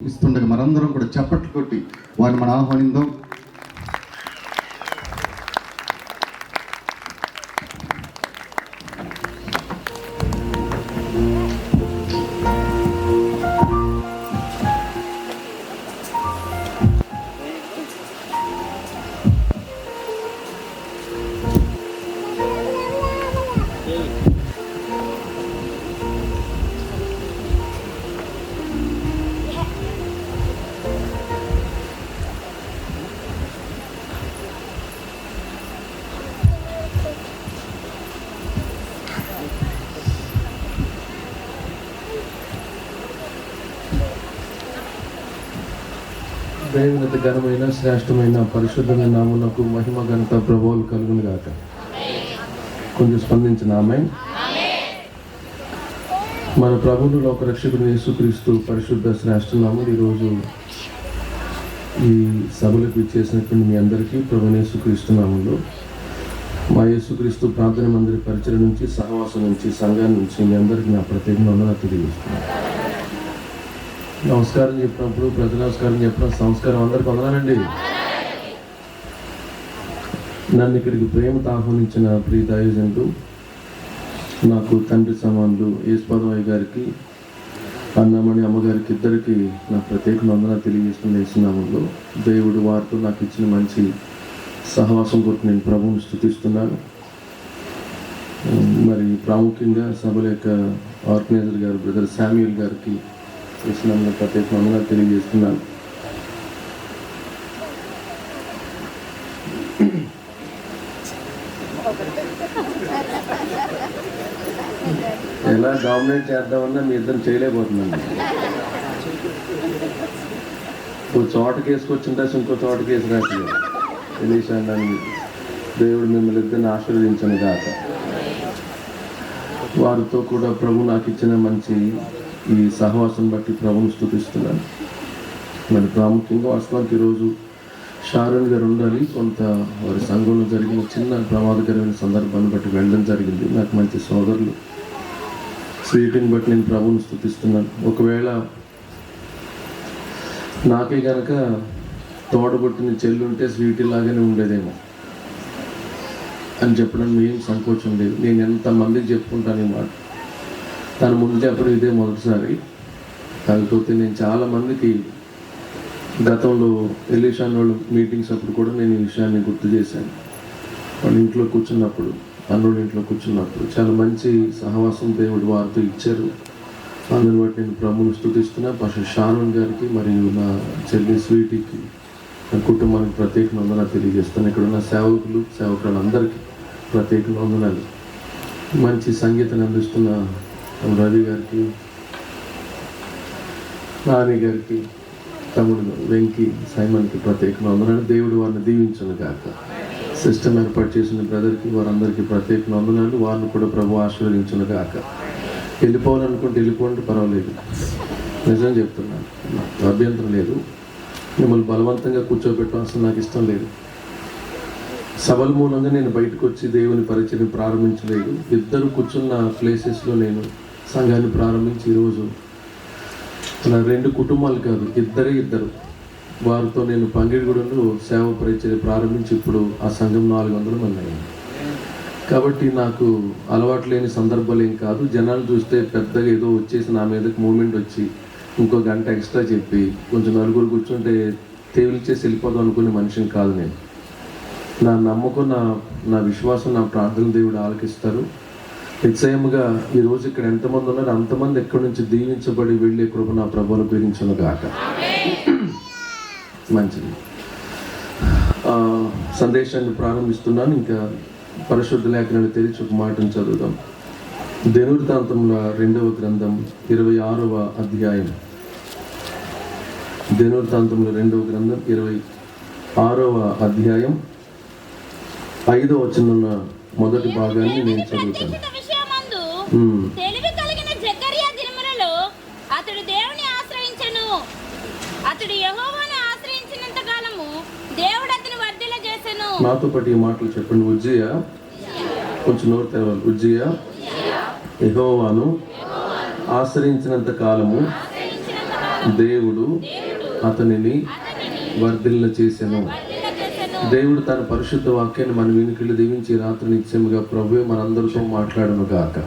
ఇస్తుండగా మనందరం కూడా చప్పట్లు కొట్టి వారిని మనం ఆహ్వానిందాం. దేవుని ఘనమైన శ్రేష్టమైన పరిశుద్ధమైన నామమునకు మహిమ ఘనత ప్రభువులు కలుగును గాక. కొంచెం స్పందించిన ఆమె. మన ప్రభువును లోక రక్షకుడు యేసుక్రీస్తు పరిశుద్ధ శ్రేష్ఠ నామములు ఈరోజు ఈ సభలకు ఇచ్చేసినటువంటి మీ అందరికీ ప్రభు యేసుక్రీస్తు నామములో మా యేసుక్రీస్తు ప్రార్థన మందిర పరిచయం నుంచి, సహవాసం నుంచి, సంఘాన్ని నుంచి మీ అందరికీ నా ప్రత్యేక వందనాలు తెలియజేస్తున్నాను. నమస్కారం చెప్పినప్పుడు ప్రతి నమస్కారం చెప్పిన సంస్కారం అందరికి వందనాలండి. నన్ను ఇక్కడికి ప్రేమతో ఆహ్వానించిన ప్రియ దైవజనుడు, నాకు తండ్రి సమానులు యేసుపాదమయ్య గారికి, అన్నమణి అమ్మగారికి ఇద్దరికి నా ప్రత్యేక వందనాలు తెలియజేస్తున్నాము. దేవుడు వారితో నాకు ఇచ్చిన మంచి సహవాసం కొరకు నేను ప్రభువుని స్తుతిస్తున్నాను. మరి ప్రాముఖ్యంగా సభల యొక్క ఆర్గనైజర్ గారు బ్రదర్ శామ్యూల్ గారికి కృష్ణంలో ప్రత్యేక వందనాలు తెలియజేస్తున్నాను. ఎలా డామినేట్ చేద్దామన్నా మీ ఇద్దరు చేయలేకపోతున్నాను. ఇంకో చోటకి వేసుకొచ్చిన రాసి ఇంకో చోటకి వేసి రాసలేదు తెలియచాను. దేవుడు మిమ్మల్ని ఇద్దరిని ఆశీర్వదించను గాక. వారితో కూడా ప్రభు నాకు ఇచ్చిన మంచి ఈ సహవాసం బట్టి ప్రభుని స్తుతిస్తున్నాను. మరి ప్రాముఖ్యంగా వాస్తవానికి ఈరోజు షారోన్ గారు ఉండాలి. కొంత వారి సంఘంలో జరిగిన చిన్న ప్రమాదకరమైన సందర్భాన్ని బట్టి వెళ్ళడం జరిగింది. నాకు మంచి సోదరులు స్వీటిని బట్టి నేను ప్రభుని స్తుతిస్తున్నాను. ఒకవేళ నాకే కనుక తోడబుట్టిన చెల్లి ఉంటే స్వీటీ లాగానే ఉండేదేమో అని చెప్పడం ఏం సంకోచం లేదు. నేను ఎంతమందికి చెప్పుకుంటాను ఈ మాట. తన ముందు చెప్పడం ఇదే మొదటిసారి. కాకపోతే నేను చాలామందికి గతంలో ఎలిషాన్ వాళ్ళు మీటింగ్స్ అప్పుడు కూడా నేను ఈ విషయాన్ని గుర్తు చేశాను. వాళ్ళ ఇంట్లో కూర్చున్నప్పుడు, అన్నోళ్ళ ఇంట్లో కూర్చున్నప్పుడు చాలా మంచి సహవాసం దేవుడు వారితో ఇచ్చారు. అందుని బట్టి నేను ప్రభువుని స్తుతిస్తున్నా. పాస్టర్ షారోన్ గారికి మరియు నా చెల్లి స్వీటీకి, నా కుటుంబానికి ప్రత్యేక వందనాలు తెలియజేస్తాను. ఇక్కడ ఉన్న సేవకులు సేవకులందరికీ ప్రత్యేక వందనాలు. మంచి సంగీతాన్ని అందిస్తున్న రవి గారికి, నాని గారికి, తమ్ముడు వెంకీ, సైమన్కి ప్రత్యేక వందనాలు. దేవుడు వారిని దీవించను గాక. సిస్టమ్ ఏర్పాటు చేసిన బ్రదర్కి, వారందరికీ ప్రత్యేక వందనాలు. వారిని కూడా ప్రభు ఆశీర్వదించను గాక. వెళ్ళిపోవాలనుకుంటే వెళ్ళిపోండి, పర్వాలేదు. నిజం చెప్తున్నాను, అభ్యంతరం లేదు. మిమ్మల్ని బలవంతంగా కూర్చోబెట్టడం అసలు నాకు ఇష్టం లేదు. సభల మూలంగా నేను బయటకు వచ్చి దేవుని పరిచయం ప్రారంభించలేదు. ఇద్దరు కూర్చున్న ప్లేసెస్లో నేను సంఘాన్ని ప్రారంభించి ఈరోజు నా 2 కుటుంబాలు కాదు, ఇద్దరు వారితో నేను పంగిడిగూడెంలో సేవ పరిచయం ప్రారంభించి ఇప్పుడు ఆ సంఘం 400 మంది అయింది. కాబట్టి నాకు అలవాటు లేని సందర్భాలు ఏం కాదు. జనాలు చూస్తే పెద్దగా ఏదో వచ్చేసి నా మీదకి మూమెంట్ వచ్చి ఇంకో గంట ఎక్స్ట్రా చెప్పి కొంచెం నలుగురు కూర్చుంటే తేలిచేసి వెళ్ళిపోదాం అనుకునే మనిషిని కాదు నేను. నా నమ్మకం, నా విశ్వాసం, నా ప్రార్థన దేవుడు ఆలకిస్తారు. నిశ్చయముగా ఈరోజు ఇక్కడ ఎంతమంది ఉన్నారు అంతమంది ఎక్కడి నుంచి దీవించబడి వెళ్ళే కృప నా ప్రభువును ఉపయోగించను గాక. మంచిది. సందేశాన్ని ప్రారంభిస్తున్నాను. ఇంకా పరిశుద్ధ లేఖనాన్ని తెరిచి ఒక మాటను చదువుదాం. దినవృత్తాంతముల 2వ గ్రంథం 26వ అధ్యాయం. దినవృత్తాంతముల 2వ గ్రంథం 26వ అధ్యాయం 5వ వచనం మొదటి భాగాన్ని నేను చదువుతాను. తెలివి కలిగిన జకరియా దినములలో అతడు దేవుని ఆశ్రయించెను. అతడు యెహోవాను ఆశ్రయించినంత కాలము దేవుడు అతని వర్ధిల్ల చేసెను. నాతో పాటు ఈ మాటలు చెప్పండి. ఉజ్జియా, కొంచెం నోరు తెరవాలి. ఉజ్జియా యెహోవాను ఆశ్రయించినంత కాలము దేవుడు అతనిని వర్ధిల్ల చేసెను. దేవుడు తన పరిశుద్ధ వాక్యాన్ని మన వెనుకలు దీవించి రాత్రి నిశ్చయముగా ప్రభువే మనందరితో మాట్లాడును గాక.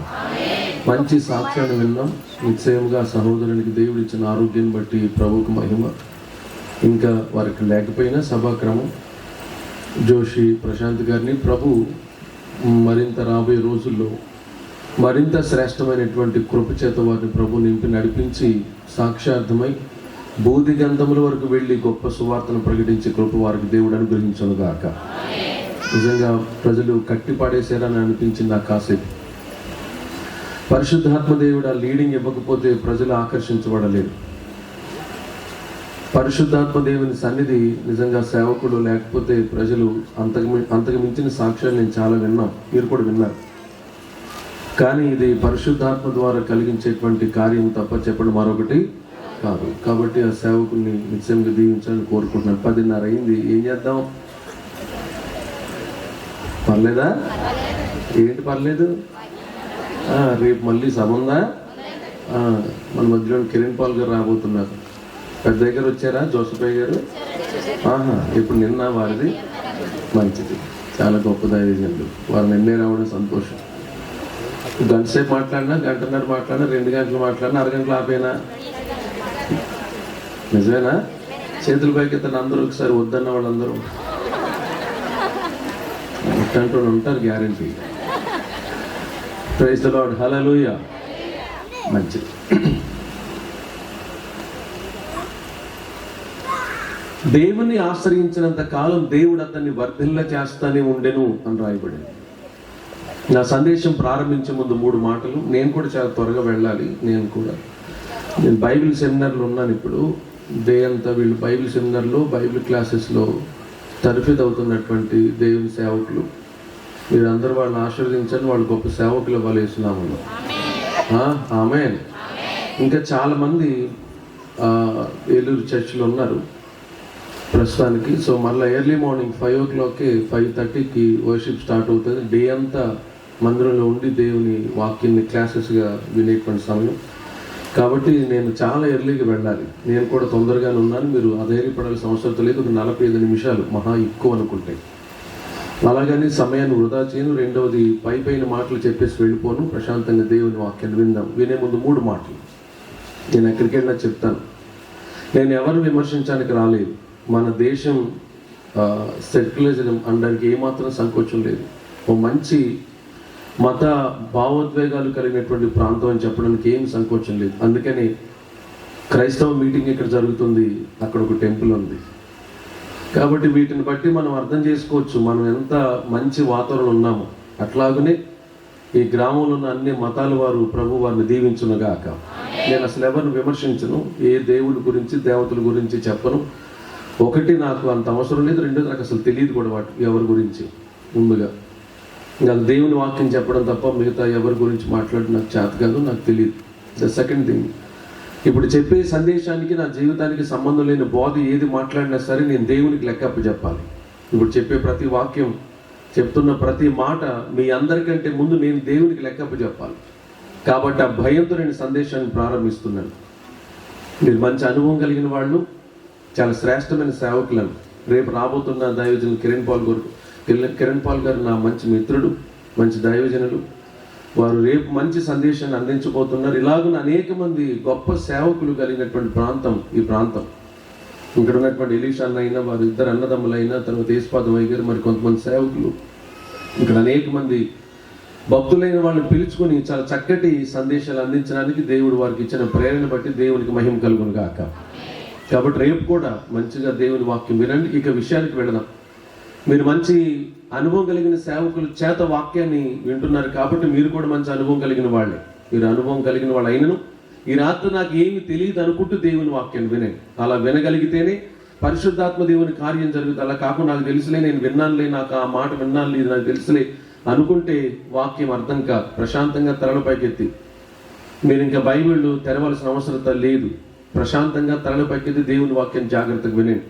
మంచి సాక్ష్యాన్ని విన్నాం. నిశ్చయముగా సహోదరునికి దేవుడు ఇచ్చిన ఆరోగ్యాన్ని బట్టి ప్రభువుకు మహిమ. ఇంకా వారికి లేకపోయినా సభాక్రమం జోషి ప్రశాంత్ గారిని ప్రభు మరింత రాబోయే రోజుల్లో మరింత శ్రేష్టమైనటువంటి కృప చేత వారిని ప్రభు నింపి నడిపించి సాక్ష్యార్థమై బోధి గంధముల వరకు వెళ్ళి గొప్ప సువార్తను ప్రకటించే కృప వారికి దేవుడు అనుగ్రహించును గాక. నిజంగా ప్రజలు కట్టి పాడేశారని అనిపించింది నాకు కాసేపు. పరిశుద్ధాత్మ దేవుడు ఆ లీడింగ్ ఇవ్వకపోతే ప్రజలు ఆకర్షించబడలేరు. పరిశుద్ధాత్మ దేవుని సన్నిధి నిజంగా సేవకులు లేకపోతే ప్రజలు అంతకు మించిన సాక్ష్యాలు నేను చాలా విన్నాం, మీరు కూడా విన్నారు. కానీ ఇది పరిశుద్ధాత్మ ద్వారా కలిగించేటువంటి కార్యం తప్ప చెప్పడం మరొకటి కాదు. కాబట్టి ఆ సేవకుల్ని నిశ్చయంగా దీవించాలని కోరుకుంటున్నాను. 10:30 అయింది, ఏం చేద్దాం? పర్లేదా? ఏంటి పర్లేదు? రేపు మళ్ళీ సభ ఉందా? మన మధ్యలో కిరణ్ పాల్ గారు రాబోతున్నారు. పెద్ద దగ్గర వచ్చారా జోసఫయ్య గారు? ఇప్పుడు నిన్న వారిది మంచిది, చాలా గొప్ప దైవజనులు. వారు నిన్నే రావడం సంతోషం. గంట సేపు మాట్లాడినా, గంటన్నర మాట్లాడినా, 2 గంటలు మాట్లాడినా, అరగంటలు ఆపేనా? నిజమేనా? చేతుల పైకి ఇతను అందరూ ఒకసారి వద్దన్న వాళ్ళందరూ అంటూ ఉంటారు, గ్యారంటీ. ప్రైజ్ ది లార్డ్, హల్లెలూయా. మంచిది. దేవుని ఆశ్రయించినంత కాలం దేవుడు అతన్ని వర్ధిల్ల చేస్తానే ఉండెను అని రాయబడింది. నా సందేశం ప్రారంభించే ముందు 3 మాటలు. నేను కూడా చాలా త్వరగా వెళ్ళాలి. నేను బైబిల్ సెమినార్లో ఉన్నాను ఇప్పుడు. డే అంతా వీళ్ళు బైబిల్ సెమినార్లో, బైబిల్ క్లాసెస్లో తరఫీదు అవుతున్నటువంటి దేవుని సేవకులు, మీరందరూ వాళ్ళని ఆశీర్వదించండి. వాళ్ళు గొప్ప సేవకులు ఇవ్వాలేస్తున్నాము. ఆమేన్. ఇంకా చాలామంది ఏలూరు చర్చిలో ఉన్నారు ప్రస్తుతానికి. సో మళ్ళీ ఎర్లీ మార్నింగ్ 5 o'clockకి 5:30కి వర్షిప్ స్టార్ట్ అవుతుంది. డే అంతా మందిరంలో ఉండి దేవుని వాక్యాన్ని క్లాసెస్గా వినేటువంటి సమయం. కాబట్టి నేను చాలా ఎర్లీగా వెళ్ళాలి. నేను కూడా తొందరగానే ఉన్నాను. మీరు అధైర్యపడాల్సిన అవసరం లేదు. ఒక 45 నిమిషాలు మహా ఎక్కువ అనుకుంటే. అలాగని సమయాన్ని వృధా చేయను. రెండవది పైన మాటలు చెప్పేసి వెళ్ళిపోను. ప్రశాంతంగా దేవుని వాక్యాన్ని విందాం. వినే ముందు 3 మాటలు నేను ఎక్కడికి వెళ్ళినా చెప్తాను. నేను ఎవరు విమర్శించడానికి రాలేదు. మన దేశం సెక్యులరిజం అనడానికి ఏమాత్రం సంకోచం లేదు. ఓ మంచి మత భావోద్వేగాలు కలిగినటువంటి ప్రాంతం అని చెప్పడానికి ఏమి సంకోచం లేదు. అందుకని క్రైస్తవ మీటింగ్ ఇక్కడ జరుగుతుంది, అక్కడ ఒక టెంపుల్ ఉంది. కాబట్టి వీటిని బట్టి మనం అర్థం చేసుకోవచ్చు మనం ఎంత మంచి వాతావరణం ఉన్నామో. అట్లాగనే ఈ గ్రామంలో ఉన్న అన్ని మతాల వారు ప్రభు వారిని దీవించునుగాక. నేను అసలు ఎవరిని విమర్శించను, ఏ దేవుడి గురించి దేవతల గురించి చెప్పను. ఒకటి, నాకు అంత అవసరం లేదు. రెండోది, నాకు అసలు తెలియదు కూడా ఎవరి గురించి. ముందుగా నాకు దేవుని వాక్యం చెప్పడం తప్ప మిగతా ఎవరి గురించి మాట్లాడడం నాకు చేత కాదు, నాకు తెలియదు. ద సెకండ్ థింగ్, ఇప్పుడు చెప్పే సందేశానికి నా జీవితానికి సంబంధం లేని బోధ ఏది మాట్లాడినా సరే నేను దేవునికి లెక్కప్ప చెప్పాలి. ఇప్పుడు చెప్పే ప్రతి వాక్యం, చెప్తున్న ప్రతి మాట మీ అందరికంటే ముందు నేను దేవునికి లెక్కప్ప చెప్పాలి. కాబట్టి ఆ భయంతో నేను సందేశాన్ని ప్రారంభిస్తున్నాను. మీరు మంచి అనుభవం కలిగిన వాళ్ళు, చాలా శ్రేష్టమైన సేవకులను. రేపు రాబోతున్న దైవజనులు కిరణ్ పాల్ గారు నా మంచి మిత్రుడు, మంచి దైవజనులు. వారు రేపు మంచి సందేశాన్ని అందించబోతున్నారు. ఇలాగున్న అనేక మంది గొప్ప సేవకులు కలిగినటువంటి ప్రాంతం ఈ ప్రాంతం. ఇక్కడ ఉన్నటువంటి ఎలీషా అయినా, వారి 2 అన్నదమ్ములైనా, తర్వాత యేసుపాదమయ్య గారు, మరి కొంతమంది సేవకులు, ఇక్కడ అనేక మంది భక్తులైన వాళ్ళని పిలుచుకొని చాలా చక్కటి సందేశాలు అందించడానికి దేవుడు వారికి ఇచ్చిన ప్రేరణ బట్టి దేవునికి మహిమ కలుగును గాక. కాబట్టి రేపు కూడా మంచిగా దేవుని వాక్యం వినండి. ఇక విషయానికి వెళదాం. మీరు మంచి అనుభవం కలిగిన సేవకుల చేత వాక్యాన్ని వింటున్నారు కాబట్టి మీరు కూడా మంచి అనుభవం కలిగిన వాళ్ళే. మీరు అనుభవం కలిగిన వాళ్ళు అయినను ఈ రాత్రి నాకు ఏమి తెలియదు అనుకుంటూ దేవుని వాక్యాన్ని వినండి. అలా వినగలిగితేనే పరిశుద్ధాత్మ దేవుని కార్యం జరుగుతుంది. అలా కాకుండా నాకు తెలుసులే, నేను విన్నానులే, నాకు ఆ మాట విన్నాను, ఇది నాకు తెలుసులే అనుకుంటే వాక్యం అర్థం కాదు. ప్రశాంతంగా తలపైకెత్తి, మీరు ఇంకా బైబిల్ తెరవలసిన అవసరం లేదు. ప్రశాంతంగా తలపైకెత్తి దేవుని వాక్యం జాగ్రత్తగా వినండి.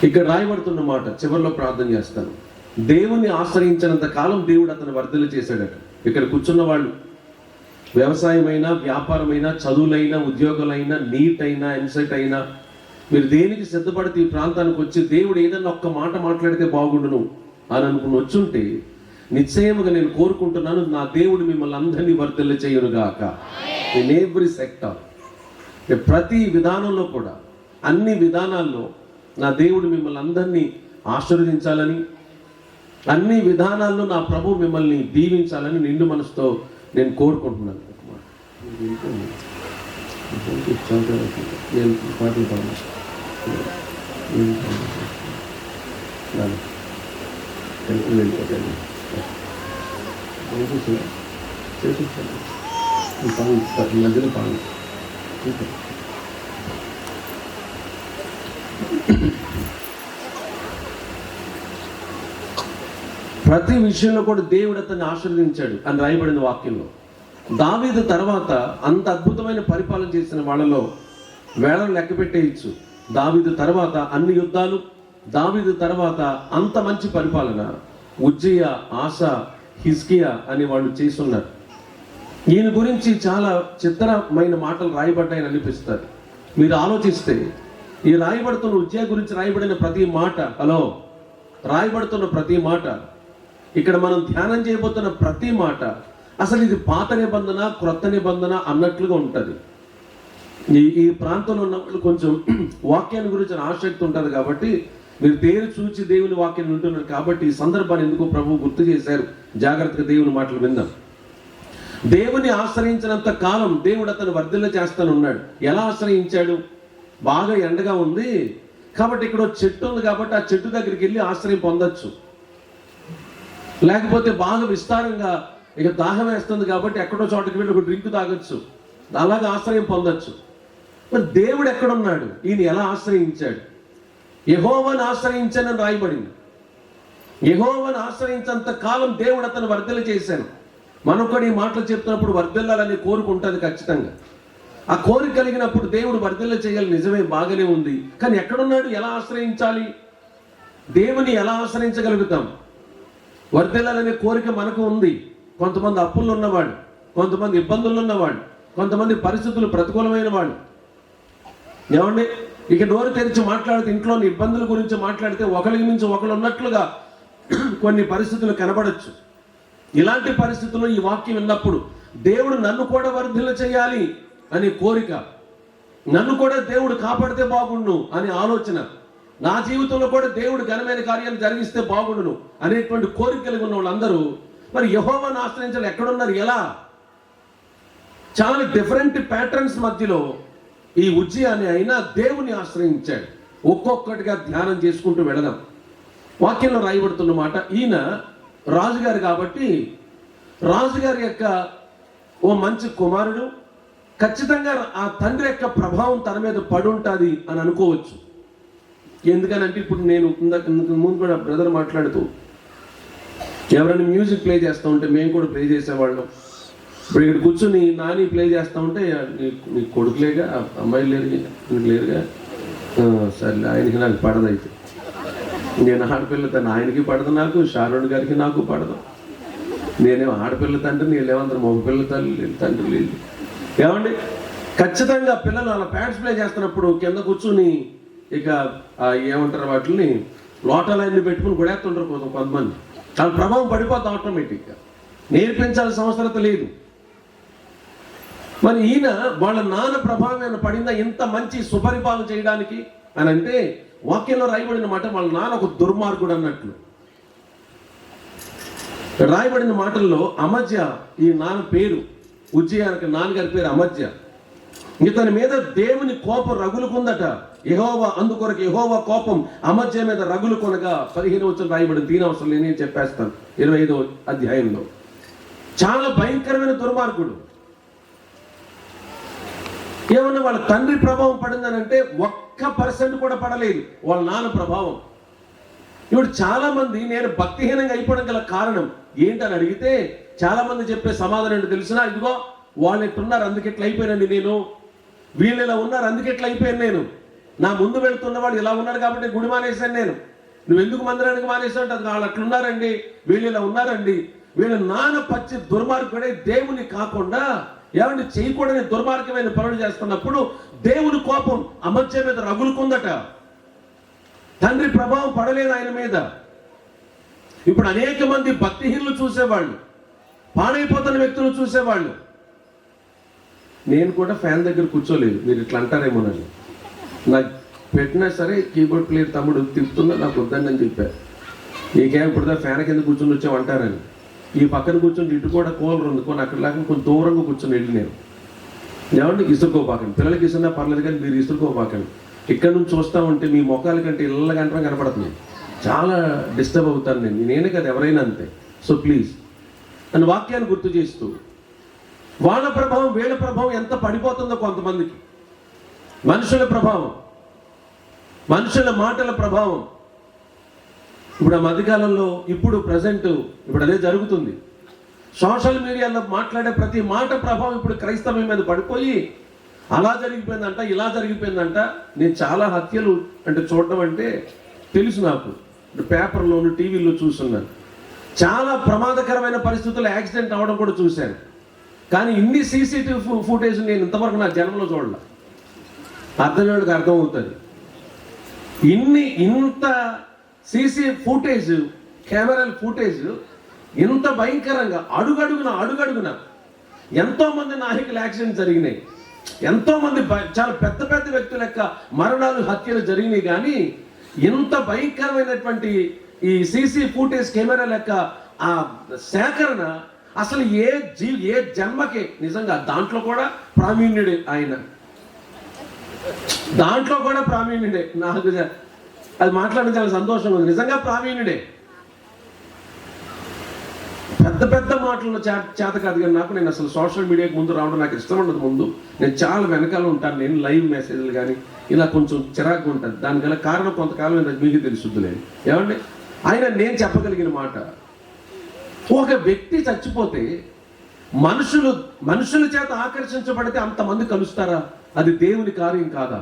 ఇక్కడ రాయబడుతున్న మాట చివరిలో ప్రార్థన చేస్తాను. దేవుని ఆశ్రయించినంత కాలం దేవుడు అతను వర్ధలు చేశాడట. ఇక్కడ కూర్చున్న వాళ్ళు వ్యవసాయమైనా, వ్యాపారమైనా, చదువులైనా, ఉద్యోగాలైనా, నీట్ అయినా, ఎంసెట్ అయినా, మీరు దేనికి సిద్ధపడితే ఈ ప్రాంతానికి వచ్చి దేవుడు ఏదన్నా ఒక్క మాట మాట్లాడితే బాగుండును అని అనుకుని వచ్చుంటే నిశ్చయముగా నేను కోరుకుంటున్నాను, నా దేవుడు మిమ్మల్ని అందరినీ వర్ధిల్ల చేయునుగాక. ఇన్ ఎవ్రీ సెక్టర్, ప్రతి విధానంలో కూడా, అన్ని విధానాల్లో నా దేవుడు మిమ్మల్ని అందరినీ ఆశీర్వదించాలని, అన్ని విధానాల్లో నా ప్రభు మిమ్మల్ని దీవించాలని నిండు మనసుతో నేను కోరుకుంటున్నాను. మధ్యలో పాలు ప్రతి విషయంలో కూడా దేవుడు అతన్ని ఆశీర్వదించాడు అని రాయబడిన వాక్యంలో. దావీదు తర్వాత అంత అద్భుతమైన పరిపాలన చేసిన వాళ్ళలో వేళను లెక్క పెట్టేయచ్చు. దావీదు తర్వాత అన్ని యుద్ధాలు, దావీదు తర్వాత అంత మంచి పరిపాలన ఉజ్జియా, ఆసా, హిజ్కియా అని వాళ్ళు చేస్తున్నారు. ఈయన గురించి చాలా చిత్రమైన మాటలు రాయబడ్డాయని అనిపిస్తారు. మీరు ఆలోచిస్తే ఈ రాయబడుతున్న ఉజ్జియా గురించి రాయబడిన ప్రతి మాట, రాయబడుతున్న ప్రతి మాట, ఇక్కడ మనం ధ్యానం చేయబోతున్న ప్రతి మాట అసలు ఇది పాత నిబంధన, క్రొత్త నిబంధన అన్నట్లుగా ఉంటుంది. ఈ ప్రాంతంలో ఉన్న వాళ్ళు కొంచెం వాక్యాన్ని గురించి ఆసక్తి ఉంటుంది కాబట్టి మీరు పేరు చూచి దేవుని వాక్యాన్ని వింటున్నారు కాబట్టి ఈ సందర్భాన్ని ఎందుకు ప్రభు గుర్తు చేశారు. జాగ్రత్తగా దేవుని మాటలు విందాం. దేవుని ఆశ్రయించినంత కాలం దేవుడు అతను వర్ధిల్ల చేస్తానున్నాడు. ఎలా ఆశ్రయించాడు? బాగా ఎండగా ఉంది కాబట్టి ఇక్కడ చెట్టు ఉంది కాబట్టి ఆ చెట్టు దగ్గరికి వెళ్ళి ఆశ్రయం పొందొచ్చు. లేకపోతే బాగా విస్తారంగా ఇక దాహం వేస్తుంది కాబట్టి ఎక్కడో చోటకి వెళ్ళి ఒక డ్రింక్ తాగొచ్చు, అలాగే ఆశ్రయం పొందొచ్చు. మరి దేవుడు ఎక్కడున్నాడు? ఈయన ఎలా ఆశ్రయించాడు? యెహోవాను ఆశ్రయించానని రాయబడింది. యెహోవాను ఆశ్రయించేంత కాలం దేవుడు అతను వర్ధిల్ల చేశాను. మనం కూడా ఈ మాటలు చెప్తున్నప్పుడు వర్ధిల్లాలని కోరుకుంటుంది ఖచ్చితంగా. ఆ కోరిక కలిగినప్పుడు దేవుడు వర్ధిల్ల చేయాలి, నిజమే, బాగానే ఉంది. కానీ ఎక్కడున్నాడు? ఎలా ఆశ్రయించాలి? దేవుని ఎలా ఆశ్రయించగలుగుతాం? వర్ధిల్లాలనే కోరిక మనకు ఉంది. కొంతమంది అప్పుల్లో ఉన్నవాడు, కొంతమంది ఇబ్బందులు ఉన్నవాడు, కొంతమంది పరిస్థితులు ప్రతికూలమైన వాడు. ఏమండి, ఇక నోరు తెరిచి మాట్లాడితే ఇంట్లోని ఇబ్బందుల గురించి మాట్లాడితే ఒకరికి మించి ఒకరు ఉన్నట్లుగా కొన్ని పరిస్థితులు కనబడచ్చు. ఇలాంటి పరిస్థితుల్లో ఈ వాక్యం విన్నప్పుడు దేవుడు నన్ను కూడా వర్ధిల్ల చేయాలి అనే కోరిక, నన్ను కూడా దేవుడు కాపాడితే బాగుండు అనే ఆలోచన, నా జీవితంలో కూడా దేవుడు ఘనమైన కార్యాలు జరిగిస్తే బాగుండును అనేటువంటి కోరిక కలిగి ఉన్న వాళ్ళందరూ మరి యెహోవాను ఆశ్రయించాలి. ఎక్కడున్నారు? ఎలా? చాలా డిఫరెంట్ ప్యాటర్న్స్ మధ్యలో ఈ ఉజ్జియా అని అయినా దేవుని ఆశ్రయించాడు. ఒక్కొక్కటిగా ధ్యానం చేసుకుంటూ వెళదాం. వాక్యంలో రాయబడుతున్న మాట, ఈయన రాజుగారు కాబట్టి రాజుగారి యొక్క ఓ మంచి కుమారుడు, ఖచ్చితంగా ఆ తండ్రి యొక్క ప్రభావం తన మీద పడి ఉంటుంది అని అనుకోవచ్చు. ఎందుకనంటే ఇప్పుడు నేను ముందు కూడా బ్రదర్ మాట్లాడుతూ ఎవరైనా మ్యూజిక్ ప్లే చేస్తూ ఉంటే మేము కూడా ప్లే చేసేవాళ్ళం. ఇప్పుడు ఇక్కడ కూర్చొని నాని ప్లే చేస్తూ ఉంటే నీ కొడుకులేగా, అమ్మాయిలు లేరుగా, సరే ఆయనకి నాకు పడదు. అయితే నేను ఆడపిల్ల తండ్రి, ఆయనకి పడదు, నాకు షారోన్ గారికి నాకు పడదు. నేనేమో ఆడపిల్ల తండ్రి, వీళ్ళేమంటారు మగపిల్ల తండ్రి లేదు. ఏమండి, ఖచ్చితంగా పిల్లలు అలా ప్యాడ్స్ ప్లే చేస్తున్నప్పుడు కింద కూర్చుని ఇక ఏమంటారు వాటిని లోటాలన్నీ పెట్టుకుని కొడేస్తుంటారు కొంతమంది. వాళ్ళ ప్రభావం పడిపోతుంది ఆటోమేటిక్గా. నేర్పించాల్సిన అవసరం లేదు. మరి ఈయన వాళ్ళ నాన్న ప్రభావం ఏమైనా పడిందా ఇంత మంచి సుపరిపాలన చేయడానికి అని అంటే వాక్యంలో రాయబడిన మాట వాళ్ళ నాన్న ఒక దుర్మార్గుడు అన్నట్లు రాయబడిన మాటల్లో అమజ్య ఈ నాన్న పేరు, ఉజ్జియా నాన్నగారి పేరు అమజ్య. ఇతని మీద దేవుని కోపం రగులుకుందట. యెహోవా అందుకొరకు యెహోవా కోపం అమజ్య మీద రగులుకొనగా 15వ వచనం రాయబడింది. దీని అవసరం నేను చెప్పేస్తాను. 25వ అధ్యాయంలో చాలా భయంకరమైన దుర్మార్గుడు. ఏమన్నా వాళ్ళ తండ్రి ప్రభావం పడిందనంటే 1% కూడా పడలేదు వాళ్ళ నాన్న ప్రభావం. ఇప్పుడు చాలా మంది నేను భక్తిహీనంగా అయిపోవడం గల కారణం ఏంటని అడిగితే చాలా మంది చెప్పే సమాధానం ఏంటో తెలిసినా, ఇదిగో వాళ్ళు ఎట్లున్నారు అందుకే ఇట్లా అయిపోయానండి నేను, వీళ్ళు ఇలా ఉన్నారు అందుకే ఇట్లా అయిపోయాను నేను, నా ముందు వెళుతున్న వాళ్ళు ఇలా ఉన్నారు కాబట్టి గుడి మానేశాను నేను, నువ్వు ఎందుకు మందిరానికి మానేశావు అంటే వాళ్ళు అట్లున్నారండి, వీళ్ళు ఇలా ఉన్నారండి. వీళ్ళ నాన్న పచ్చి దుర్మార్గుడే దేవుని కాకుండా ఏమంటే చేయకూడని దుర్మార్గమైన పనులు చేస్తున్నప్పుడు దేవుని కోపం అమర్చే మీద రగులుకుందట. తండ్రి ప్రభావం పడలేదు ఆయన మీద. ఇప్పుడు అనేక మంది భక్తిహీనులు చూసేవాళ్ళు, పాడైపోతున్న వ్యక్తులు చూసేవాళ్ళు. నేను కూడా ఫ్యాన్ దగ్గర కూర్చోలేదు, మీరు ఇట్లా అంటారేమోనని. నాకు పెట్టినా సరే కీబోర్డ్ ప్లేయర్ తమ్ముడు తిప్పుతున్నా నాకు వద్దని అని చెప్పారు. నీకేం ఇప్పుడు ఫ్యాన్ కింద కూర్చొని వచ్చావు అంటారని. ఈ పక్కన కూర్చొని ఇటు కూడా కూలర్ ఉంది, కొన్ని అక్కడ లేకుండా కొంచెం దూరంగా కూర్చొని వెళ్ళి నేను ఏమంటే ఇసురుకోపాకండి. పిల్లలకి ఇస్తున్నా పర్లేదు కానీ మీరు ఇసురుకోపాకండి. ఇక్కడ నుంచి చూస్తూ ఉంటే మీ మొఖాల కంటే ఇళ్ళ గంటరం కనపడుతుంది. చాలా డిస్టర్బ్ అవుతాను నేనే కదా, ఎవరైనా అంతే. సో ప్లీజ్ అని వాక్యాన్ని గుర్తు చేస్తూ, వాళ్ళ ప్రభావం వీళ్ళ ప్రభావం ఎంత పడిపోతుందో కొంతమందికి. మనుషుల ప్రభావం, మనుషుల మాటల ప్రభావం. ఇప్పుడు ఆ మధ్యకాలంలో ఇప్పుడు ప్రజెంట్ ఇప్పుడు అదే జరుగుతుంది. సోషల్ మీడియాలో మాట్లాడే ప్రతి మాట ప్రభావం ఇప్పుడు క్రైస్తవం మీద పడిపోయి అలా జరిగిపోయిందంట, ఇలా జరిగిపోయిందంట. నేను చాలా హత్యలు అంటే చూడడం అంటే తెలుసు నాకు, పేపర్లోను టీవీలో చూస్తున్నాను. చాలా ప్రమాదకరమైన పరిస్థితుల్లో యాక్సిడెంట్ అవ్వడం కూడా చూశాను. కానీ ఇన్ని సీసీటీవీ ఫుటేజ్ నేను ఇంతవరకు నా జన్మలో చూడలే. అర్థమయ్యేకి అర్థమవుతుంది. ఇంత సీసీ ఫుటేజ్, కెమెరాల ఫుటేజ్ ఇంత భయంకరంగా అడుగడుగున ఎంతో మంది నాయకులు యాక్సిడెంట్ జరిగినాయి. ఎంతో మంది చాలా పెద్ద పెద్ద వ్యక్తుల యొక్క మరణాలు, హత్యలు జరిగినాయి. కానీ ఇంత భయంకరమైనటువంటి ఈ సీసీ ఫుటేజ్ కెమెరాల యొక్క ఆ సేకరణ అసలు ఏ జన్మకి నిజంగా దాంట్లో కూడా ప్రావీణ్యుడే ఆయన, దాంట్లో కూడా ప్రావీణ్యుడే. నాకు అది మాట్లాడడం చాలా సంతోషంగా ఉంది. నిజంగా ప్రావీణ్యుడే. పెద్ద పెద్ద మాటల్లో చేత కాదు కానీ నాకు, నేను అసలు సోషల్ మీడియాకి ముందు రావడం నాకు ఇష్టం ఉండదు. ముందు నేను చాలా వెనకాల ఉంటాను. నేను లైవ్ మెసేజ్లు కానీ ఇలా కొంచెం చిరాకు ఉంటుంది. దానికల్లా కారణం కొంతకాలం మీకు తెలుసుద్దులేదు. ఏమండి ఆయన నేను చెప్పగలిగిన మాట, ఒక వ్యక్తి చచ్చిపోతే మనుషుల చేత ఆకర్షించబడితే అంతమంది కలుస్తారా? అది దేవుని కార్యం కాదా?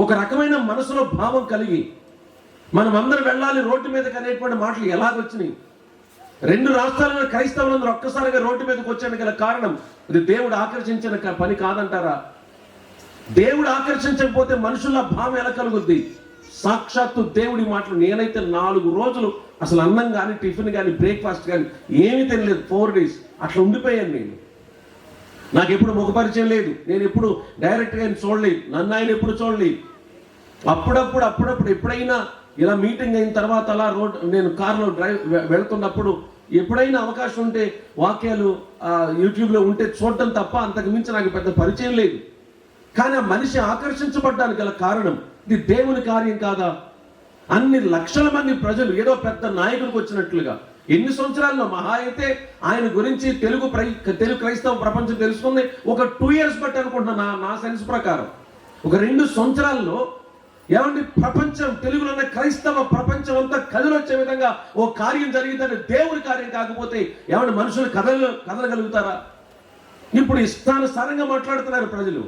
ఒక రకమైన మనసులో భావం కలిగి మనం అందరూ వెళ్ళాలి రోడ్డు మీదకి అనేటువంటి మాటలు ఎలాగొచ్చినాయి? 2 రాష్ట్రాలలో క్రైస్తవులందరూ ఒక్కసారిగా రోడ్డు మీదకి వచ్చానికి గల కారణం ఇది దేవుడు ఆకర్షించిన పని కాదంటారా? దేవుడు ఆకర్షించకపోతే మనుషుల భావం ఎలా కలుగుద్ది? సాక్షాత్తు దేవుడి మాటలు, నేనైతే 4 రోజులు అసలు అన్నం కానీ, టిఫిన్ కానీ, బ్రేక్ఫాస్ట్ కానీ ఏమీ తినలేదు. 4 days అట్లా ఉండిపోయాను నేను. నాకు ఎప్పుడు ముఖపరిచయం లేదు. నేను ఎప్పుడు డైరెక్ట్గా ఆయన చూడలేదు. నన్ను ఆయన ఎప్పుడు చూడలేదు. అప్పుడప్పుడు ఎప్పుడైనా ఇలా మీటింగ్ అయిన తర్వాత అలా నేను కార్లో వెళ్తున్నప్పుడు ఎప్పుడైనా అవకాశం ఉంటే వాక్యాలు యూట్యూబ్లో ఉంటే చూడటం తప్ప అంతకు మించి నాకు పెద్ద పరిచయం లేదు. కానీ ఆ మనిషి ఆకర్షించబడ్డానికి గల కారణం ఇది దేవుని కార్యం కాదా? అన్ని లక్షల మంది ప్రజలు ఏదో పెద్ద నాయకుడికి వచ్చినట్లుగా ఎన్ని సంవత్సరాల్లో మహా అయితే ఆయన గురించి తెలుగు క్రైస్తవ ప్రపంచం తెలుసుకుంది ఒక 2 years బట్టి అనుకుంటున్నా నా సెన్స్ ప్రకారం. ఒక 2 సంవత్సరాల్లో ఏమండి ప్రపంచం, తెలుగులో ఉన్న క్రైస్తవ ప్రపంచం అంతా కదిలొచ్చే విధంగా ఓ కార్యం జరిగిందంటే దేవుని కార్యం కాకపోతే ఏమంటే మనుషులు కదలగలుగుతారా? ఇప్పుడు ఇష్టానుసారంగా మాట్లాడుతున్నారు ప్రజలు.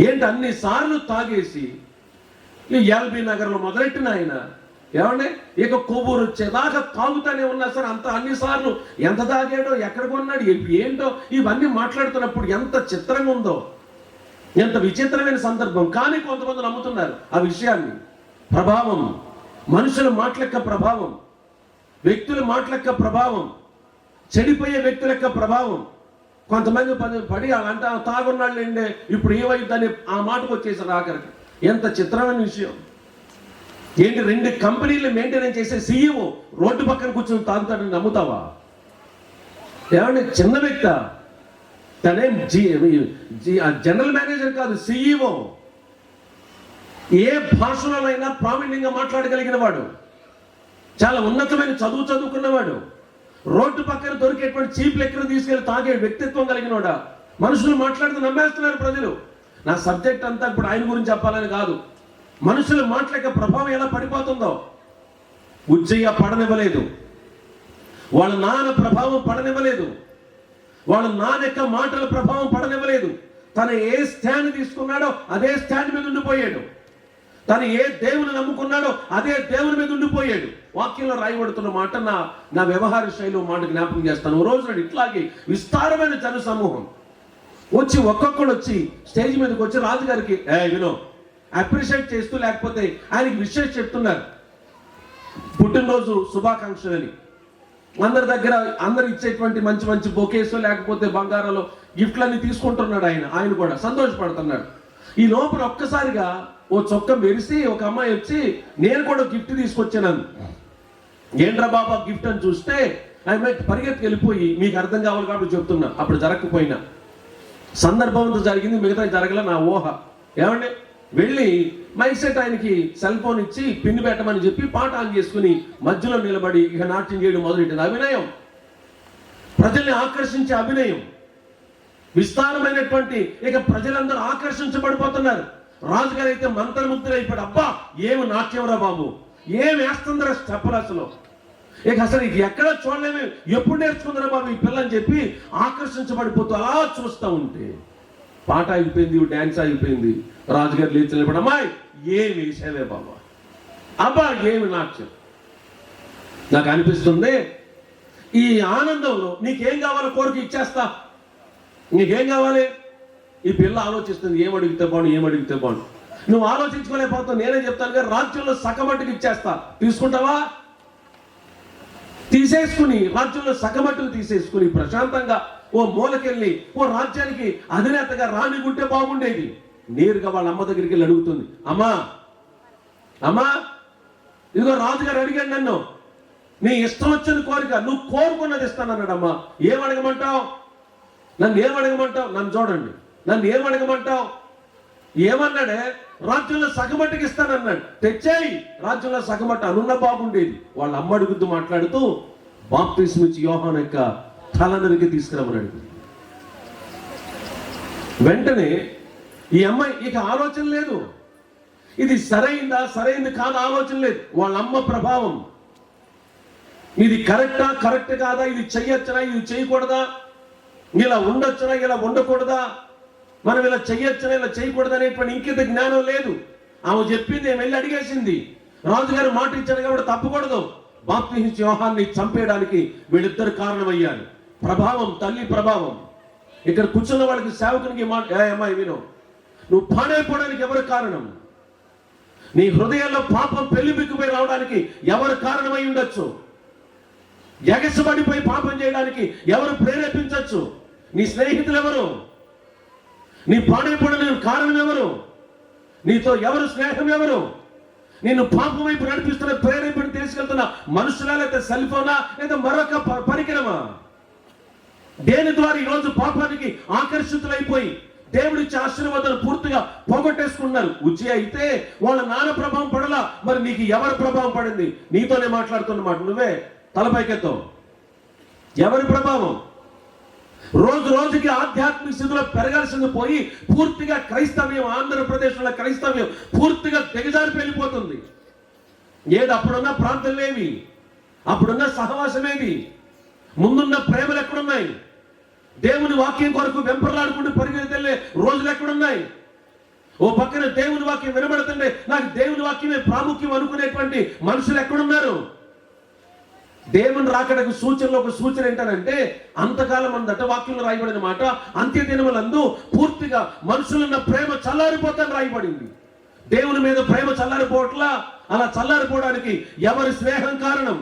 ఏంటి అన్నిసార్లు తాగేసి ఈ ఎల్బీ నగర్లో మొదలెట్టిన ఆయన ఏమండి ఇక కొవ్వూరు వచ్చేదాకా తాగుతానే ఉన్నా సరే అన్నిసార్లు ఎంత తాగాడో, ఎక్కడ కొన్నాడు, ఏంటో ఇవన్నీ మాట్లాడుతున్నప్పుడు ఎంత చిత్రంగా ఉందో, ఎంత విచిత్రమైన సందర్భం. కానీ కొంతమంది నమ్ముతున్నారు ఆ విషయాన్ని. ప్రభావం, మనుషుల మాటలెక్క ప్రభావం, వ్యక్తుల మాటలెక్క ప్రభావం, చెడిపోయే వ్యక్తుల యొక్క ప్రభావం. కొంతమంది పడి అంట తాగున్నాళ్ళు ఏంటే ఇప్పుడు ఏమైందని ఆ మాటకు వచ్చేసారు ఆఖరికి. ఎంత చిత్రమైన విషయం. ఏంటి 2 కంపెనీలు మెయింటెనెన్స్ చేసే CEO రోడ్డు పక్కన కూర్చొని తాగుతాడని నమ్ముతావా? ఏమంటే చిన్న వ్యక్త, తనేం జనరల్ మేనేజర్ కాదు, CEO. ఏ భాషలోనైనా ప్రావీణ్యంగా మాట్లాడగలిగిన వాడు, చాలా ఉన్నతమైన చదువుకున్నవాడు, రోడ్డు పక్కన దొరికేటువంటి చీప్ లెక్కను తీసుకెళ్లి తాగే వ్యక్తిత్వం కలిగినవాడా. మనుషులు మాట్లాడుతూ నమ్మేస్తున్నారు ప్రజలు. నా సబ్జెక్ట్ అంతా ఇప్పుడు ఆయన గురించి చెప్పాలని కాదు. మనుషుల మాటలక ప్రభావం ఎలా పడిపోతుందో. ఉజ్జయ్య పడనివ్వలేదు, వాళ్ళ నాన్న ప్రభావం పడనివ్వలేదు, వాళ్ళ నాన్న యొక్క మాటల ప్రభావం పడనివ్వలేదు. తను ఏ స్టాండ్ తీసుకున్నాడో అదే స్టాండ్ మీద ఉండిపోయాడు. తను ఏ దేవుని నమ్ముకున్నాడో అదే దేవుని మీద ఉండిపోయాడు. వాక్యంలో రాయబడుతున్న మాట నా వ్యవహార శైలి మాట జ్ఞాపకం చేస్తాను. ఓ రోజు ఇట్లాగే విస్తారమైన జన సమూహం వచ్చి ఒక్కొక్కడు వచ్చి స్టేజ్ మీదకి వచ్చి రాజుగారికి అప్రిషియేట్ చేస్తూ, లేకపోతే ఆయనకి విషయం చెప్తున్నారు. పుట్టినరోజు శుభాకాంక్షలని అందరి దగ్గర అందరు ఇచ్చేటువంటి మంచి మంచి బొకేస్ లేకపోతే బంగారాలు గిఫ్ట్లన్నీ తీసుకుంటున్నాడు. ఆయన కూడా సంతోషపడుతున్నాడు. ఈ లోపల ఒక్కసారిగా ఓ చొక్క మెరిసి ఒక అమ్మాయి వచ్చి నేను కూడా గిఫ్ట్ తీసుకొచ్చాను. ఏంట్రా బాబా గిఫ్ట్ అని చూస్తే ఆమె పరిగెత్తుకు వెళ్ళిపోయి, మీకు అర్థం కావాలి కాబట్టి చెప్తున్నా, అప్పుడు జరగకపోయినా సందర్భంతో జరిగింది, మిగతా జరగల నా ఊహ. ఏమండి వెళ్ళి మైక్ సెట్ ఆయనకి సెల్ ఫోన్ ఇచ్చి పిన్ని పెట్టమని చెప్పి పాట ఆన్ చేసుకుని మధ్యలో నిలబడి ఇక నాట్యం చేయడం మొదలెట్టింది. అభినయం, ప్రజల్ని ఆకర్షించే అభినయం, విస్తారమైనటువంటి ఇక ప్రజలందరూ ఆకర్షించబడిపోతున్నారు. రాజుగారు అయితే మంత్రముగ్ధులైపోయాడు. అబ్బా ఏమి నాట్యంరా బాబు, ఏం వేస్తుందిరా స్టెప్పులు, అసలు ఇది ఎక్కడ చూడలేము, ఎప్పుడు నేర్చుకుందరా బాబు ఈ పిల్లని చెప్పి ఆకర్షించబడిపోతూ అలా చూస్తూ ఉంటే పాట అయిపోయింది, డ్యాన్స్ అయిపోయింది. రాజుగారు లేచి నిలబడి, అమ్మాయి ఏమి వేసావే బాబా, అబ్బా ఏమి నాట్యం. నాకు అనిపిస్తుంది ఈ ఆనందంలో నీకేం కావాలో కోరిక ఇచ్చేస్తా, నీకేం కావాలి. ఈ పిల్ల ఆలోచిస్తుంది ఏం అడిగితే బాగుండు. నువ్వు ఆలోచించుకోలేకపోతావు, నేనే చెప్తాను కానీ రాజ్యంలో సగమట్టుకు ఇచ్చేస్తా, తీసుకుంటావా? తీసేసుకుని రాజ్యంలో సగమట్టుకు తీసేసుకుని ప్రశాంతంగా ఓ మూలకెళ్ళి ఓ రాజ్యానికి అధినేతగా రానిగుంటే బాగుండేది. నేరుగా వాళ్ళ అమ్మ దగ్గరికి వెళ్ళి అడుగుతుంది, అమ్మా ఇదిగో రాజుగారు అడిగాడు నన్ను, నీ ఇష్టం వచ్చిన కోరిక నువ్వు కోరుకున్నది ఇస్తానన్నాడు. అమ్మా ఏమడగమంటావు, నన్ను చూడండి, నన్ను ఏమడగమంటావు? ఏమన్నాడే, రాజ్యంలో సగమట్టుకి ఇస్తానన్నాడు. తెచ్చేయి రాజ్యంలో సగమట్టు అనున్న బాగుండేది. వాళ్ళ అమ్మ అడుగుతూ మాట్లాడుతూ బాప్తిస్మం ఇచ్చి యోహాను యొక్క తలనరికి తీసుకురమ్మన్నాడు. వెంటనే ఈ అమ్మాయి ఇక ఆలోచన లేదు, ఇది సరైంది కాదు ఆలోచన లేదు. వాళ్ళ అమ్మ ప్రభావం, ఇది కరెక్ట్ కాదా, ఇది చెయ్యొచ్చనా, ఇది చేయకూడదా, ఇలా ఉండొచ్చునా, ఇలా ఉండకూడదా, మనం ఇలా చెయ్యొచ్చునా, ఇలా చేయకూడదు అనేటువంటి ఇంకిత జ్ఞానం లేదు. ఆమె చెప్పింది ఏమి వెళ్ళి అడిగేసింది. రాజుగారు మాట ఇచ్చాడు కాబట్టి తప్పకూడదు. బాప్తిస్మం ఇచ్చి యోహాన్ని చంపేయడానికి వీళ్ళిద్దరు కారణమయ్యారు. ప్రభావం, తల్లి ప్రభావం. ఇక్కడ కూర్చున్న వాళ్ళకి సేవకునికి అమ్మాయి విను, నువ్వు పాడైపోవడానికి ఎవరు కారణం? నీ హృదయంలో పాపం పెళ్లిబిక్కుపోయి రావడానికి ఎవరు కారణమై ఉండొచ్చు? ఎగసబడిపోయి పాపం చేయడానికి ఎవరు ప్రేరేపించవచ్చు? నీ స్నేహితులు ఎవరు? నీ పాడైపోవడానికి కారణం ఎవరు? నీతో ఎవరు స్నేహం ఎవరు? నిన్ను పాపం వైపు నడిపిస్తున్న ప్రేరేపణ తీసుకెళ్తున్న మనుషులా, లేదా సెల్ ఫోనా, లేదా మరొక పరికరమా? దేని ద్వారా ఈరోజు పాపానికి ఆకర్షితులైపోయి దేవుడిచ్చే ఆశీర్వాదాలు పూర్తిగా పోగొట్టేసుకున్నారు. ఉజ్జి అయితే వాళ్ళ నాన్న ప్రభావం పడలా, మరి నీకు ఎవరి ప్రభావం పడింది? నీతోనే మాట్లాడుతున్నమాట, నువ్వే తలపైకెత్తావు. ఎవరి ప్రభావం? రోజు రోజుకి ఆధ్యాత్మిక స్థితిలో పెరగాల్సింది పోయి పూర్తిగా క్రైస్తవ్యం, ఆంధ్రప్రదేశ్లో క్రైస్తవ్యం పూర్తిగా దిగజారి వెళ్ళిపోతుంది. ఏది అప్పుడున్న ప్రాంతాలేవి, అప్పుడున్న సహవాసమేది, ముందున్న ప్రేమలు ఎక్కడున్నాయి? దేవుని వాక్యం కొరకు వెంపర్లాడుకుంటూ పరిగెత్తే రోజులు ఎక్కడున్నాయి? ఓ పక్కన దేవుని వాక్యం వినబడుతుండే నాకు దేవుని వాక్యమే ప్రాముఖ్యం అనుకునేటువంటి మనుషులు ఎక్కడున్నారు? దేవుని రాకడకు సూచనలో ఒక సూచన ఏంటంటే అంతకాలం అందట వాక్యంలో రాయబడిన మాట, అంత్య దినములందు పూర్తిగా మనుషులున్న ప్రేమ చల్లారిపోతాను రాయబడింది. దేవుని మీద ప్రేమ చల్లారిపోవట్లా. అలా చల్లారిపోవడానికి ఎవరి స్నేహం కారణం?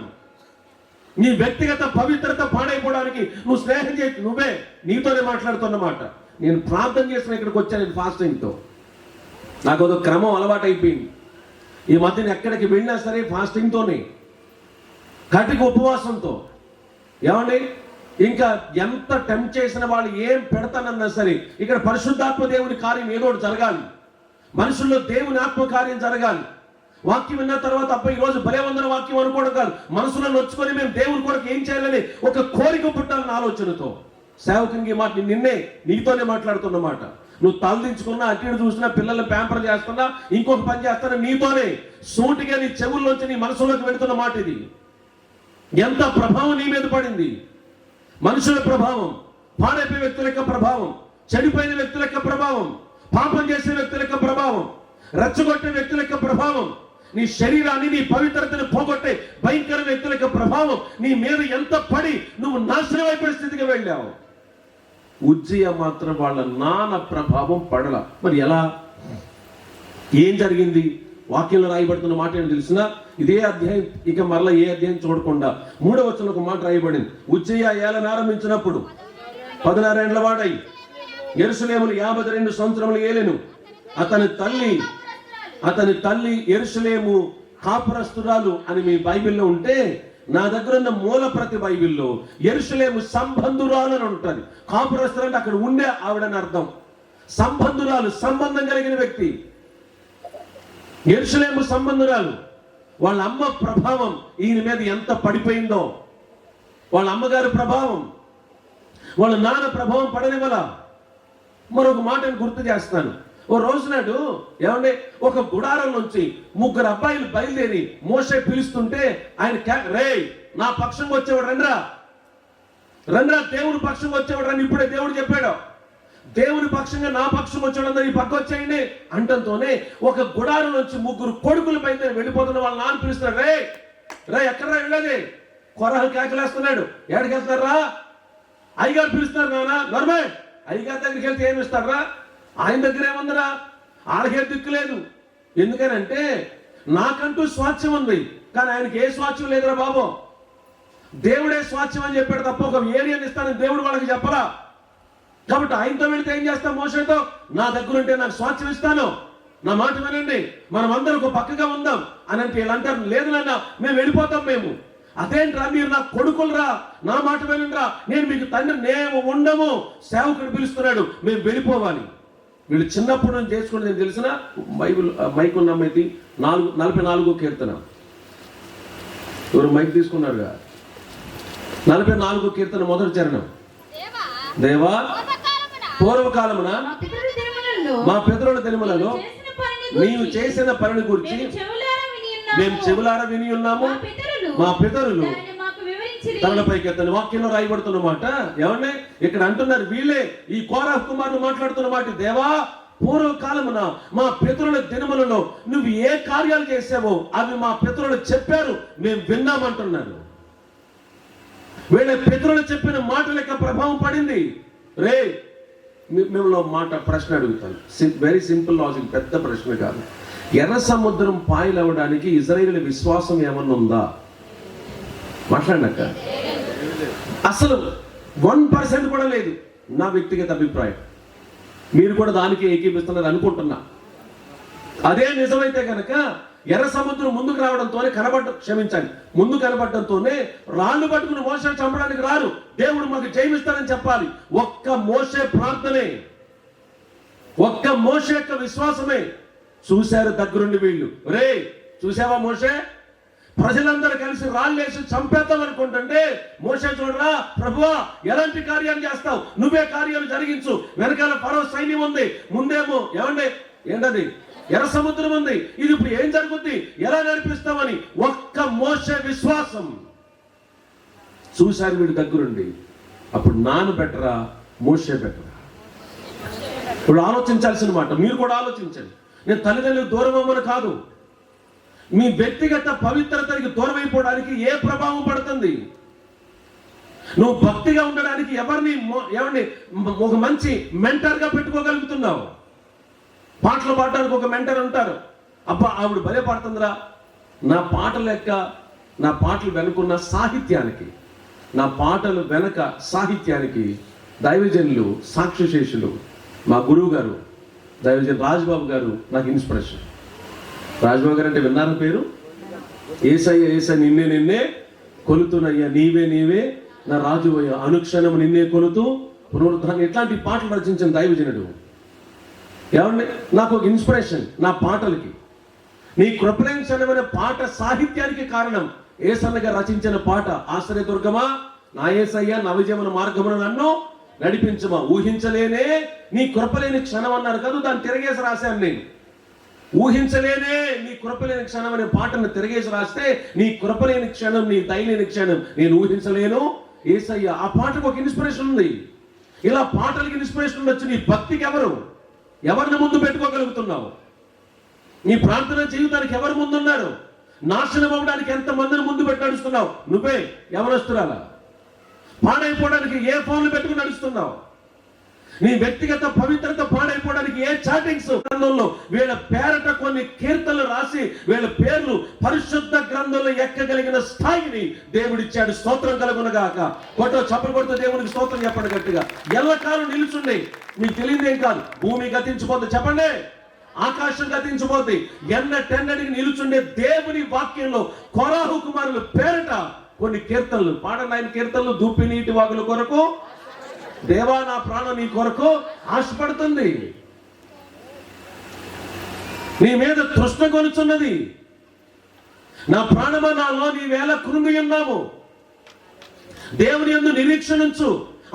నీ వ్యక్తిగత పవిత్రత పాడైపోవడానికి నువ్వు స్నేహం చేసి నువ్వే నీతోనే మాట్లాడుతున్నమాట. నేను ప్రార్థన చేసిన ఇక్కడికి వచ్చాను, నేను ఫాస్టింగ్తో. నాకు అదొక క్రమం అలవాటు అయిపోయింది. ఈ మధ్యన ఎక్కడికి వెళ్ళినా సరే ఫాస్టింగ్తోనే, కటిక ఉపవాసంతో. ఏమండి ఇంకా ఎంత టెంప్ట్ చేసిన వాళ్ళు ఏం పెడతానన్నా సరే ఇక్కడ పరిశుద్ధాత్మ దేవుని కార్యం ఏదో ఒకటి జరగాలి, మనుషుల్లో దేవుని ఆత్మ కార్యం జరగాలి. వాక్యం విన్న తర్వాత అబ్బాయి ఈరోజు బలేవందన వాక్యం అనుకోవడం కాదు, మనసులో నొచ్చుకొని మేము దేవుని కొరకు ఏం చేయాలని ఒక కోరిక పుట్టాలన్న ఆలోచనతో సేవకునికి మాట నిన్నే నీతోనే మాట్లాడుతున్నమాట. నువ్వు తలదించుకున్నా, అటు చూసినా, పిల్లల్ని ప్యాంపర్ చేస్తున్నా, ఇంకొక పని చేస్తున్నా, నీతోనే సూటిగా నీ చెవుల్లోంచి నీ మనసులోకి వెళుతున్న మాట ఇది. ఎంత ప్రభావం నీ మీద పడింది? మనుషుల ప్రభావం, పాడైపోయే వ్యక్తుల యొక్క ప్రభావం, చెడిపోయిన వ్యక్తుల యొక్క ప్రభావం, పాపం చేసే వ్యక్తుల యొక్క ప్రభావం. రెచ్చగొట్టే వ్యక్తుల యొక్క ప్రభావం, నీ శరీరాన్ని, నీ పవిత్రతను పోగొట్టే భయంకర వ్యక్తుల యొక్క ప్రభావం నీ మీద ఎంత పడి నువ్వు నాశనం అయిపోయే స్థితికి వెళ్ళావు. ఉజ్జియా మాత్రం వాళ్ళ నాన్న ప్రభావం పడల. మరి ఎలా, ఏం జరిగింది? వాక్యంలో రాయబడుతున్న మాట ఏంటి తెలిసిన? ఇదే అధ్యాయం, ఇక మరలా ఏ అధ్యాయం చూడకుండా 3వ వచనంలో ఒక మాట రాయబడింది. ఉజ్జియా ఏలన ఆరంభించినప్పుడు 16 ఏళ్ల వాడై యెరూషలేమును 52 సంవత్సరములు ఏలెను. అతని తల్లి యెరూషలేము కాపురస్తురాలు అని మీ బైబిల్లో ఉంటే, నా దగ్గర ఉన్న మూల ప్రతి బైబిల్లో యెరూషలేము సంబంధురాలు అని ఉంటుంది. కాపురస్తులు అంటే అక్కడ ఉండే ఆవిడని అర్థం. సంబంధురాలు, సంబంధం కలిగిన వ్యక్తి. యెరూషలేము సంబంధురాలు. వాళ్ళ అమ్మ ప్రభావం ఈయన మీద ఎంత పడిపోయిందో, వాళ్ళ అమ్మగారి ప్రభావం, వాళ్ళ నాన్న ప్రభావం పడనివ్వాల. మరొక మాటను గుర్తు చేస్తాను. ఓ రోజు నాడు ఏమంటే ఒక గుడారం నుంచి 3 అబ్బాయిలు బయలుదేరి మోషే పిలుస్తుంటే ఆయన రే నా పక్షంగా వచ్చేవాడు రండ్రా దేవుని పక్షంగా వచ్చేవాడు రండి. ఇప్పుడే దేవుడు చెప్పాడు, దేవుని పక్షంగా నా పక్షం వచ్చాడు, ఈ పక్క వచ్చేయండి అంటంతోనే ఒక గుడారం నుంచి 3 కొడుకులు బయలుదేరి వెళ్ళిపోతున్న వాళ్ళ నాన్న పిలుస్తున్నాడు. రే ఎక్కడరా వెళ్ళేది? కొరహలు కేకలేస్తున్నాడు. ఎక్కడికి వెళ్తున్నారా? అయ్యగారు పిలుస్తున్నారు. నాన్న నర్మే, అయ్యగారి దగ్గరికి వెళ్తే ఏమి ఇస్తారా? ఆయన దగ్గర ఏముందిరా? ఆడకే దిక్కు లేదు. ఎందుకనంటే నాకంటూ స్వాస్థ్యం ఉంది, కానీ ఆయనకి ఏ స్వాస్థ్యం లేదురా బాబు. దేవుడే స్వాస్థ్యం అని చెప్పాడు తప్ప ఒక ఏరియాని ఇస్తానని దేవుడు వాళ్ళకి చెప్పరా. కాబట్టి ఆయనతో వెళితే ఏం చేస్తాం? మోషేతో నా దగ్గర ఉంటే నాకు స్వాస్థ్యం ఇస్తాను, నా మాట వినండి, మనం అందరూ ఒక పక్కగా ఉందాం అని అంటే వీళ్ళు అంటారు, లేదు నాన్న మేము వెళ్ళిపోతాం. మేము అదేంట్రా, మీరు నా కొడుకులరా, నా మాట వినండిరా, నేను మీకు తండ్రి, మేము ఉండము, సేవకుడు పిలుస్తున్నాడు, మేము వెళ్ళిపోవాలి. వీళ్ళు చిన్నప్పుడు నుంచి చేసుకుని నేను తెలిసిన బైబిల్ మైక్ ఉన్న అమ్మాయి 44వ కీర్తన. ఎవరు మైక్ తీసుకున్నారుగా? 44వ కీర్తన మొదటి చరణం. దేవా పూర్వకాలమున మా పితరుల దినములలో నీవు చేసిన పనిని గురించి మేము చెవులారా విని ఉన్నాము. మా పితరులు తనపైకి ఎత్తని. వాక్యంలో రాయబడుతున్న మాట ఏమంటే ఇక్కడ అంటున్నారు వీళ్ళే, ఈ కోరహు కుమారులు మాట్లాడుతున్న మాట. దేవా పూర్వకాలమున మా పితరుల దినములలో నువ్వు ఏ కార్యాలు చేసావో అవి మా పితరులు చెప్పారు, మేము విన్నామంటున్నారు. వీళ్ళ పితరులు చెప్పిన మాటల యొక్క ప్రభావం పడింది. రే మిమ్మల్ని మాట ప్రశ్న అడుగుతాను, వెరీ సింపుల్ లాజిక్, పెద్ద ప్రశ్న కాదు. ఎర్ర సముద్రం పాయలవడానికి ఇజ్రాయేలు విశ్వాసం ఏమన్నా ఉందా? మాట్లాడినాక అసలు 1% కూడా లేదు. నా వ్యక్తిగత అభిప్రాయం, మీరు కూడా దానికి ఏకీపిస్తున్నారు అనుకుంటున్నా. అదే నిజమైతే కనుక ఎర్ర సముద్రం ముందుకు రావడంతోనే ముందు కనబడటంతోనే రాళ్ళు పట్టుకుని మోషే చంపడానికి రారు, దేవుడు మాకు జయమిస్తాడని చెప్పాలి. ఒక్క మోషే ప్రార్థనే, ఒక్క మోషే యొక్క విశ్వాసమే చూశారు దగ్గరుండి వీళ్ళు. రే చూసావా మోషే, ప్రజలందరూ కలిసి రాళ్ళేసి చంపేద్దాం అనుకుంటుంటే మోషే చూడరా ప్రభువా ఎలాంటి కార్యాలు చేస్తావు, నువ్వే కార్యాలు జరిగించు, వెనకాల ఫరో సైన్యం ఉంది, ముందేమో ఏంటది ఎర్ర సముద్రం ఉంది, ఇది ఇప్పుడు ఏం జరుగుద్ది, ఎలా నడిపిస్తామని ఒక్క మోషే విశ్వాసం చూశారు వీడు దగ్గరుండి. అప్పుడు నాన్న బెటరా మోషే బెటరా? ఇప్పుడు ఆలోచించాల్సిన మాట మీరు కూడా ఆలోచించండి. నేను తల్లిదండ్రులకు దూరం అవ్వను కాదు, మీ వ్యక్తిగత పవిత్రతకి దూరం అయిపోవడానికి ఏ ప్రభావం పడుతుంది? నువ్వు భక్తిగా ఉండడానికి ఎవరిని ఒక మంచి మెంటర్గా పెట్టుకోగలుగుతున్నావు? పాటలు పాడడానికి ఒక మెంటర్ ఉంటారు. అబ్బా ఆవిడ భలే పాడుతుందిరా, నా పాటలు వెనుకున్న సాహిత్యానికి, నా పాటలు వెనక సాహిత్యానికి దైవజనులు సాక్షిశేషులు మా గురువు గారు దైవజన్ రాజ్బాబు గారు నాకు ఇన్స్పిరేషన్. రాజ్బాబు గారు అంటే విన్నారా పేరు? ఏసయ్య నిన్నే కొలుతున్నయ్యా, నీవే నా రాజు అయ్యా, అనుక్షణం నిన్నే కొలుతూ పునరుద్ధాన్ని, ఇట్లాంటి పాటలు రచించిన దైవజనుడు. ఏమండి నాకు ఒక ఇన్స్పిరేషన్ నా పాటలకి. నీ కృపలేని పాట సాహిత్యానికి కారణం ఏసన్నగా రచించిన పాట ఆశ్రయదుర్గమా నా యేసయ్య నవజీవన మార్గమున నన్ను నడిపించమా, ఊహించలేనే నీ కృపలేని క్షణం అన్నారు కదా, దాన్ని తిరగేసి రాశాను నేను. ఊహించలేనే నీ కృపలేని క్షణం అనే పాటను తిరగేసి రాస్తే నీ కృపలేని క్షణం, నీ దయలేని క్షణం నేను ఊహించలేను యేసయ్య. ఆ పాటకు ఒక ఇన్స్పిరేషన్ ఉంది. ఇలా పాటలకి ఇన్స్పిరేషన్ ఉండొచ్చు. నీ భక్తికి ఎవరిని ముందు పెట్టుకోగలుగుతున్నావు? నీ ప్రార్థన జీవితానికి ఎవరు ముందున్నారు? నాశనం అవ్వడానికి ఎంతమందిని ముందు పెట్టి నడుస్తున్నావు? నువ్వే యవనస్తురాలా? పాడైపోవడానికి ఏ ఫోన్లు పెట్టుకుని నడుస్తున్నావు? నీ వ్యక్తిగత పవిత్రత పాడైపోవడానికి ఏ చాటింగ్స్? గ్రంథంలో వీళ్ళ పేరట కొన్ని కీర్తనలు రాసి వీళ్ళ పేర్లు పరిశుద్ధ గ్రంథంలో ఎక్కగలిగిన స్థాయిని దేవుడిచ్చాడు. స్తోత్రం కలుగునగాక. కొట్ట చప్పలు కొడుతూ దేవునికి స్తోత్రం చెప్పండి గట్టిగా. ఎల్లకాలం నిలుచుండి. మీకు తెలియదేం కాదు, భూమి గతించిపోతుంది. చెప్పండి, ఆకాశం గతించిపోతుంది. ఎన్నటెన్నటికి నిలుచుండే దేవుని వాక్యంలో కొరాహు కుమారుల పేరట కొన్ని కీర్తనలు పాడండి. ఆయన కీర్తనలు దూపి నీటి వాగుల కొరకు, దేవా నా ప్రాణం నీ కొరకు ఆశపడుతుంది, నీ మీద తృష్ణ కొనుచున్నది, నా ప్రాణమా నాలో నీ వేళ కృంగి ఉన్నాము. దేవుని యందు నిరీక్షణించు,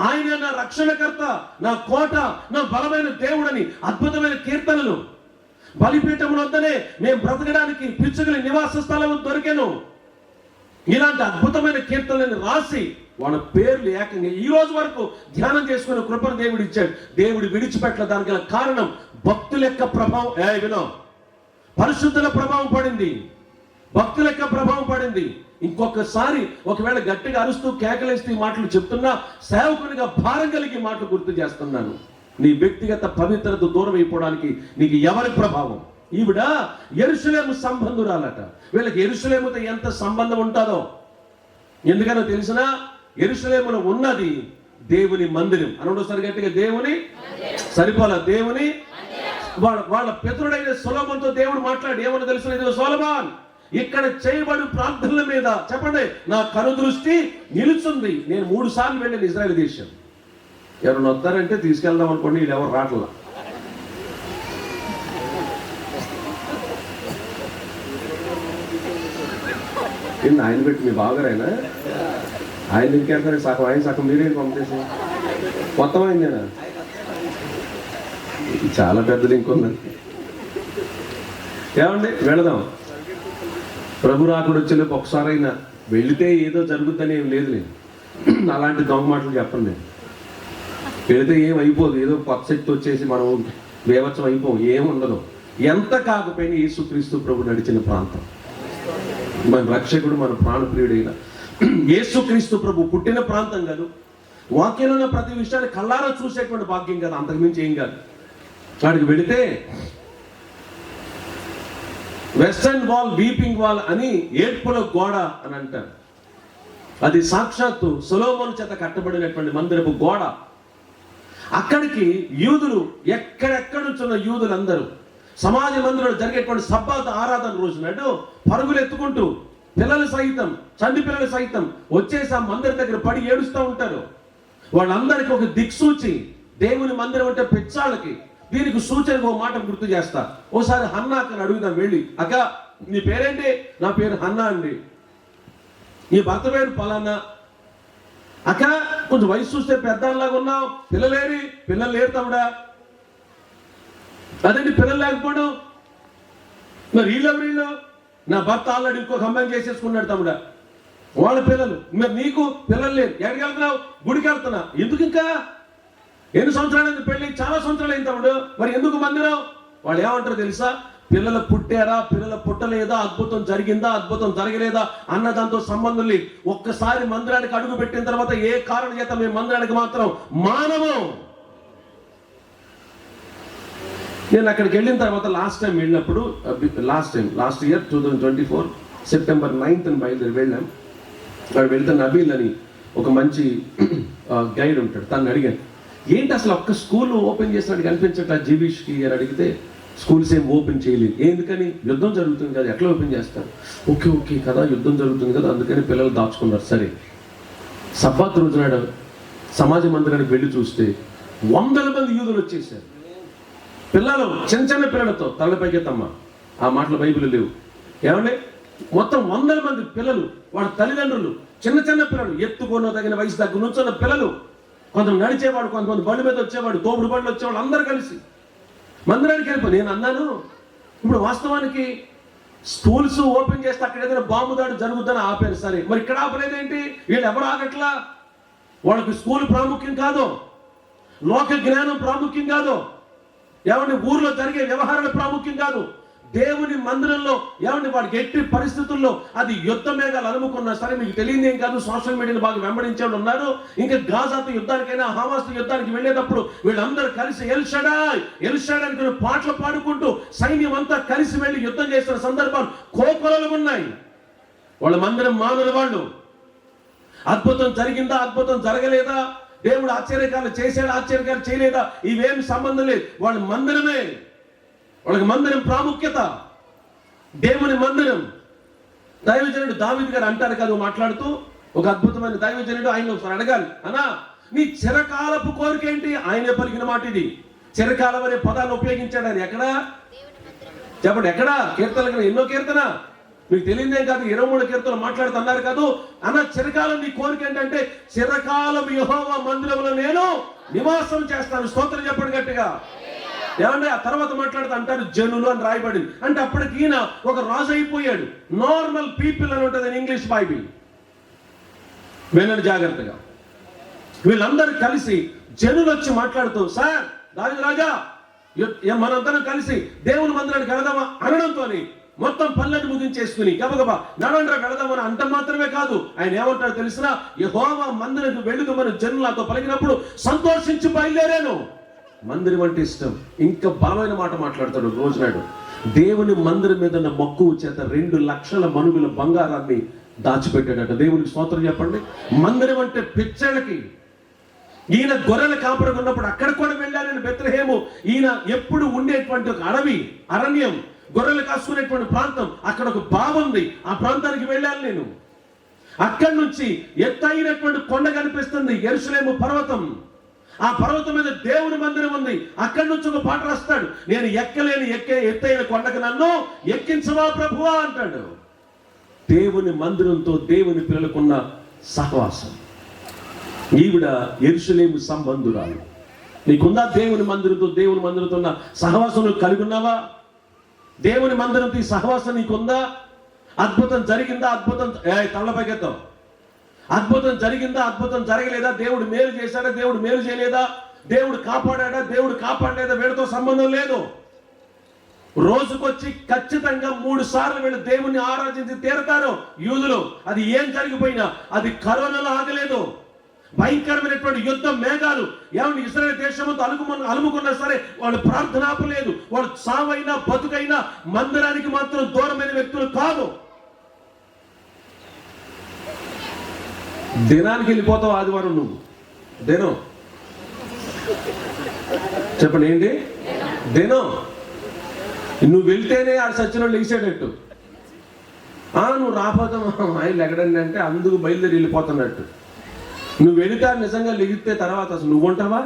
ఆయన నా రక్షణకర్త, నా కోట, నా బలమైన దేవుడని అద్భుతమైన కీర్తనలు. బలిపీఠం వద్దనే మేము బ్రతకడానికి పిచ్చుకల నివాస స్థలం దొరికాను. ఇలాంటి అద్భుతమైన కీర్తనలను రాసి వాళ్ళ పేర్లు ఏకంగా ఈ రోజు వరకు ధ్యానం చేసుకునే కృపను దేవుడు ఇచ్చాడు. దేవుడు విడిచిపెట్టల. దానికి గల కారణం భక్తుల యొక్క ప్రభావం. వినో, పరిశుద్ధుల ప్రభావం పడింది, భక్తుల యొక్క ప్రభావం పడింది. ఇంకొకసారి ఒకవేళ గట్టిగా అరుస్తూ కేకలేస్తూ ఈ మాటలు చెప్తున్నా, సేవకునిగా భారం కలిగి మాటలు గుర్తు చేస్తున్నాను. నీ వ్యక్తిగత పవిత్రత దూరం అయిపోవడానికి నీకు ఎవరి ప్రభావం? ఈవిడ యెరూషలేము సంబంధురాలట. వీళ్ళకి యెరూషలేముతో ఎంత సంబంధం ఉంటుందో ఎందుకనో తెలిసినా, యెరూషలేములో ఉన్నది దేవుని మందిరం. అనొకసారి గట్టిగా, దేవుని సరిపోలా, దేవుని. వాళ్ళ పితరుడైన సొలొమోనుతో దేవుడు మాట్లాడి ఏమన్నా తెలిసిన, ఇదిగో సొలొమోన్, ఇక్కడ చేయబడు ప్రార్థనల మీద చెప్పండి నా కనుదృష్టి నిలుచుంది. నేను 3 సార్లు వెళ్ళాను ఇజ్రాయెల్ దేశం. ఎవరైనా వస్తారంటే తీసుకెళ్దాం అనుకోండి, వీళ్ళు ఎవరు రావట్లా. ఆయన పెట్టి మీ బావగారైనా ఆయన ఇంకెళ్తారు, సగం ఆయన సగం మీరేం పంపేసి మొత్తం అయిందేనా? చాలా పెద్దది ఇంకొందండి. ఏమండి, వెళదాం. ప్రభు రాకుడు వచ్చేలోపు ఒకసారైనా వెళితే ఏదో జరుగుతుందని ఏం లేదు. నేను అలాంటి దొంగ మాటలు చెప్పండి. వెళితే ఏం అయిపోదు, ఏదో కొత్త శక్తి వచ్చేసి మనం బేవచ్చం అయిపోం, ఏముండదు. ఎంత కాకపోయినా యేసుక్రీస్తు ప్రభు నడిచిన ప్రాంతం, మన రక్షకుడు, మన ప్రాణప్రియుడైన యేసుక్రీస్తు ప్రభు పుట్టిన ప్రాంతం కాదు. వాక్యంలో ఉన్న ప్రతి విషయాన్ని కళ్ళారా చూసేటువంటి భాగ్యం కాదు, అంతకుమించి ఏం కాదు. వాడికి వెళితే వెస్టర్న్ వాల్, వీపింగ్ వాల్ అని ఏడ్పుల గోడ అని అంటారు. అది సాక్షాత్తు సొలొమోను చేత కట్టబడినటువంటి మందిరపు గోడ. అక్కడికి యూదులు, ఎక్కడెక్కడ నుంచున్న యూదులందరూ సమాజ మందిరంలో జరిగేటువంటి సబ్బాత్ ఆరాధన రోజు నాడు పరుగులు ఎత్తుకుంటూ పిల్లలు సైతం, చంటి పిల్లలు సైతం వచ్చేసి ఆ మందిరం దగ్గర పడి ఏడుస్తూ ఉంటారు. వాళ్ళందరికీ ఒక దిక్సూచి దేవుని మందిరం అంటే పిచ్చాళ్ళకి. దీనికి సూచనకు ఒక మాట గుర్తు చేస్తా. ఓసారి హన్నా అక్కని అడుగుదాం వెళ్ళి, అక్క నీ పేరేంటి? నా పేరు హన్నా అండి. నీ భర్త పేరు పలానా. అక్క కొంచెం వయసు చూస్తే పెద్దలాగా ఉన్నావు, పిల్లలేరి? పిల్లలు లేరు తమ్ముడా. అదేంటి పిల్లలు లేకపోవడం? మరి వీళ్ళు నా భర్త ఆల్రెడీ ఇంకొక అమ్మాయిని చేసేసుకున్నాడు తమ్ముడా, వాళ్ళ పిల్లలు. మరి నీకు పిల్లలు లేరు, ఎక్కడికి వెళ్తున్నావు? గుడికి వెళ్తున్నా. ఎందుకు? ఇంకా ఎన్ని సంవత్సరాలు పెళ్ళి? చాలా సంవత్సరాలు అయింది తమ్ముడు. మరి ఎందుకు మందిరం? వాళ్ళు ఏమంటారు తెలుసా? పిల్లలు పుట్టారా, పిల్లలు పుట్టలేదా, అద్భుతం జరిగిందా, అద్భుతం జరగలేదా అన్న దాంతో సంబంధం లేదు. ఒక్కసారి మందిరానికి అడుగు పెట్టిన తర్వాత ఏ కారణం చేత మేము మందిరానికి మాత్రం మానము. నేను అక్కడికి వెళ్ళిన తర్వాత లాస్ట్ టైం వెళ్ళినప్పుడు, లాస్ట్ ఇయర్ 2024 సెప్టెంబర్ 9th బయలుదేరి వెళ్ళాం. అక్కడ వెళ్తే నబీల్ అని ఒక మంచి గైడ్ ఉంటాడు, తను అడిగాను ఏంటి అసలు ఒక్క స్కూల్ ఓపెన్ చేసినట్టు కనిపించట్లా జీబీష్కి అని అడిగితే, స్కూల్స్ ఏం ఓపెన్ చేయలేదు. ఎందుకని? యుద్ధం జరుగుతుంది కదా, ఎట్లా ఓపెన్ చేస్తారు? ఓకే కదా, యుద్ధం జరుగుతుంది కదా, అందుకని పిల్లలు దాచుకున్నారు. సరే, సబ్బాత్ రోజు నాడు సమాజ మందిరానికి వెళ్ళి చూస్తే 100 మంది యూదులు వచ్చేసారు. పిల్లలు, చిన్న పిల్లలతో తలపైకెత్తమ్మ, ఆ మాటలు బైబిల్ లేవు. ఏమండి, మొత్తం 100 మంది పిల్లలు, వాళ్ళ తల్లిదండ్రులు, చిన్న పిల్లలు, ఎత్తుకున్న తగిన వయసు దగ్గర నుంచున్న పిల్లలు, కొంతమంది నడిచేవాడు, కొంతమంది బండి మీద వచ్చేవాడు, తోపుడు బండ్లు వచ్చేవాడు, అందరూ కలిసి మందిరానికి వెళ్ళిపోయి. నేను అన్నాను, ఇప్పుడు వాస్తవానికి స్కూల్స్ ఓపెన్ చేస్తే అక్కడ ఏదైనా బాంబు దాడి జరుగుతుందని ఆపారు. సరే, మరి ఇక్కడ ఆపలేదేంటి? వీళ్ళు ఎవరు ఆగట్లా? వాళ్ళకి స్కూల్ ప్రాముఖ్యం కాదు, లోక జ్ఞానం ప్రాముఖ్యం కాదు, ఏమంటే ఊర్లో జరిగే వ్యవహారాలు ప్రాముఖ్యం కాదు, దేవుని మందిరంలో ఏమండి వాడికి ఎట్టి పరిస్థితుల్లో అది యుద్ధ మేఘాలు అలుముకున్నా సరే, మీకు తెలియదు ఏం కాదు, సోషల్ మీడియాని బాగా వెంబడించే ఉన్నారు. ఇంకా గాజాతో యుద్ధానికైనా హమాస్ యుద్ధానికి వెళ్ళేటప్పుడు వీళ్ళందరూ కలిసి ఎల్ షడాయ్ పాటలు పాడుకుంటూ సైన్యం అంతా కలిసి వెళ్ళి యుద్ధం చేసిన సందర్భాలు కోకొలలు ఉన్నాయి. వాళ్ళ మందిరం మానవులు వాళ్ళు. అద్భుతం జరిగిందా, అద్భుతం జరగలేదా, దేవుడు ఆశ్చర్యకాలు చేశాడు, ఆశ్చర్యకాలు చేయలేదా, ఇవేమి సంబంధం లేదు. వాళ్ళ మందిరమే, వాళ్ళకి మందిరం ప్రాముఖ్యత, దేవుని మందిరం. దైవజనుడు దావీదు గారు అంటారు కదా మాట్లాడుతూ, ఒక అద్భుతమైన దైవజనుడు, ఆయన ఒకసారి అడగాలి, అన్నా నీ చిరకాలపు కోరిక ఏంటి? ఆయనే పలికిన మాట ఇది. చిరకాలం అనే పదాన్ని ఉపయోగించాడు ఆయన. ఎక్కడా చెప్పండి, ఎక్కడా? కీర్తనలు ఎన్నో కీర్తన మీకు తెలియదేం కాదు, 23 కీర్తనలు మాట్లాడుతున్నారు కాదు. అన్న చిరకాలం నీ కోరిక ఏంటంటే, చిరకాలం యెహోవా మందిరంలో నేను నివాసం చేస్తాను. స్తోత్రం చెప్పండి గట్టిగా. ఏమంటే ఆ తర్వాత మాట్లాడుతూ అంటారు జనులు అని రాయబడింది. అంటే అప్పటికి ఈయన ఒక రాజు అయిపోయాడు. నార్మల్ పీపుల్ అని ఉంటుంది ఇంగ్లీష్ బైబిల్. వినండి జాగ్రత్తగా. వీళ్ళందరూ కలిసి జనులు వచ్చి మాట్లాడుతూ, సార్ దావీదు రాజా మనందరం కలిసి దేవుని మందిరానికి వెళదామా అనడంతో మొత్తం పనులను ముగించేసుకుని గబగబా నడండ్రా వెళదామని అంత మాత్రమే కాదు, ఆయన ఏమంటాడు తెలిసిన, యెహోవా మందిరానికి వెళుదామని జనులతో పలికినప్పుడు సంతోషించి బయలుదేరాను. మందిరం అంటే ఇష్టం. ఇంకా బలమైన మాట మాట్లాడతాడు రోజు నాడు. దేవుని మందిరం మీద ఉన్న మక్కువ చేత 2 లక్షల మనుగుల బంగారాన్ని దాచిపెట్టాడట. దేవునికి స్తోత్రం చెప్పండి. మందిరం అంటే పిచ్చళ్ళకి. ఈయన గొర్రెల కాపురం ఉన్నప్పుడు అక్కడ కూడా వెళ్ళానని బెత్లెహేము, ఈయన ఎప్పుడు ఉండేటువంటి ఒక అరణ్యం, గొర్రెలు కాసుకునేటువంటి ప్రాంతం, అక్కడ ఒక బావి ఉంది, ఆ ప్రాంతానికి వెళ్ళాను నేను. అక్కడి నుంచి ఎత్తైనటువంటి కొండ కనిపిస్తుంది, యెరూషలేము పర్వతం. ఆ పర్వతం మీద దేవుని మందిరం ఉంది. అక్కడి నుంచి ఒక పాట రాస్తాడు, నేను ఎక్కలేని ఎత్తైన కొండకు నన్ను ఎక్కించవా ప్రభువా అంటాడు. దేవుని మందిరంతో దేవుని పిల్లలకున్న సహవాసం. ఈవిడ యెరూషలేము సంబంధురాలు. నీకుందా దేవుని మందిరంతో ఉన్న సహవాసం కలిగి ఉన్నావా? దేవుని మందిరంతో ఈ సహవాసం నీకుందా? అద్భుతం జరిగిందా? తలపైకెత్తాం. అద్భుతం జరిగిందా? అద్భుతం జరగలేదా? దేవుడు మేలు చేశాడా? దేవుడు మేలు చేయలేదా? దేవుడు కాపాడా? దేవుడు కాపాడలేదా? వీళ్ళతో సంబంధం లేదు. రోజుకొచ్చి ఖచ్చితంగా 3 సార్లు వీళ్ళు దేవుణ్ణి ఆరాధించి తీరతారు యూదులు. అది ఏం జరిగిపోయినా, అది కరోనాలో ఆగలేదు. భయంకరమైనటువంటి యుద్ధ మేఘాలు ఏమన్నా ఇశ్రాయేలు దేశంతో అలుముకున్నా సరే వాళ్ళు ప్రార్థన ఆపలేదు. వాళ్ళు సావైనా బతుకైనా మందిరానికి మాత్రం దూరమైన వ్యక్తులు కాదు. దినానికి వెళ్ళిపోతావు ఆదివారం నువ్వు. దినం చెప్పండి ఏంటి? దినం. నువ్వు వెళ్తేనే ఆడు సచ్చినోళ్ళు లెగిసేటట్టు. నువ్వు రాపోతావు ఆయన ఎక్కడండి అంటే అందుకు బయలుదేరి వెళ్ళిపోతున్నట్టు. నువ్వు వెళితే నిజంగా లెగితే తర్వాత అసలు నువ్వు ఉంటావా?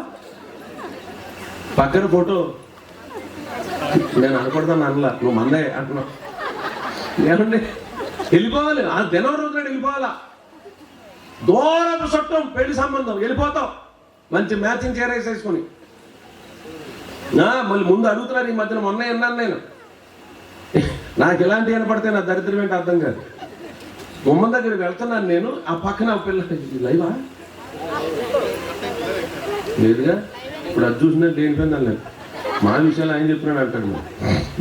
పక్కన ఫోటో నేను అనకూడదాను అనలా, నువ్వు మందే అంటున్నావు. ఏమండి వెళ్ళిపోవాలి, ఆ దినం రోజు వెళ్ళిపోవాలా. దూరపు చుట్టం పెళ్లి సంబంధం వెళ్ళిపోతావు, మంచి మ్యాచింగ్ చేరేసేసుకుని. మళ్ళీ ముందు అడుగుతున్నారు ఈ మధ్యన. మొన్న అన్నాను నేను, నాకు ఇలాంటివి వినపడితే నా దరిద్రం ఏంటి అర్థం కాదు. గుమ్మం దగ్గరికి వెళ్తున్నాను నేను, ఆ పక్కన పిల్ల లైవా లేదుగా, ఇప్పుడు అది చూసినా దేనిపోయింది అనలేదు. మా విషయాలు ఆయన చెప్తున్నాడు అంటాడు.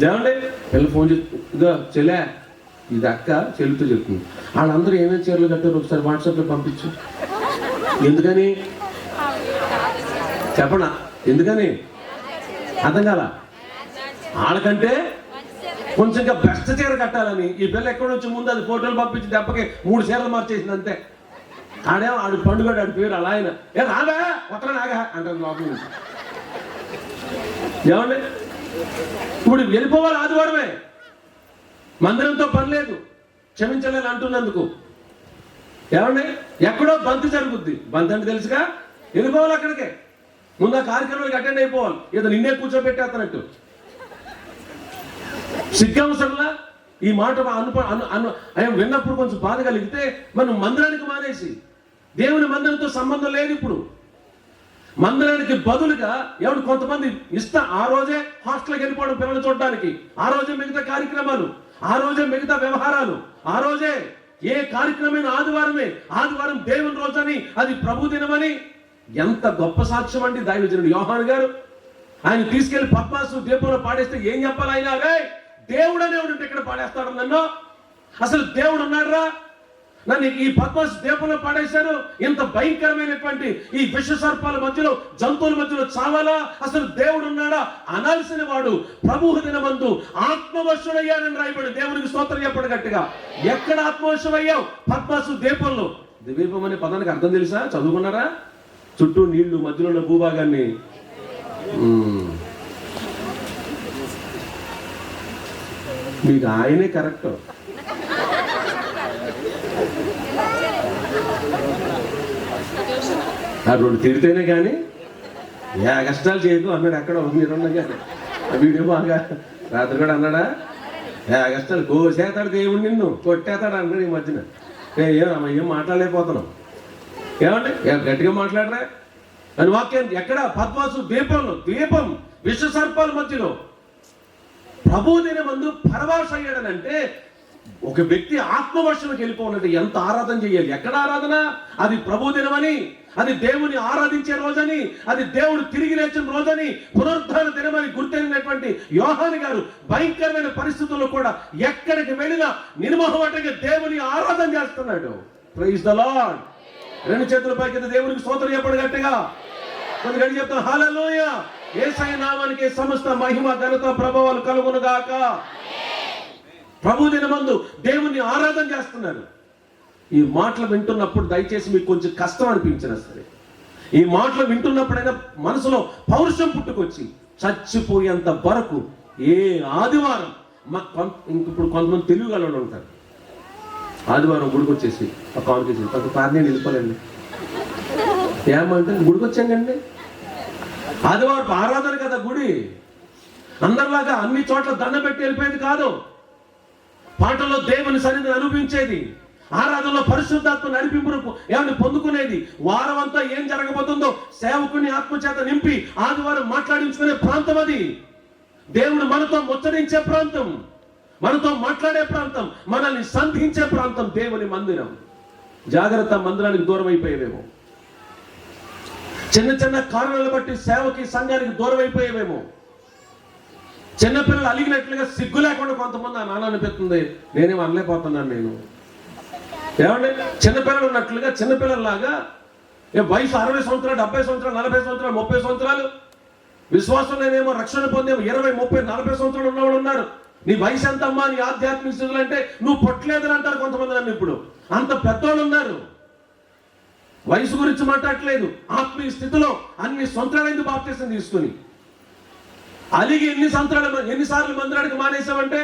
ఏమండి పిల్ల ఫోన్ చేస్తుందిగా, చెల్లె ఇది అక్క చెల్లితో చెప్తుంది. వాళ్ళందరూ ఏమేమి చీరలు కట్టారు ఒకసారి వాట్సాప్లో పంపించు. ఎందుకని చెప్పనా? ఎందుకని అర్థం కాల. వాళ్ళకంటే కొంచెం ఇంకా బెస్ట్ చీర కట్టాలని. ఈ పిల్ల ఎక్కడి నుంచి ముందు అది ఫోటోలు పంపించి దెబ్బకి 3 చీరలు మార్చేసింది అంతే. ఆడేమో ఆడు పండుగ ఆడి పేరు అలా ఆయన రాగా కొత్త నాగా అంటారు లోపల నుంచి. ఏమండి ఇప్పుడు వెళ్ళిపోవాలి ఆదివారమే, మందిరంతో పని లేదు, క్షమించలేదు అంటున్నందుకు. ఏమండి ఎక్కడో బంతి జరుగుద్ది. బంతి అంటే తెలుసుగా, వెళ్ళిపోవాలి అక్కడికే. ముందు ఆ కార్యక్రమానికి అటెండ్ అయిపోవాలి. ఏదో నిన్నే కూర్చోబెట్టేస్తున్నట్టు. సిగ్గవసరంలా ఈ మాట విన్నప్పుడు కొంచెం బాధ కలిగితే మనం మందిరానికి మానేసి, దేవుని మందిరంతో సంబంధం లేదు. ఇప్పుడు మందిరానికి బదులుగా ఎవరు కొంతమంది ఆ రోజే హాస్టల్కి వెళ్ళిపోవడం పిల్లలు చూడడానికి, ఆ రోజే మిగతా కార్యక్రమాలు, ఆ రోజే మిగతా వ్యవహారాలు, ఆ రోజే ఏ కార్యక్రమమైన ఆదివారమే. ఆదివారం దేవుని రోజని, అది ప్రభు దినమని. ఎంత గొప్ప సాక్ష్యం అండి దైవజనుడు యోహాను గారు. ఆయన తీసుకెళ్లి పద్మాసు దీపంలో పాడేస్తే ఏం చెప్పాలి ఆయన? దేవుడు అనేవాడు ఉంటే ఇక్కడ పాడేస్తాడు నన్ను? అసలు దేవుడు ఉన్నాడురా? నన్ను ఈ పద్మాసు దీపంలో పాడేశారు. ఇంత భయంకరమైనటువంటి ఈ విష సర్పాల మధ్యలో, జంతువుల మధ్యలో చావాలా? అసలు దేవుడు ఉన్నాడా అనాల్సిన వాడు ప్రభువు దినమందు ఆత్మవశుడయ్యానని రాయబడి దేవునికి స్తోత్రం చెప్పడు గట్టిగా. ఎక్కడ ఆత్మవశమయ్యావు? పద్మాసు దీపంలో. ద్వీపం అనే పదానికి అర్థం తెలుసా? చదువుకున్నారా? చుట్టూ నీళ్లు, మధ్యలో ఉన్న భూభాగాన్ని. మీకు ఆయనే కరెక్ట్. ఆ రెండు తిరిగితేనే కానీ ఏ కష్టాలు చేయదు అన్నాడు. ఎక్కడ మీరున్నాగా వీడియో బాగా రాత్రి కూడా అన్నాడా? ఏ కష్టాలు కోసేతాడు దేవుడు, నిన్ను కొట్టేస్తాడు అన్నాడు ఈ మధ్యన. ఏం మాట్లాడలేకపోతున్నాం. ఏమంటే గట్టిగా మాట్లాడరా అని వాక్యం. ఎక్కడ? పద్మాసు దీపంలో. దీపం విష సర్పాల మధ్యలో ప్రభు దినమందు పరవశ అయ్యాడనంటే ఒక వ్యక్తి ఆత్మవర్షంలోకి వెళ్ళిపోవాలంటే ఎంత ఆరాధన చేయాలి? ఎక్కడ ఆరాధన? అది ప్రభు దినమని, అది దేవుని ఆరాధించే రోజని, అది దేవుడు తిరిగి లేచిన రోజని, పునరుద్ధాన దినమని గుర్తెరిగినటువంటి యోహాను గారు భయంకరమైన పరిస్థితుల్లో కూడా ఎక్కడికి వెళ్ళినా నిర్మోహమాటంగా దేవుని ఆరాధన చేస్తున్నాడు. Praise the Lord. రెండు చేతుల పైకి దేవునికి స్తోత్రం చెప్పడు గట్టిగా. కొంతగడి చెప్తాం హల్లెలూయా. యేసయ్య నామానికి సమస్త మహిమ, ఘనత, ప్రభావాలు కలుగును గాక. ప్రభు దినమందు దేవుని ఆరాధన చేస్తున్నారు. ఈ మాటలు వింటున్నప్పుడు దయచేసి మీకు కొంచెం కష్టం అనిపించినా సరే, ఈ మాటలు వింటున్నప్పుడైనా మనసులో పౌరుషం పుట్టుకొచ్చి చచ్చిపోయేంత వరకు ఏ ఆదివారం ఇప్పుడు కొంతమంది తెలుగు వాళ్ళు ఉంటారు. ఆదివారం గుడికి వచ్చేసి ఆ కాన్కేసి నేను వెళ్ళిపోలేండి. ఏమంటే గుడికి వచ్చానండి, ఆదివారం ఆరాధన కదా గుడి. అందరిలాగా అన్ని చోట్ల దండం పెట్టి వెళ్ళిపోయేది కాదు. పాటల్లో దేవుని సన్నిధిని అనుభవించేది, ఆరాధనలో పరిశుద్ధాత్మ నడిపింపును ఏమని పొందుకునేది. వారం అంతా ఏం జరగబోతుందో సేవకుని ఆత్మచేత నింపి ఆదివారం మాట్లాడించుకునే ప్రాంతం అది. దేవుడు మనతో ముచ్చరించే ప్రాంతం, మనతో మాట్లాడే ప్రాంతం, మనల్ని సంధించే ప్రాంతం దేవుని మందిరం. జాగ్రత్త, మందిరానికి దూరం అయిపోయేవేమో. చిన్న చిన్న కారణాలు బట్టి సేవకి, సంఘానికి దూరం అయిపోయేవేమో. చిన్నపిల్లలు అలిగినట్లుగా సిగ్గు లేకుండా కొంతమంది ఆ నాన్న అనిపిస్తుంది. నేనేం అనలేకపోతున్నాను నేను. ఏమండి? చిన్నపిల్లలు ఉన్నట్లుగా చిన్నపిల్లల్లాగా వయసు 60 సంవత్సరాలు, 70 సంవత్సరాలు, 40 సంవత్సరాలు, 30 సంవత్సరాలు విశ్వాసం లేనేమో, రక్షణ పొందేమో 20, 30, 40 సంవత్సరాలు ఉన్నవాళ్ళు ఉన్నారు. నీ వయసు ఎంతమ్మా, నీ ఆధ్యాత్మిక స్థితులు అంటే నువ్వు పొట్టలేదని అంటారు కొంతమంది. నన్ను ఇప్పుడు అంత పెద్దోళ్ళు ఉన్నారు. వయసు గురించి మాట్లాడట్లేదు, ఆత్మీయ స్థితిలో అన్ని సంవత్సరాలైంది బాప్తిసం తీసుకుని. అలిగి ఎన్నిసార్లు మందిరానికి మానేసావంటే,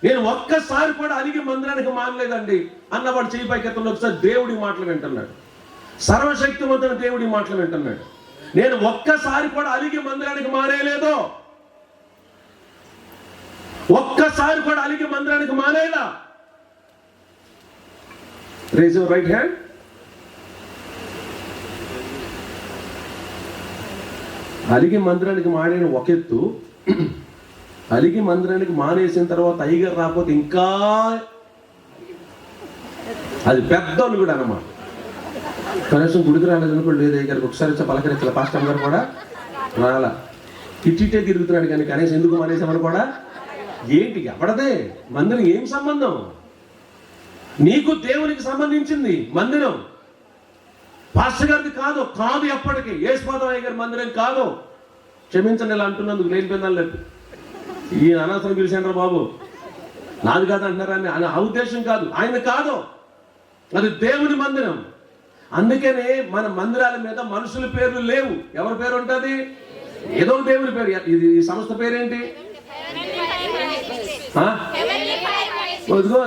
నేను ఒక్కసారి కూడా అలిగి మందిరానికి మానలేదండి అన్నవాడు చేయి పైకెత్తంలో ఒకసారి దేవుడి మాటలు వింటున్నాడు. సర్వశక్తివంతుని దేవుడి మాటలు వింటున్నాడు. నేను ఒక్కసారి కూడా అలిగి మందిరానికి మానేయలేదు. ఒక్కసారి కూడా అలిగి మందిరానికి మానేలా. Raise your right hand. అలిగి మందిరానికి మానేని ఒక ఎత్తు, అలిగి మందిరానికి మానేసిన తర్వాత అయ్యగారు రాకపోతే ఇంకా అది పెద్దోళ్ళు కూడా అన్నమాట. కనీసం గుడికి రాలేదనుకోండి, లేదు అయ్యగారికి ఒకసారి పలకరించాల. పాస్టర్ గారు కూడా రాలా, ఇట్టిటే తిరుగుతున్నాడు కానీ కనీసం ఎందుకు మానేసామని కూడా. ఏంటి ఎవడదే మందిరం? ఏం సంబంధం? నీకు దేవునికి సంబంధించింది మందిరం, పాస్టర్ గారిది కాదు. కాదు ఎప్పటికీ. యేసుపాదం అయ్య గారి మందిరం కాదు. క్షమించండి ఇలా అంటున్నందుకు, లేని పెన్నాలు లేదు. ఈ అనవసరం పిలిచాను బాబు, నాది కాదు అంటున్నారా అని ఆ ఉద్దేశం కాదు. ఆయన కాదు, అది దేవుని మందిరం. అందుకనే మన మందిరాల మీద మనుషుల పేర్లు లేవు. ఎవరి పేరు ఉంటుంది? ఏదో దేవుని పేరు. ఇది ఈ సంస్థ పేరేంటి?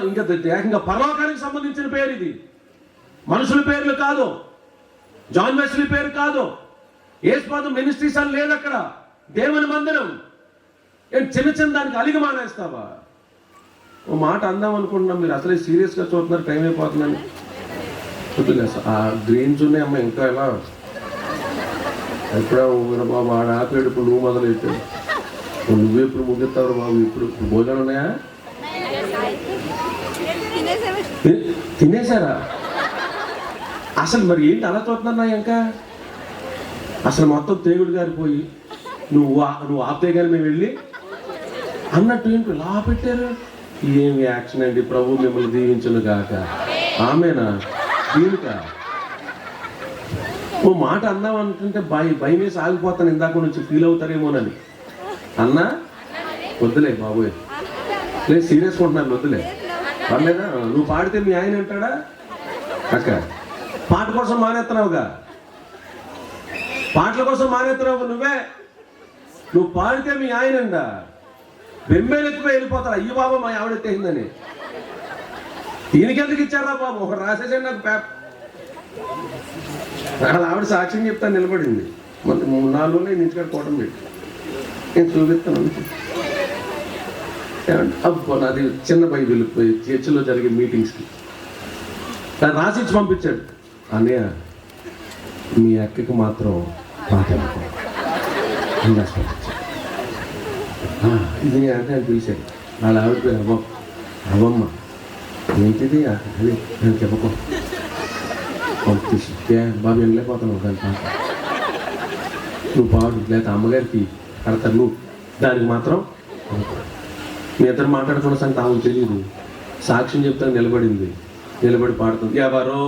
ఇంకా ఏకంగా పరలోకానికి సంబంధించిన పేరు ఇది. మనుషుల పేర్లు కాదు. జాన్ వెస్లీ పేరు కాదు. యేసుపాదం మినిస్ట్రీస్ అని లేదు అక్కడ. దేవుని మందిరం. చిన్న చిన్న దానికి అలిగి మానేస్తావా? ఓ మాట అందాం అనుకుంటున్నాం, మీరు అసలే సీరియస్గా చూస్తున్నారు, టైం అయిపోతుందని. ఆ గ్రీన్స్ ఉన్నాయి అమ్మ, ఇంకా ఎలా ఎప్పుడో బాబు ఆడ ఆపేడు. ఇప్పుడు నువ్వు మొదలైతే నువ్వు ఎప్పుడు ముగిస్తావు బాబు? ఇప్పుడు భోజనాలు ఉన్నాయా? తినేశారా? అసలు మరి ఏంటి అలా చూస్తున్నా? ఇంకా అసలు మొత్తం తేగుడు గారిపోయి నువ్వు ఆపితే కానీ మేము వెళ్ళి అన్నట్టు ఏంటి లా పెట్టారు? ఏమి యాక్షన్ అండి, ప్రభు మిమ్మల్ని దీవించును గాక. ఆమెనా? దీనిక ఓ మాట అన్నాం అంటుంటే భయం వేసి ఆగిపోతాను, ఇందాక నుంచి ఫీల్ అవుతారేమోనని. అన్నా వద్దులే బాబోయ్, లేదు సీరియస్గా ఉంటున్నాను, వద్దులే పర్లేదా. నువ్వు పాడితే మీ ఆయన అంటాడా? అక్క పాట కోసం మానేస్తున్నావుగా, పాటల కోసం మానేస్తున్నావు నువ్వే. నువ్వు పాడితే మీ ఆయనండా బెంబేలెత్తిపోయి వెళ్ళిపోతారు. అయ్యి బాబా మా ఆవిడెత్తేసిందని. దీనికెందుకు ఇచ్చారా బాబు? ఒకటి రాసేసాడు నాకు వాళ్ళ ఆవిడ సాక్ష్యం చెప్తాను నిలబడింది. మన 4 రోజులు ఇంటికాడ కోటం పెట్టి నేను చూపిస్తాను. అబ్బో నాది చిన్న బైబిల్ చర్చిలో జరిగే మీటింగ్స్కి రాసిచ్చి పంపించాడు. అన్నయ్య మీ అక్కకి మాత్రం పాట ఇది అంటే అని పిలిచాడు. వాళ్ళ ఆవిడ పేరు అవ్వమ్మ. ఏంటిది అది నేను చెప్పకో పంపిస్తు బాబు వెళ్ళిపోతాను దాని పాట. నువ్వు పాడు, లేకపోతే అమ్మగారికి కడతారు, నువ్వు దానికి మాత్రం మీ ఇద్దరు మాట్లాడుకున్న సంగతి ఆమెకు తెలియదు. సాక్ష్యం చెప్తాను నిలబడింది, నిలబడి పాడుతుంది. ఎవరో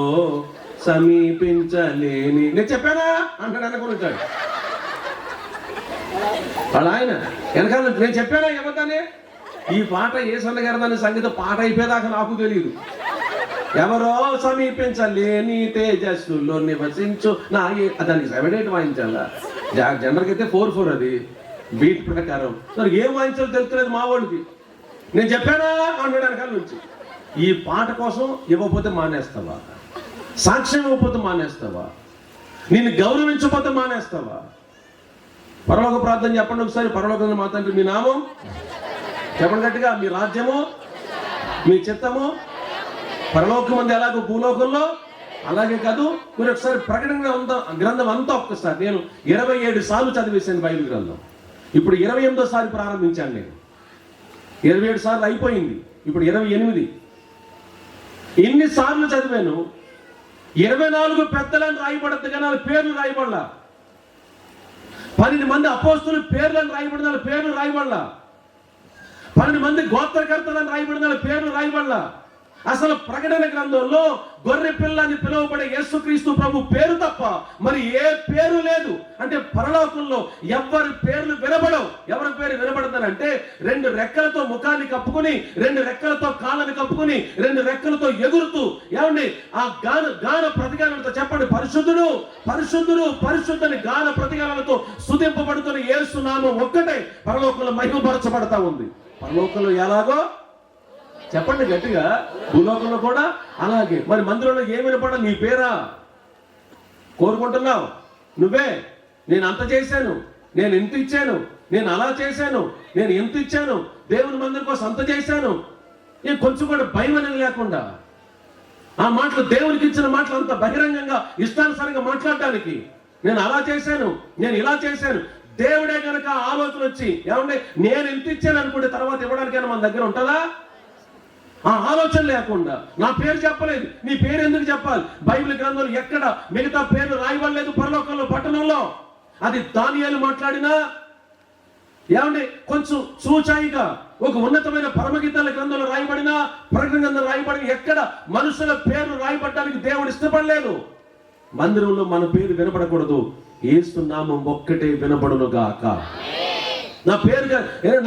సమీపించలేని, నేను చెప్పానా అంటాడు అనుకుని వచ్చాడు వాళ్ళ ఆయన వెనకాల. నేను చెప్పానా ఎవరిదానే ఈ పాట ఏ సన్నగారు దాని సంగీతం పాట అయిపోయేదాకా నాకు తెలియదు. ఎవరో సమీపించలేని తేజస్సులో నివసించు నా దానికి 7/8 వాయించాలా? జనరల్కి అయితే 4/4 అది బీట్ ప్రకారం. మరి ఏం వాయించాలో తెలుస్తలేదు మా వాడికి. నేను చెప్పానా అన్నాడు వెనకాల నుంచి. ఈ పాట కోసం ఇవ్వకపోతే మానేస్తావా? సాక్ష్యం ఇవ్వకపోతే మానేస్తావా? నిన్ను గౌరవించకపోతే మానేస్తావా? పరలోక ప్రార్థన చెప్పండి ఒకసారి. పరలోకంలో మా తండ్రి మీ నామం చెప్పండి గట్టిగా. మీ రాజ్యము, మీ చిత్తము పరలోకం మంది ఎలాగో భూలోకంలో అలాగే కాదు. మీరు ఒకసారి ప్రకటన గ్రంథం అంతా ఒక్కసారి నేను 27 సార్లు చదివేశాను బైబిల్ గ్రంథం. ఇప్పుడు 28వ సారి ప్రారంభించాను నేను. 27 సార్లు అయిపోయింది, ఇప్పుడు 28. ఎన్నిసార్లు చదివాను? 24 పెద్దలను రాయబడద్దు కానీ వాళ్ళ పేర్లు రాయబడలా. 12 మంది అపోస్తులు పేర్లను రాయబడిన వాళ్ళ పేర్లు రాయబడలా. 12 మంది గోత్రకర్తలను రాయబడిన వాళ్ళ పేర్లు రాయబడలా. అసలు ప్రకటన గ్రంథంలో గొర్రె పిల్ల అని పిలువబడే యేసుక్రీస్తు ప్రభు పేరు తప్ప మరి ఏ పేరు లేదు. అంటే పరలోకంలో ఎవరి పేర్లు వినబడవు. ఎవరి పేరు వినబడతానంటే 2 రెక్కలతో ముఖాన్ని కప్పుకుని, 2 రెక్కలతో కాళ్ళని కప్పుకుని, 2 రెక్కలతో ఎగురుతూ ఏమండి ఆ గాన ప్రతిగానాలతో చెప్పండి, పరిశుద్ధుడు పరిశుద్ధుడు పరిశుద్ధని గాన ప్రతిగానాలతో స్తుతింపబడుతున్న యేసు నామం ఒక్కటే పరలోకంలో మహిమపరచబడతా ఉంది. పరలోకంలో ఎలాగో చెప్పండి గట్టిగా, భూలోకంలో కూడా అలాగే. మరి మందిరంలో ఏమి వినపడ? నీ పేరా కోరుకుంటున్నావు నువ్వే. నేను అంత చేశాను, నేను ఇంత ఇచ్చాను, నేను అలా చేశాను, నేను ఎంత ఇచ్చాను, దేవుని మందిరం కోసం అంత చేశాను. నేను కొంచెం కూడా భయం అనేది లేకుండా ఆ మాటలు, దేవునికి ఇచ్చిన మాటలు అంత బహిరంగంగా ఇష్టానుసారంగా మాట్లాడడానికి, నేను అలా చేశాను, నేను ఇలా చేశాను. దేవుడే కనుక ఆలోచన వచ్చి ఏమంటే నేను ఎంత ఇచ్చాను అనుకుంటే తర్వాత ఇవ్వడానికైనా మన దగ్గర ఉంటుందా? ఆ ఆలోచన లేకుండా నా పేరు చెప్పలేదు. నీ పేరు ఎందుకు చెప్పాలి? బైబిల్ గ్రంథంలో ఎక్కడ మిగతా పేర్లు రాయబడలేదు పరలోకంలో పట్టణంలో. అది దానియేలు మాట్లాడినా ఏమండి కొంచెం సూచాయిగా ఒక ఉన్నతమైన పరమగీతాల గ్రంథంలో రాయబడినా, ప్రకటన గ్రంథంలో రాయబడిన ఎక్కడ మనుషుల పేర్లు రాయబడడానికి దేవుడు ఇష్టపడలేదు. మందిరంలో మన పేరు వినపడకూడదు, యేసు నామం ఒక్కటే వినపడును గాక. నా పేరు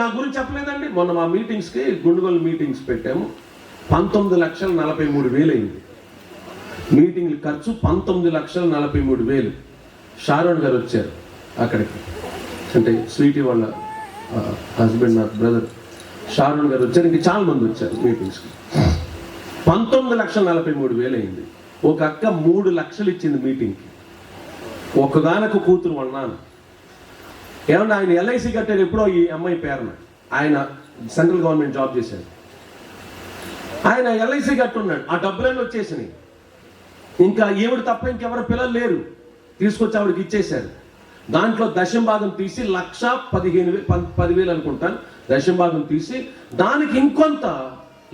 నా గురించి చెప్పలేదండి. మొన్న మా మీటింగ్స్కి గుండుగోలు మీటింగ్స్ పెట్టాము. 19,43,000 అయింది మీటింగ్ల ఖర్చు. 19,43,000. షారోన్ గారు వచ్చారు అక్కడికి, అంటే స్వీటీ వాళ్ళ హస్బెండ్, నా బ్రదర్ షారోన్ గారు వచ్చారు. ఇంక చాలా మంది వచ్చారు మీటింగ్స్కి. 19,43,000 అయింది. ఒక అక్క 3 లక్షలు ఇచ్చింది మీటింగ్కి. ఒక్కగానొక కూతురు వాళ్ళ నాన్న ఏమన్నా ఆయన LIC కట్టారు ఎప్పుడో ఈ అమ్మాయి పేరున. ఆయన సెంట్రల్ గవర్నమెంట్ జాబ్ చేశాడు. ఆయన LIC కట్టున్నాడు. ఆ డబ్బులన్నీ వచ్చేసినాయి. ఇంకా ఈవిడ తప్ప ఇంకెవరు పిల్లలు లేరు. తీసుకొచ్చి ఆవిడకి ఇచ్చేశారు. దాంట్లో దశంభాగం తీసి 1,15,000 అనుకుంటాను దశంభాగం తీసి, దానికి ఇంకొంత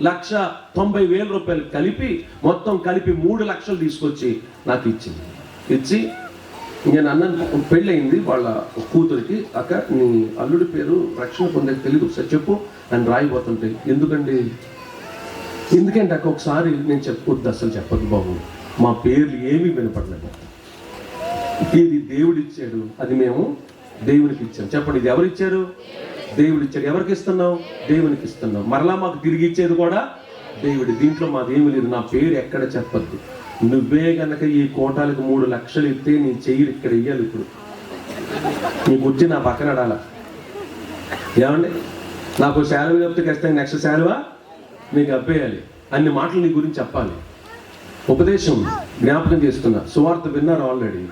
1,90,000 రూపాయలు కలిపి మొత్తం కలిపి 3 లక్షలు తీసుకొచ్చి నాకు ఇచ్చింది. ఇచ్చి నేను అన్న పెళ్ళయింది వాళ్ళ కూతురికి, అక్క నీ అల్లుడి పేరు రక్షణ పొందేకి తెలియదు ఒకసారి చెప్పు అని రాయిపోతుంటే, ఎందుకంటే అక్క ఒకసారి నేను చెప్పొద్దు, అసలు చెప్పదు బాబు, మా పేర్లు ఏమీ వినపడలేదు, ఇది దేవుడు ఇచ్చాడు, అది మేము దేవునికి ఇచ్చాం. చెప్పండి, ఇది ఎవరు ఇచ్చారు? దేవుడు ఇచ్చాడు. ఎవరికి ఇస్తున్నావు? దేవునికి ఇస్తున్నావు. మరలా మాకు తిరిగి ఇచ్చేది కూడా దేవుడి. దీంట్లో మాదేమీ లేదు. నా పేరు ఎక్కడ చెప్పద్దు. నువ్వే గనక ఈ కోటాలకు 3 లక్షలు ఇస్తే నీ చెయ్యి ఇక్కడ ఇయ్యాలి. ఇప్పుడు నీకు వచ్చి నా పక్కన అడాల, ఏమండి నాకు శాలువ చెప్తే ఖచ్చితంగా నెక్స్ట్ శాలువా నీకు అప్పేయాలి, అన్ని మాటలు నీ గురించి చెప్పాలి. ఉపదేశం జ్ఞాపకం చేస్తున్నా, సువార్త విన్నారు ఆల్రెడీ.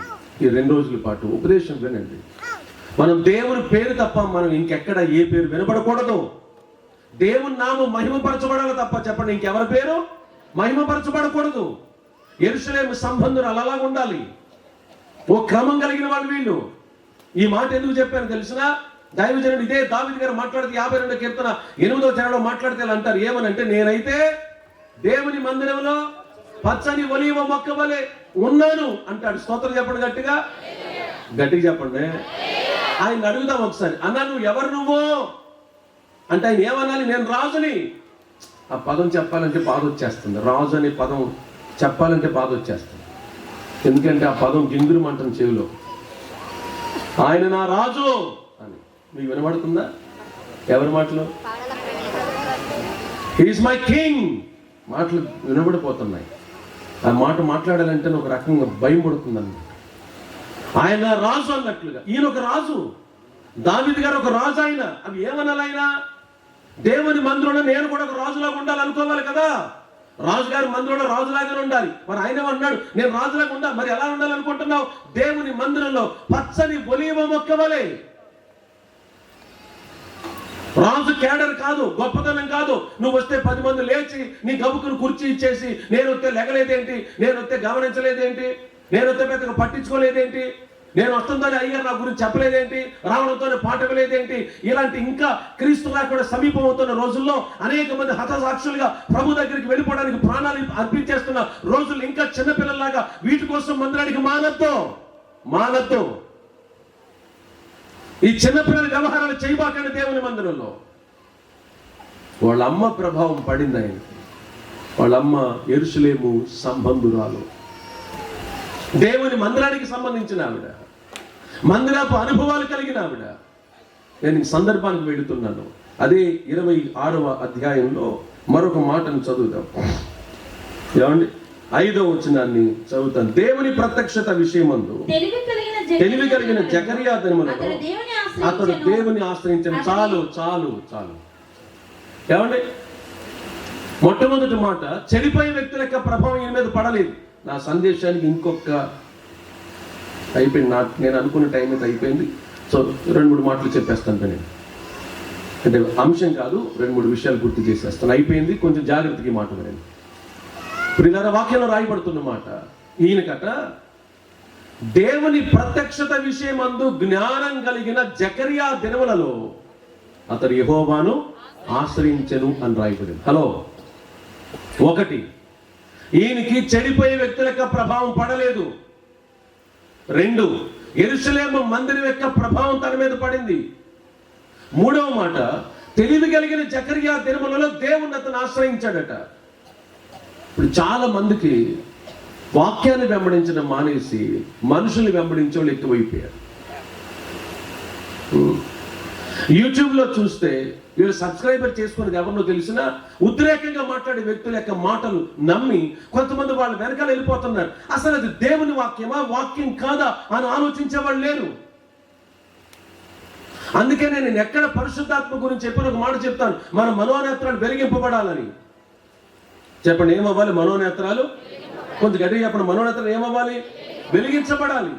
ఈ 2 రోజుల పాటు ఉపదేశం వినండి. మనం దేవుని పేరు తప్ప మనం ఇంకెక్కడ ఏ పేరు వినపడకూడదు. దేవుని నామం మహిమపరచబడాలి తప్ప, చెప్పండి, ఇంకెవరి పేరు మహిమపరచబడకూడదు. యెరూషలేము సంబంధులు అలాగా ఉండాలి. ఓ క్రమం కలిగిన వాళ్ళు వీళ్ళు. ఈ మాట ఎందుకు చెప్పాను తెలిసిన? దైవజనుడు ఇదే దావీదు గారు మాట్లాడితే 52వ కీర్తన 8వ చరణంలో మాట్లాడితే అంటారు, ఏమనంటే, నేనైతే దేవుని మందిరంలో పచ్చని ఒలీవ మొక్క వలె ఉన్నాను అంటాడు. స్తోత్రం చెప్పండి, గట్టిగా చెప్పండి. ఆయన అడుగుదాం ఒకసారి, అన్నా నువ్వు ఎవరు నువ్వు అంటే ఆయన ఏమనాలి? నేను రాజుని. ఆ పదం చెప్పాలంటే బాధ వచ్చేస్తుంది. రాజు అనే పదం చెప్పాలంటే బాధ వచ్చేస్తుంది. ఎందుకంటే ఆ పదం గింగురుమంటుంది చెవిలో. ఆయన నా రాజు అని మీకు వినబడుతుందా? ఎవరి మాటలు? హీఈస్ మై కింగ్ మాటలు వినబడిపోతున్నాయి. ఆ మాట మాట్లాడాలంటే ఒక రకంగా భయం పడుతుంది అన్నమాట. ఆయన రాజు అన్నట్లుగా ఈయన ఒక రాజు, దావీదు గారు ఒక రాజు. ఆయన అవి ఏమనాలి? ఆయన దేవుని మందిరంలో నేను కూడా ఒక రాజులాగా ఉండాలి అనుకోవాలి కదా. రాజుగారి మందిరంలో రాజులాగానే ఉండాలి. మరి ఆయన అన్నాడు, నేను రాజులాగా ఉండాలి. మరి ఎలా ఉండాలనుకుంటున్నావు? దేవుని మందిరంలో పచ్చని ఒలీవ మొక్క వలె. రాజు కేడర్ కాదు, గొప్పతనం కాదు. నువ్వు వస్తే 10 మంది లేచి నీ గబుకును కుర్చీ ఇచ్చేసి, నేను వస్తే లెగలేదేంటి, నేను వస్తే గమనించలేదేంటి, నేను వస్తే పెద్దగా పట్టించుకోలేదేంటి, నేను వస్తుందని అయ్యారు నా గురించి చెప్పలేదేంటి, రావడంతోనే పాట లేదేంటి, ఇలాంటి ఇంకా క్రీస్తు రాకడ సమీపం అవుతున్న రోజుల్లో అనేక మంది హతసాక్షులుగా ప్రభు దగ్గరికి వెళ్ళిపోవడానికి ప్రాణాలు అర్పించేస్తున్న రోజులు ఇంకా చిన్నపిల్లల్లాగా వీటి కోసం మందిరానికి మానద్దు. ఈ చిన్నపిల్లల వ్యవహారాలు చేయబాకండి దేవుని మందిరంలో. వాళ్ళ అమ్మ ప్రభావం పడింది ఆయన. వాళ్ళ అమ్మ యెరూషలేము సంబంధురాలు, దేవుని మందిరానికి సంబంధించిన ఆవిడ, మందిరపు అనుభవాలు కలిగిన ఆవిడ. నేను ఈ సందర్భానికి వెళుతున్నాను. అదే 26వ అధ్యాయంలో మరొక మాటను చదువుతాం. ఏమండి? 5వ వచనాన్ని చదువుతాను. దేవుని ప్రత్యక్షత విషయమందు తెలివి కలిగిన జకరియా దినములలో అతడు దేవుని ఆశ్రయించిన. చాలు. ఏమండి? మొట్టమొదటి మాట, చెడిపోయే వ్యక్తుల యొక్క ప్రభావం ఈయన మీద పడలేదు. నా సందేశానికి ఇంకొక అయిపోయింది. నేను అనుకున్న టైం అయితే అయిపోయింది. సో 2-3 మాటలు చెప్పేస్తాను. నేను అంటే అంశం కాదు, 2-3 విషయాలు గుర్తు చేసేస్తాను. అయిపోయింది. కొంచెం జాగ్రత్తగా మాట వినండి. ప్రియులారా, వాక్యంలో రాయబడుతున్న మాట, ఈయనకట దేవుని ప్రత్యక్షత విషయమందు జ్ఞానం కలిగిన జకరియా దినములలో అతడు యెహోవాను ఆశ్రయించెను అని రాయబడింది. హలో, 1, ఈయనకి చెడిపోయే వ్యక్తుల యొక్క ప్రభావం పడలేదు. 2, యెరూషలేము మందిరం యొక్క ప్రభావం తన మీద పడింది. 3వ మాట, తెలివి కలిగిన జకరియా దినములలో దేవుని అతను ఆశ్రయించాడట. ఇప్పుడు చాలా మందికి వాక్యాన్ని వెంబడించడం మానేసి మనుషుల్ని వెంబడించే వాళ్ళు ఎక్కువైపోయారు. యూట్యూబ్లో చూస్తే వీళ్ళు సబ్స్క్రైబర్ చేసుకునేది ఎవరినో తెలిసినా ఉద్రేకంగా మాట్లాడే వ్యక్తుల యొక్క మాటలు నమ్మి కొంతమంది వాళ్ళు వెనకాల వెళ్ళిపోతున్నారు. అసలు అది దేవుని వాక్యమా, వాక్యం కాదా అని ఆలోచించే వాళ్ళు లేరు. అందుకే నేను ఎక్కడ పరిశుద్ధాత్మ గురించి చెప్పిన ఒక మాట చెప్తాను, మన మనోనేత్రాలు వెలిగింపబడాలని. చెప్పండి, ఏమవ్వాలి? మనోనేత్రాలు కొంచెం గట్టిగా చెప్పండి. మనోనేత్రాలు ఏమవ్వాలి? వెలిగించబడాలి.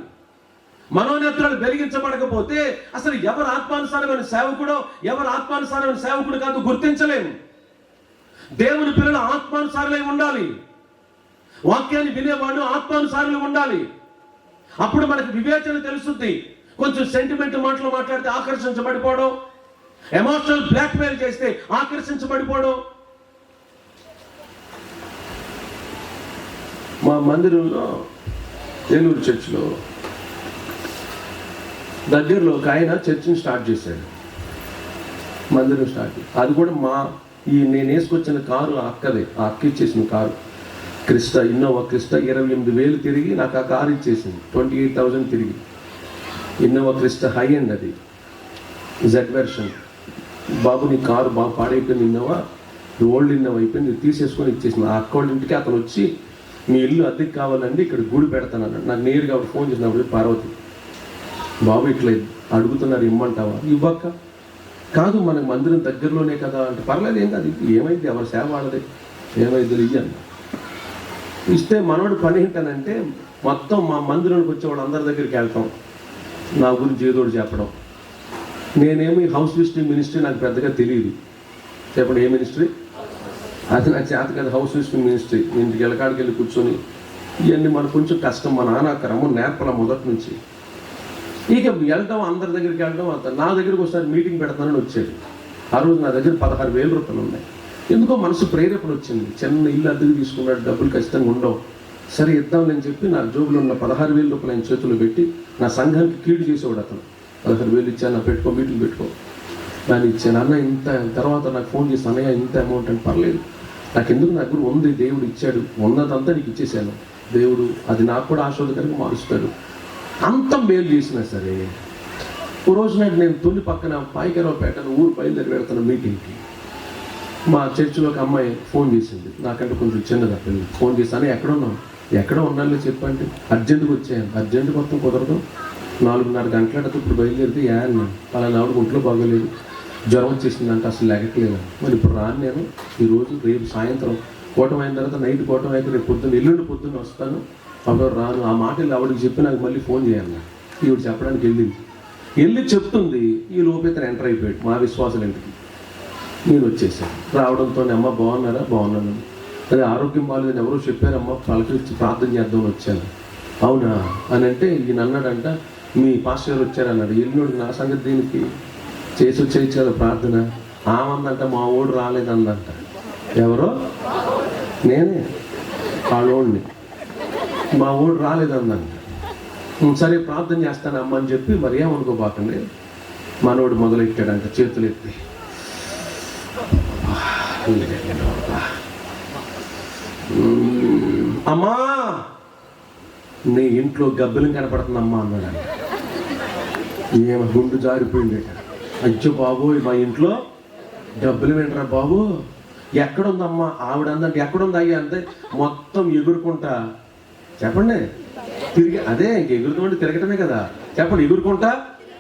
మనోనేత్రాలు వెలిగించబడకపోతే అసలు ఎవరు ఆత్మానుసారమైన సేవకుడో, ఎవరు ఆత్మానుసారమైన సేవకుడు కాదు గుర్తించలేము. దేవుని పిల్లలు ఆత్మానుసారులై ఉండాలి. వాక్యాన్ని వినేవాళ్ళు ఆత్మానుసారులు ఉండాలి. అప్పుడు మనకు వివేచన తెలుస్తుంది. కొంచెం సెంటిమెంట్ మాటలు మాట్లాడితే ఆకర్షించబడిపోవడం, ఎమోషనల్ బ్లాక్మెయిల్ చేస్తే ఆకర్షించబడిపోవడం. మా మందిరంలో ఏలూరు చర్చిలో దగ్గరలో ఒక ఆయన చర్చిని స్టార్ట్ చేశాడు, మందిరం స్టార్ట్. అది కూడా నేను వేసుకొచ్చిన కారు అక్కదే, ఆ అక్క ఇచ్చేసిన కారు క్రిస్టా, ఇన్నోవా క్రిస్టా. 28,000 తిరిగి నాకు ఆ కారు ఇచ్చేసింది. 28,000 తిరిగి. ఇన్నోవా క్రిస్టా హై అండ్, అది జెడ్ వెర్షన్. బాబు నీ కారు బాగా పాడైపోయింది, ఇన్నోవా ఓల్డ్ ఇన్నోవా అయిపోయింది, తీసేసుకొని ఇచ్చేసింది. ఆ అక్క వాళ్ళ ఇంటికి అతను వచ్చి మీ ఇల్లు అద్దెకి కావాలండి, ఇక్కడ గుడి పెడతానన్నాడు. నాకు నేరుగా ఫోన్ చేసినప్పుడు, పార్వతి బాబు ఇట్లా అడుగుతున్నారు ఇమ్మంటావా? ఇవ్వక్క. కాదు మనకు మందిరం దగ్గరలోనే కదా అంటే, పర్లేదు ఏం కాదు, ఏమైంది ఎవరి సేవ వాళ్ళది, ఏమైంది ఇయ్యను. ఇస్తే మనోడు పని ఏంటనంటే మొత్తం మా మందిరానికి వచ్చే వాళ్ళు అందరి దగ్గరికి వెళ్తాం, నా గురించి ఏదోడు చెప్పడం. నేనేమి హౌస్ విజిటింగ్ మినిస్ట్రీ నాకు పెద్దగా తెలియదు. చెప్పండి ఏ మినిస్ట్రీ? అది నాకు చేత కదా, హౌస్ విజిటింగ్ మినిస్ట్రీ. ఇంటికి వెళ్ళకాడికి వెళ్ళి కూర్చొని ఇవన్నీ మనకు కొంచెం కష్టం. మా నాన్న క్రమం నేర్పల మొదటి నుంచి. ఇక వెళ్ళటం, అందరి దగ్గరికి వెళ్ళడం. అంత నా దగ్గరికి ఒకసారి మీటింగ్ పెడతానని వచ్చాడు. ఆ రోజు నా దగ్గర 16,000 రూపాయలు ఉన్నాయి. ఎందుకో మనసు ప్రేరేపణ వచ్చింది. చిన్న ఇల్లు అద్దెకు తీసుకున్నాడు, డబ్బులు ఖచ్చితంగా ఉండవు. సరే ఇద్దాంలేని చెప్పి నా జోబులో ఉన్న 16,000 రూపాయలు ఆయన చేతుల్లో పెట్టి, నా సంఘానికి కీడు చేసేవాడు అతను. 16,000 ఇచ్చాను, నా పెట్టుకో, మీటింగ్ పెట్టుకో. దాన్ని ఇచ్చాను. అన్న ఇంత, తర్వాత నాకు ఫోన్ చేసి అన్నయ్య ఇంత అమౌంట్ అని. పర్లేదు, నాకు ఎందుకు, నా దగ్గర ఉంది, దేవుడు ఇచ్చాడు, ఉన్నదంతా నీకు ఇచ్చేసాను. దేవుడు అది నాకు కూడా ఆశీర్వాదకరంగా మారుస్తాడు. అంత మేలు చేసినా సరే, ఓ రోజు నాడు నేను తొలి పక్కన పాయికరావుపేటను ఊరు బయలుదేరి వెళ్తాను మీటింగ్కి. మా చర్చిలోకి అమ్మాయి ఫోన్ చేసింది, నాకంటే కొంచెం చిన్నది ఆ పిల్లలు. ఫోన్ చేస్తాను, ఎక్కడ ఉండాలో చెప్పండి, అర్జెంటుగా వచ్చాను. అర్జెంటు మొత్తం కుదరదు, 4:30 గంటలట ఇప్పుడు బయలుదేరితే అన్న అలా నావిడ ఒంట్లో బాగోలేదు, జ్వరం వచ్చేసిందంటే అసలు లేకట్లేదు. మరి ఇప్పుడు రాను నేను, ఈరోజు రేపు సాయంత్రం కూటమి అయిన తర్వాత నైట్ కూటమి అయితే రేపు పొద్దున్న ఎల్లుండి పొద్దున్న వస్తాను, అప్పుడు రాను. ఆ మాటలు ఆవిడకి చెప్పి నాకు మళ్ళీ ఫోన్ చేయాలి. ఈవిడ చెప్పడానికి వెళ్ళి చెప్తుంది. ఈ లోపేతను ఎంటర్ అయిపోయాడు మా విశ్వాసాల ఇంటికి. నేను వచ్చేసాను. రావడంతో అమ్మ బాగున్నారా? బాగున్నాను. అదే ఆరోగ్యం బాగాలేదని ఎవరో చెప్పారమ్మా, పలకరించి ప్రార్థన చేద్దామని వచ్చాను. అవునా అని అంటే ఈయన అన్నాడంట, మీ పాస్టర్ గారు వచ్చారన్నాడు. ఎల్లుండి నా సంగతి దీనికి చేసి వచ్చేయచ్చు కదా ప్రార్థన. ఆమందంట మా ఓడు రాలేదందంట. ఎవరో? నేనే వాళ్ళోడిని. మా ఓడు రాలేదందంట. సరే ప్రార్థన చేస్తాను అమ్మ అని చెప్పి, మరి ఏమనుకోబాకండి, మనోడు మొదలెట్టాడంట చేతులు ఎత్తి. అమ్మా నీ ఇంట్లో గబ్బిలం కనపడుతుందమ్మా అన్నాడు. ఏమో గుండు జారిపోయింది. అయ్యో బాబోయ్, మా ఇంట్లో గబ్బిలం ఏంట్రా బాబు, ఎక్కడుందమ్మా? ఆవిడ అందంటే ఎక్కడుంది అయ్యా అంటే, మొత్తం ఎగురుకుంటా, చెప్పండి తిరిగి, అదే ఇంక ఎగురుతుంటే తిరగటమే కదా, చెప్పండి ఎగురుకుంటా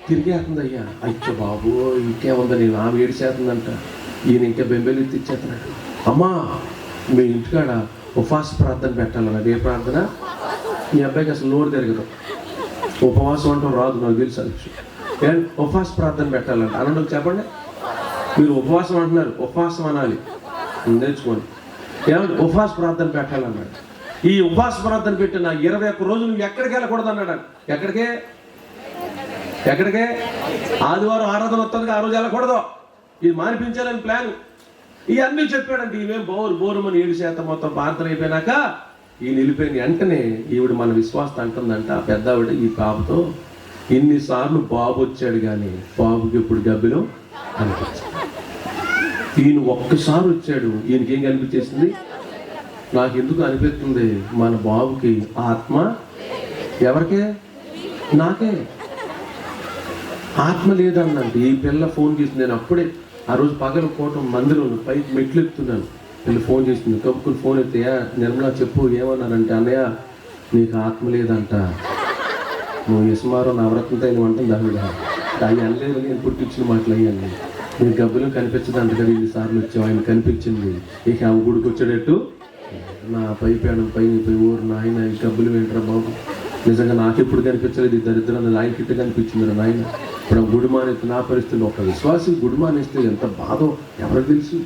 తిరిగేస్తుంది అయ్యా. అయ్యో బాబు ఇంకేముందా, నేను ఆమె ఏడిచేస్తుందంట. ఈయన ఇంకా బెంబేలు ఎత్తిచ్చేస్తున్నాడు. అమ్మా మీ ఇంటికాడ ఉపవాస ప్రార్థన పెట్టాలన్నది. ఏ ప్రార్థన? మీ అబ్బాయికి అసలు నోరు తిరగదు, ఉపవాసం అంటాం రాదు, నాకు తెలుసు అది. ఉపవాస ప్రార్థన పెట్టాలంట అనండి. చెప్పండి, మీరు ఉపవాసం అంటున్నారు, ఉపవాసం అనాలి, నేర్చుకోండి. ఏమంటే ఉపవాస ప్రార్థన పెట్టాలన్నాడు. ఈ ఉపవాస ప్రార్థన పెట్టిన 21 రోజులు నువ్వు ఎక్కడికి వెళ్ళకూడదు అన్నాడు. ఎక్కడికే? ఆదివారం ఆరాధన వస్తుంది, ఆ రోజు వెళ్ళకూడదు, ఇది మానిపించాలని ప్లాన్. ఇవన్నీ చెప్పాడంటే ఈమెం బోరుమని 7% మొత్తం ప్రార్థన అయిపోయినాక ఈయన వెళ్ళిపోయిన వెంటనే ఈవిడ మన విశ్వాసం అంటుందంట, ఆ పెద్దావిడ ఈ పాపతో, ఇన్నిసార్లు బాబు వచ్చాడు కానీ బాబుకి ఇప్పుడు గబ్బిలో అనిపించింది. ఈయన ఒక్కసారి వచ్చాడు, ఈయనకేం కనిపించేసింది? నాకు ఎందుకు అనిపిస్తుంది, మన బాబుకి ఆత్మ, ఎవరికే? నాకే ఆత్మ లేదన్నంటే. ఈ పిల్ల ఫోన్ చేసింది. నేను అప్పుడే ఆ రోజు పగలు కోటం మందిరం పైకి మెట్లు ఎక్కుతున్నాను. పిల్ల ఫోన్ చేసింది. కప్పుకుని ఫోన్ ఎత్తే, నిర్మలా చెప్పు ఏమన్నారంటే, అన్నయ్య నీకు ఆత్మ లేదంట, నువ్వు ఇసుమారో నవరత్నంతో అయిన అంటుంది ఆవిడ. అవి అనలేదు, నేను పుట్టించిన మాటలు అయ్యాన్ని. నీకు గబ్బులు కనిపించదంట కదా, 2 సార్లు వచ్చావు, ఆయన కనిపించింది. ఇక ఆమె గుడికి వచ్చేటట్టు నా పైపేయడం పైన ఊరు నాయన ఈ గబ్బులు ఏంట్రా బాబు, నిజంగా నాకు ఎప్పుడు కనిపించలేదు ఈ దరిద్రం, ఆయన కిట్ట కనిపించింది నాయన. ఇప్పుడు గుడి మానేస్తే నా పరిస్థితులు, ఒక విశ్వాసి గుడి మానేస్తే ఎంత బాధో ఎవరికి తెలుసు?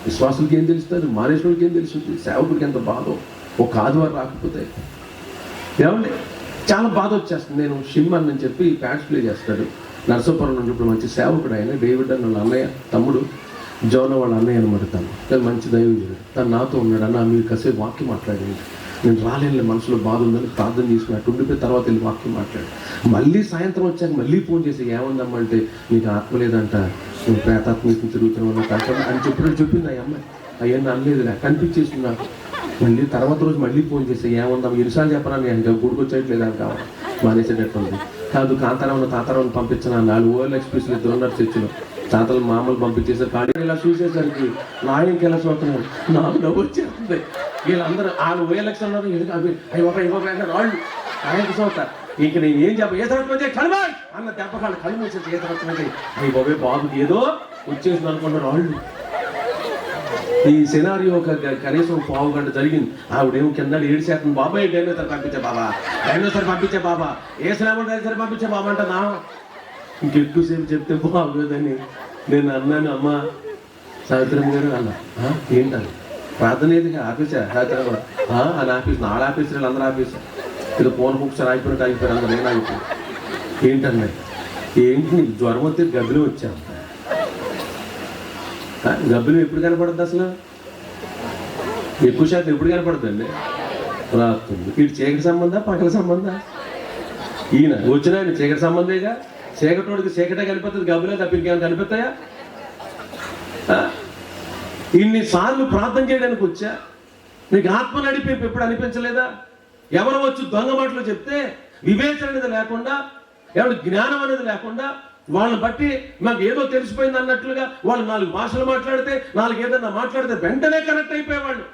విశ్వాసులకి ఏం తెలుస్తుంది, మానేశ్వరుడికి ఏం తెలుస్తుంది, సేవకుడికి ఎంత బాధో ఒక ఆదివారం రాకపోతే. ఏమండి చాలా బాధ వచ్చేస్తుంది. నేను షిమ్మన్ అని చెప్పి ప్యాడ్స్ ప్లే చేస్తాడు నరసాపురం నుంచి, ఇప్పుడు మంచి సేవకుడు ఆయన, డేవిడ్ అని వాళ్ళ అన్నయ్య తమ్ముడు, జోన వాళ్ళ అన్నయ్య అనమాట. తను మంచి దైవజనుడు. తను నాతో ఉన్నాడు, అన్న మీరు కాసేపు వాక్యం మాట్లాడండి. నేను రాలేని మనసులో బాధ ఉందని ప్రార్థన చేసుకున్నట్టు ఉండిపోయి తర్వాత వెళ్ళి వాక్యం మాట్లాడు. మళ్ళీ సాయంత్రం వచ్చాక మళ్ళీ ఫోన్ చేసి ఏముందమ్మా అంటే నీకు ఆత్మ లేదంట, నువ్వు ప్రేతాత్మ తిరుగుతున్నావు అని చెప్పింది ఆ అమ్మాయి. అవన్నీ అనలేదు, కనిపించేసింది నాకు. మళ్ళీ తర్వాత రోజు మళ్ళీ ఫోన్ చేసి ఏముందమ్మా ఎన్నిసార్లు చెప్పరా నేను గుడికొచ్చేయట్లేదు అని కావాలి మానేసేటట్టుంది. కాదు కాంతారావును తాతారావును పంపించిన 4 ఓఎల్ ఎక్స్ప్రెస్లు 2 ఉన్నారు చర్చిలో. తాతలు మామూలు పంపించేసారు. కానీ ఇలా చూసేసరికి నాయనకి ఎలా చూస్తున్నాను, నాకు నవ్వు వచ్చేస్తుంది. వీళ్ళందరూ 6 OLX అన్నారు. వాళ్ళు ఆయనకి చూస్తారు. ఇంక నేను ఏం చెప్ప ఏ తరగతి కలవా అన్న దెబ్బకాళ్ళు కళ్ళు మూసేసి ఏ తరగతి అయ్యి బాబే బాబుకి ఏదో వచ్చేసింది అనుకున్నారు వాళ్ళు. ఈ సినారియో కనీసం 1/4 గంట జరిగింది. ఆవిడేమో కింద 7 బాబాయ్ డైనోసార్ పంపించే బాబా ఏ సినిమా డైనోసార్ పంపించే బాబా అంట. నా ఇంకెక్కువసేపు చెప్తే బాగోదని నేను అన్నాను. అమ్మ సావిత్రమ్మ గారు అన్నా ఏంటని ప్రార్థన ఏది ఆఫీసా సావిత్రమ్మ అని ఆఫీస్ నాడు ఆఫీసు అందరూ ఆఫీసు ఇలా ఫోన్ బుక్స్ ఆగిపోయినట్టు ఆగిపోయారు. అందరూ నేను ఆగిపోయాను. ఏంటన్నాయి ఏంటి నీకు జ్వరం వస్తే గబ్బిలో వచ్చాను. గబ్బిలో ఎప్పుడు కనపడుద్ది అసలు? ఎక్కువ శాతం ఎప్పుడు కనపడుతుందండి? రాస్తుంది. వీడు చీకటి సంబంధా పగల సంబంధా? ఈయన వచ్చిన ఆయన చీకటి సంబంధేగా. చీకటోడికి చీకటే కనిపిస్తుంది, గబ్బిలో తప్ప ఇంకేమైనా కనిపిస్తాయా? ఇన్నిసార్లు ప్రార్థన చేయడానికి వచ్చా, నీకు ఆత్మ నడిపి ఎప్పుడు అనిపించలేదా? ఎవరు వచ్చి దొంగ మాటలు చెప్తే వివేచన అనేది లేకుండా, ఎవరి జ్ఞానం అనేది లేకుండా, వాళ్ళని బట్టి మాకు ఏదో తెలిసిపోయింది అన్నట్లుగా వాళ్ళు 4 భాషలు మాట్లాడితే 4 ఏదన్నా మాట్లాడితే వెంటనే కనెక్ట్ అయిపోయేవాళ్ళు.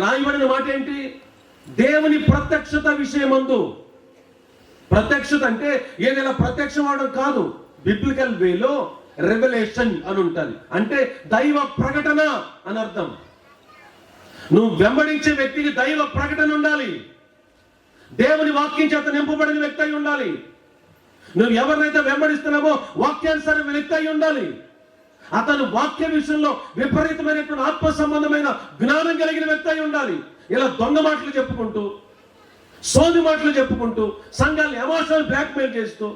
రాయబడిన మాట ఏంటి? దేవుని ప్రత్యక్షత విషయమందు. ప్రత్యక్షత అంటే ఏదైనా ప్రత్యక్షం అవడం కాదు. బిబ్లికల్ వేలో రెవల్యూషన్ అని ఉంటుంది. అంటే దైవ ప్రకటన అని అర్థం. నువ్వు వెంబడించే వ్యక్తికి దైవ ప్రకటన ఉండాలి. దేవుని వాక్యం చేత నింపబడిన వ్యక్తి అయి ఉండాలి. నువ్వు ఎవరినైతే వెంబడిస్తున్నావో వాక్యానుసారం వ్యక్తి అయి ఉండాలి. అతను వాక్య విషయంలో విపరీతమైనటువంటి ఆత్మ సంబంధమైన జ్ఞానం కలిగిన వ్యక్తి అయి ఉండాలి. ఇలా దొంగ మాటలు చెప్పుకుంటూ, సోది మాటలు చెప్పుకుంటూ, సంఘాన్ని ఎమోషనల్ బ్లాక్మెయిల్ చేస్తూ,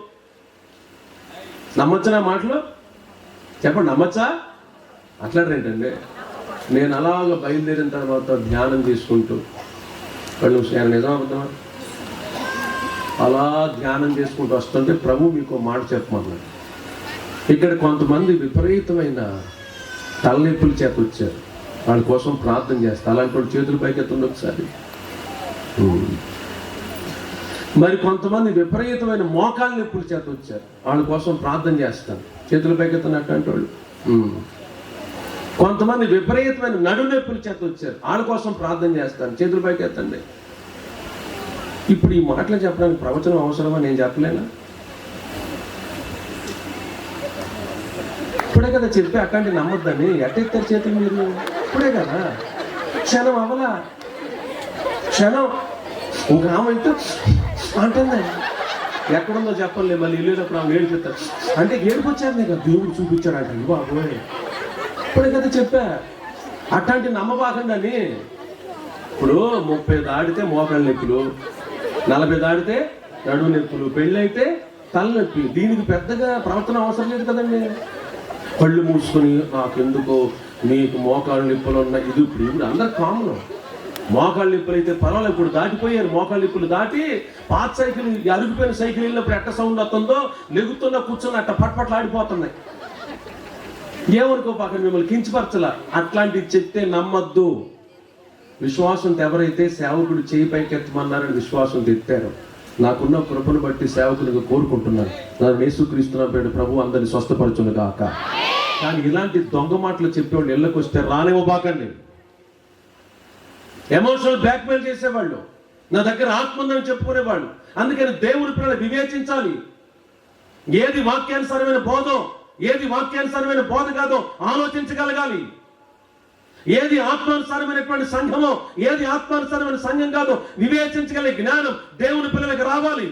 నమ్మొచ్చా మాటలు? చెప్పండి, నమ్మచ్చా? అట్లాడరేంటండి. నేను అలాగ బయలుదేరిన తర్వాత ధ్యానం చేసుకుంటూ వాళ్ళు నిజమవుతామా అలా ధ్యానం చేసుకుంటూ వస్తుంటే ప్రభు మీకు మాట చెప్పమన్నాడు. ఇక్కడ కొంతమంది విపరీతమైన తలనొప్పుల చేత వచ్చారు. వాళ్ళ కోసం ప్రార్థన చేస్తా. అలాంటి వాళ్ళు చేతుల పైకి ఎత్తండి ఒకసారి. మరి కొంతమంది విపరీతమైన మోకాళ్ళ నొప్పుల చేత వచ్చారు. వాళ్ళ కోసం ప్రార్థన చేస్తాను. చేతుల పైకి ఎత్తనట్టు వాళ్ళు. కొంతమంది విపరీతమైన నడు నొప్పుల చేత వచ్చారు. వాళ్ళ కోసం ప్రార్థన చేస్తాను. చేతుల పైకి ఎత్తండి. ఇప్పుడు ఈ మాటలు చెప్పడానికి ప్రవచనం అవసరమా? నేను చెప్పలేనా? ఇప్పుడే కదా చెప్పి అట్లాంటి నమ్మొద్దని. ఎట్టెత్తారు చేతులు మీరు? ఇప్పుడే కదా, క్షణం అవలా, క్షణం ఒక ఆమె అంటుందండి. ఎక్కడుందో చెప్పలే. మళ్ళీ వెళ్ళేటప్పుడు ఆమె ఏడిపిస్తారు. అంటే ఏడుపొచ్చారు నీకు దేవుడు చూపించాడు అంటే బాబోయ్. ఇప్పుడే కదా చెప్పా. అట్లాంటి నమ్మబాకండి. ఇప్పుడు 30 దాటితే మోకాళ్ళ నొప్పులు, 40 దాటితే నడుము నొప్పులు, పెళ్ళైతే తలనొప్పి. దీనికి పెద్దగా ప్రవర్తన అవసరం లేదు కదండి. కళ్ళు మూసుకొని నాకెందుకో నీకు మోకాళ్ళ నొప్పులు ఉన్నాయి. ఇది ఇప్పుడు అందరు కామన్. మోకాళ్ళ నొప్పులు అయితే పర్వాలేదు, ఇప్పుడు దాటిపోయారు. మోకాళ్ళ నొప్పులు దాటి పాత సైకిల్, అరుగుపోయిన సైకిల్ వెళ్ళినప్పుడు ఎట్ట సౌండ్ వస్తుందో, లెగుతున్నా కూర్చొని అట్ట పట్పట్లు ఆడిపోతున్నాయి. ఏమనుకో పక్కన మిమ్మల్ని కించపరచలా. అట్లాంటివి చెప్తే నమ్మద్దు. విశ్వాసంతో ఎవరైతే సేవకుడు చేయి పైకెత్తమన్నారని విశ్వాసంతో ఎత్తారో, నాకున్న కృపను బట్టి సేవకునిగా కోరుకుంటున్నాను. నన్ను యేసుక్రీస్తున్న పేరు ప్రభు అందరిని స్వస్థపరచును గాక. కానీ ఇలాంటి దొంగ మాటలు చెప్పేవాళ్ళు ఇళ్ళకి వస్తే రానివ్వబాకండి. ఎమోషనల్ బ్లాక్మెయిల్ చేసేవాళ్ళు, నా దగ్గర ఆత్మ ఉందని చెప్పుకునేవాళ్ళు. అందుకని దేవుని పిల్లలు వివేచించాలి. ఏది వాక్యానుసారమైన బోధో, ఏది వాక్యానుసారమైన బోధ కాదో ఆలోచించగలగాలి. ఏది ఆత్మానుసారమైనటువంటి సంఘమో, ఏది ఆత్మానుసారమైన సంఘం కాదో వివేచించగలిగే జ్ఞానం దేవుని పిల్లలకు రావాలి.